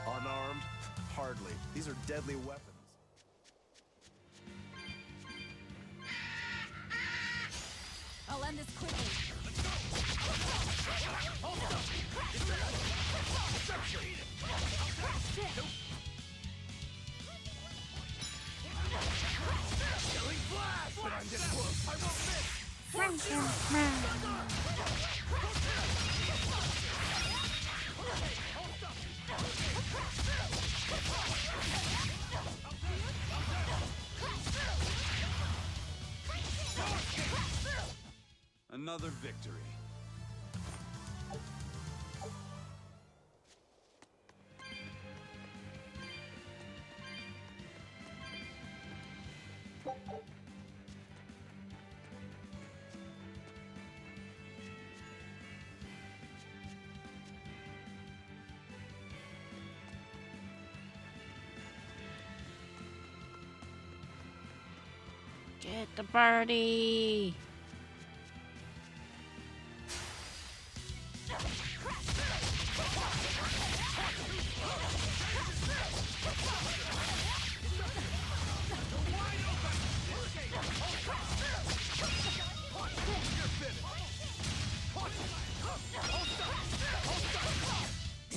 Unarmed? Hardly. These are deadly weapons. I'll end this quickly. Killing flash! When I'm this close, I won't Another victory. Get the party!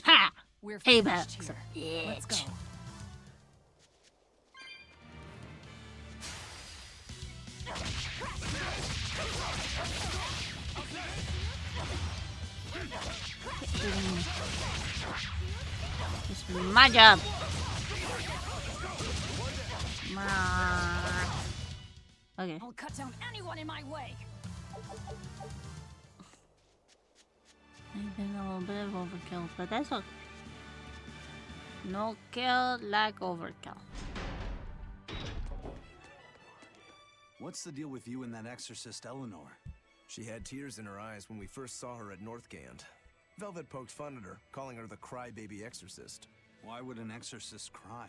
Ha! We're Payback. finished here. Let's go. It's my job. Okay. I'll cut down anyone in my way. I've been a little bit of overkill, but that's okay. No kill like overkill. What's the deal with you and that exorcist Eleanor? She had tears in her eyes when we first saw her at Northgand. Velvet poked fun at her, calling her the crybaby exorcist. Why would an exorcist cry?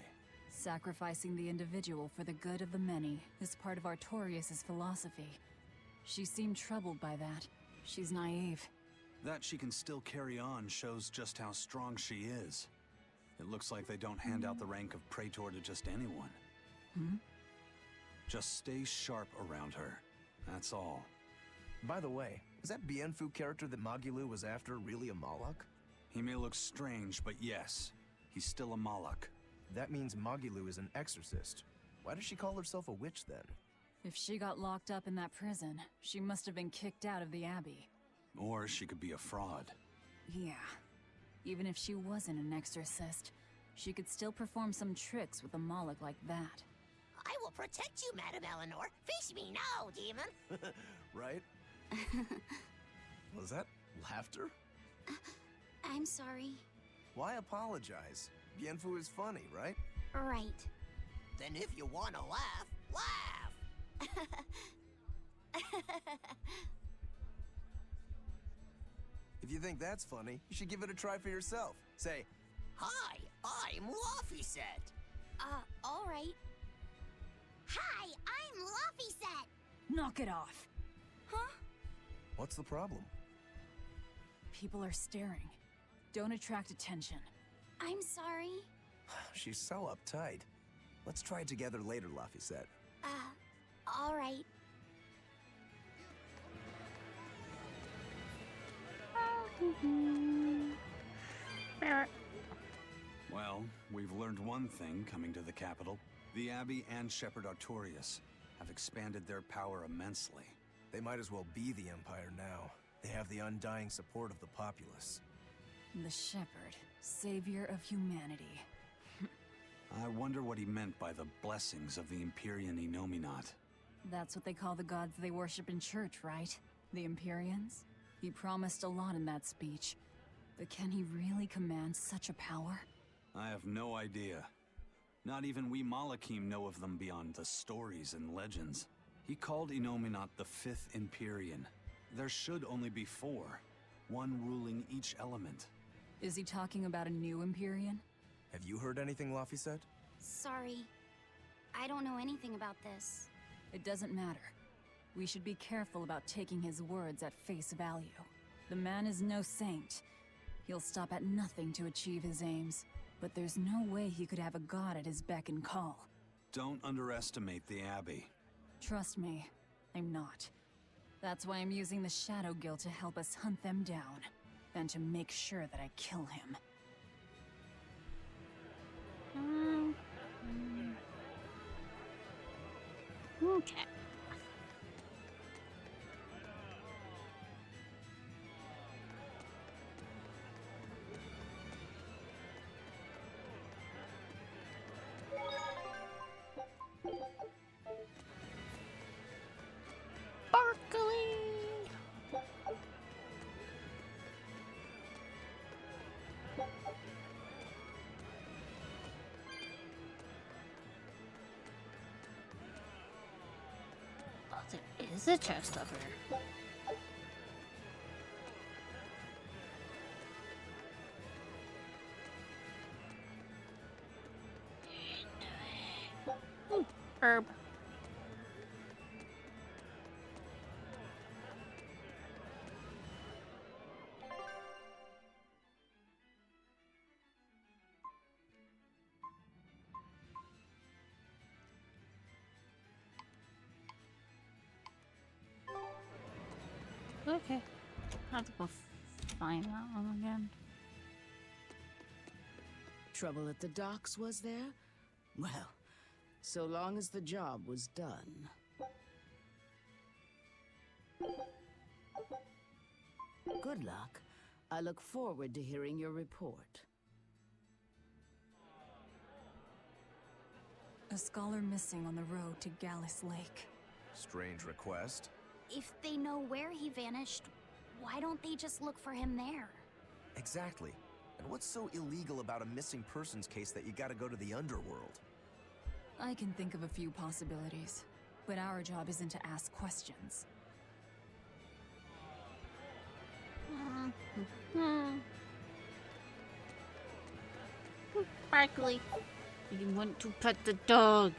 Sacrificing the individual for the good of the many is part of Artorias' philosophy. She seemed troubled by that. She's naive. That she can still carry on shows just how strong she is. It looks like they don't hand out the rank of Praetor to just anyone. Hmm? Just stay sharp around her. That's all. By the way, is that Bienfu character that Magulu was after really a Moloch? He may look strange, but yes, he's still a Moloch. That means Magulu is an exorcist. Why does she call herself a witch then? If she got locked up in that prison, she must have been kicked out of the Abbey. Or she could be a fraud. Yeah. Even if she wasn't an exorcist, she could still perform some tricks with a Moloch like that. I will protect you, Madame Eleanor. Face me now, demon. Right? Was that laughter? I'm sorry. Why apologize? Bienfu is funny, right? Right. Then if you want to laugh, laugh! If you think that's funny, you should give it a try for yourself. Say, Hi, I'm Laffyset. Alright. Hi, I'm Laffyset. Knock it off. Huh? what's the problem? People are staring. Don't attract attention. I'm sorry. She's so uptight. Let's try it together later, Laffyset. Alright. Well, we've learned one thing coming to the capital. The Abbey and Shepherd Artorias have expanded their power immensely. They might as well be the Empire now. They have the undying support of the populace. The Shepherd, savior of humanity. I wonder what he meant by the blessings of the Empyrean Enominat. That's what they call the gods they worship in church, right? The Empyreans? He promised a lot in that speech. But can he really command such a power? I have no idea. Not even we Malakim know of them beyond the stories and legends. He called Enominat the Fifth Empyrean. There should only be four, one ruling each element. Is he talking about a new Empyrean? Have you heard anything, Laffyset? Sorry. I don't know anything about this. It doesn't matter. We should be careful about taking his words at face value. The man is no saint. He'll stop at nothing to achieve his aims. But there's no way he could have a god at his beck and call. Don't underestimate the Abbey. Trust me, I'm not. That's why I'm using the Shadow Guild to help us hunt them down. And to make sure that I kill him. Okay. There is a chest up here. Herb. Okay. I have to go find that one again. Trouble at the docks, was there? Well, so long as the job was done. Good luck. I look forward to hearing your report. A scholar missing on the road to Gallus Lake. Strange request. If they know where he vanished, why don't they just look for him there? Exactly. And what's so illegal about a missing persons case that you gotta go to the underworld? I can think of a few possibilities, but our job isn't to ask questions. Sparkly, you want to pet the dog.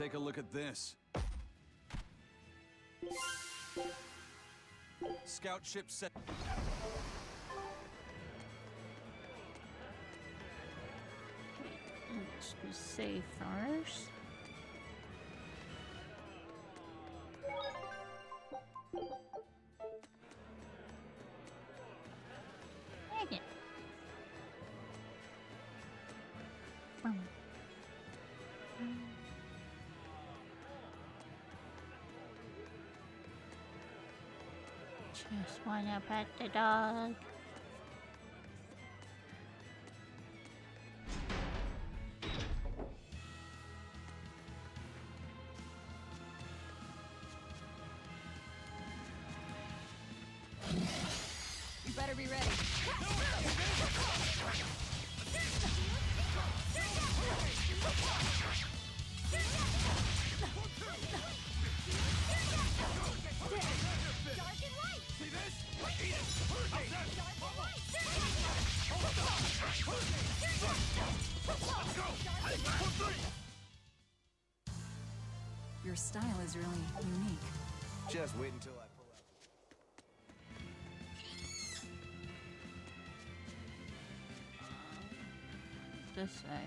Take a look at this. Scout ship set. Let's be safe first. Dang it. Boom. Just wanna pet the dog. You better be ready. Your style is really unique. Just wait until I pull out. This way.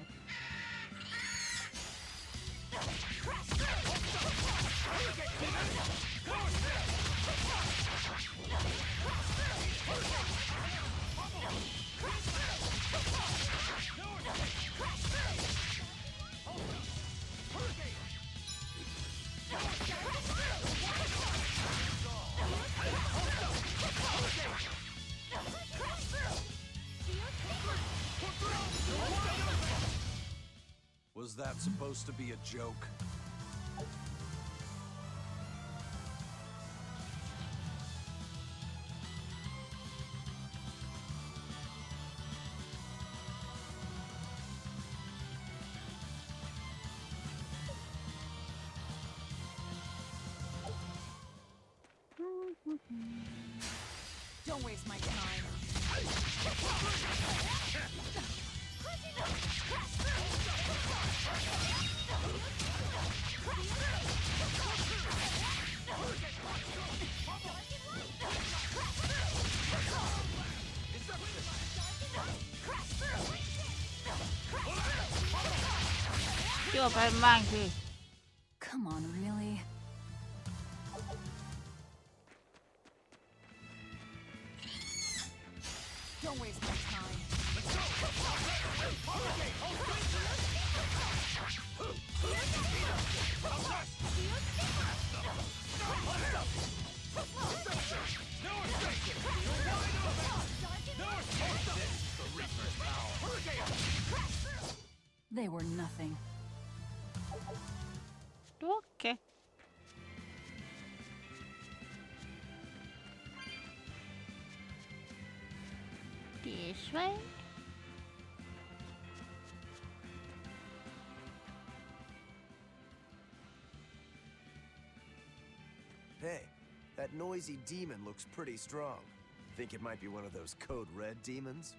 Was that supposed to be a joke? Don't waste my time. You're a bad monkey. Come on, really? Don't waste my time. They were nothing. Okay. This way? Hey, that noisy demon looks pretty strong. Think it might be one of those Code Red demons?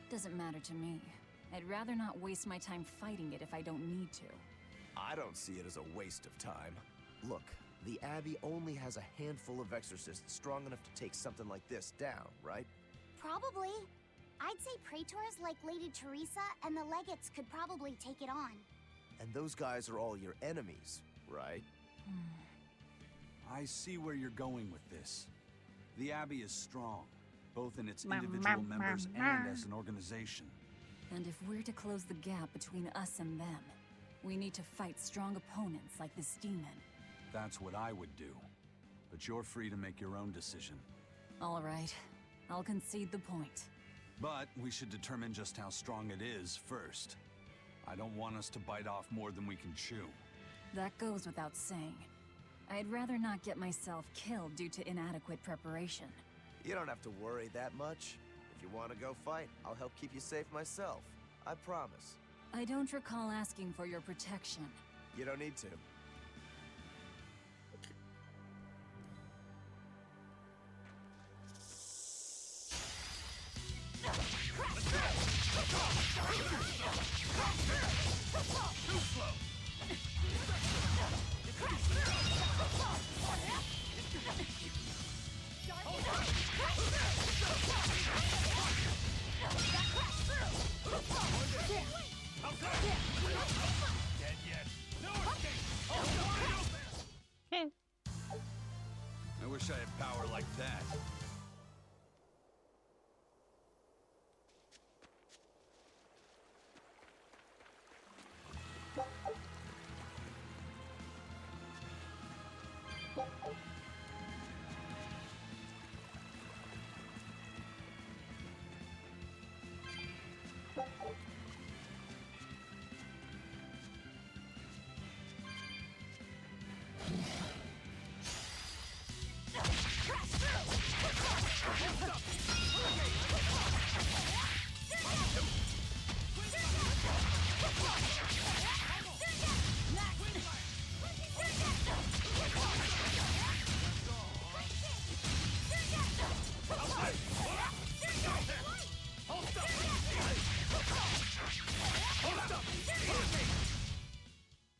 Doesn't matter to me. I'd rather not waste my time fighting it if I don't need to. I don't see it as a waste of time. Look, the Abbey only has a handful of exorcists strong enough to take something like this down, right? Probably. I'd say praetors like Lady Teresa and the legates could probably take it on. And those guys are all your enemies, right? I see where you're going with this. The Abbey is strong, both in its individual members and as an organization. And if we're to close the gap between us and them, we need to fight strong opponents like this demon. That's what I would do. But you're free to make your own decision. All right. I'll concede the point. But we should determine just how strong it is first. I don't want us to bite off more than we can chew. That goes without saying. I'd rather not get myself killed due to inadequate preparation. You don't have to worry that much. If you want to go fight, I'll help keep you safe myself. I promise. I don't recall asking for your protection. You don't need to. I wish I had power like that.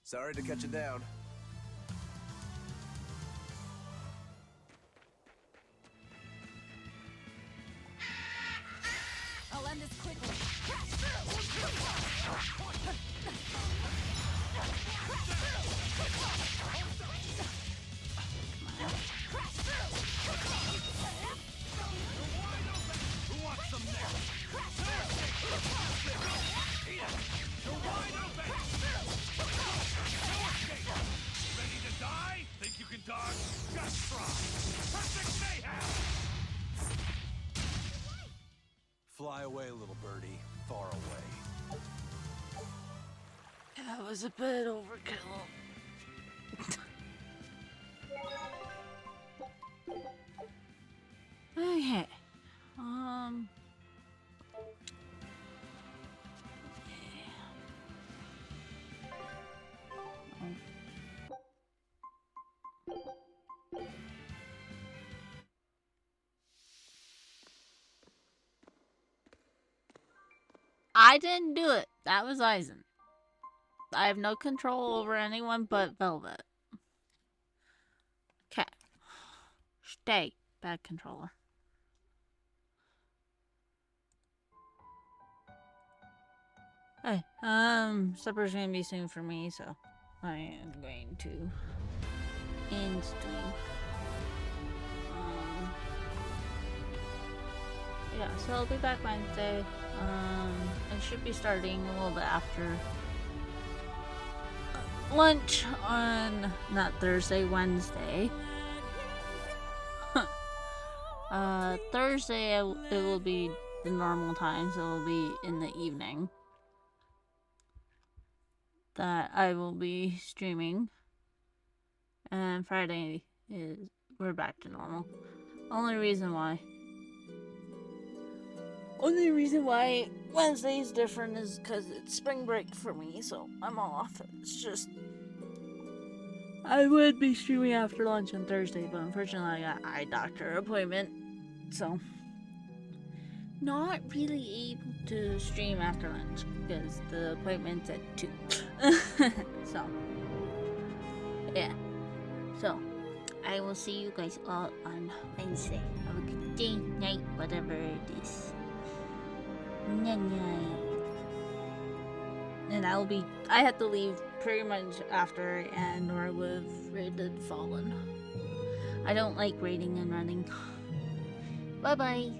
Sorry to cut you down. I'll end this quickly. Who wants some next? You're wide open! Ready to die? Think you can dodge? Just try! Perfect mayhem! Fly away, little birdie. Far away. That was a bit overkill. Okay. I didn't do it. That was Eisen. I have no control over anyone but Velvet. Okay. Stay, bad controller. Hey, supper's gonna be soon for me, so I am going to end stream. Yeah, so I'll be back Wednesday. I should be starting a little bit after lunch on not Thursday, Wednesday. Thursday it will be the normal time, so it'll be in the evening that I will be streaming. And Friday we're back to normal. Only reason why Wednesday is different is because it's spring break for me, so I'm off. It's just I would be streaming after lunch on Thursday, but unfortunately I got eye doctor appointment, so not really able to stream after lunch because the appointment's at 2. So yeah, so I will see you guys all on Wednesday. Have a good day, night, whatever it is. And I have to leave pretty much after I end or I would have raided Fallen. I don't like raiding and running. Bye bye.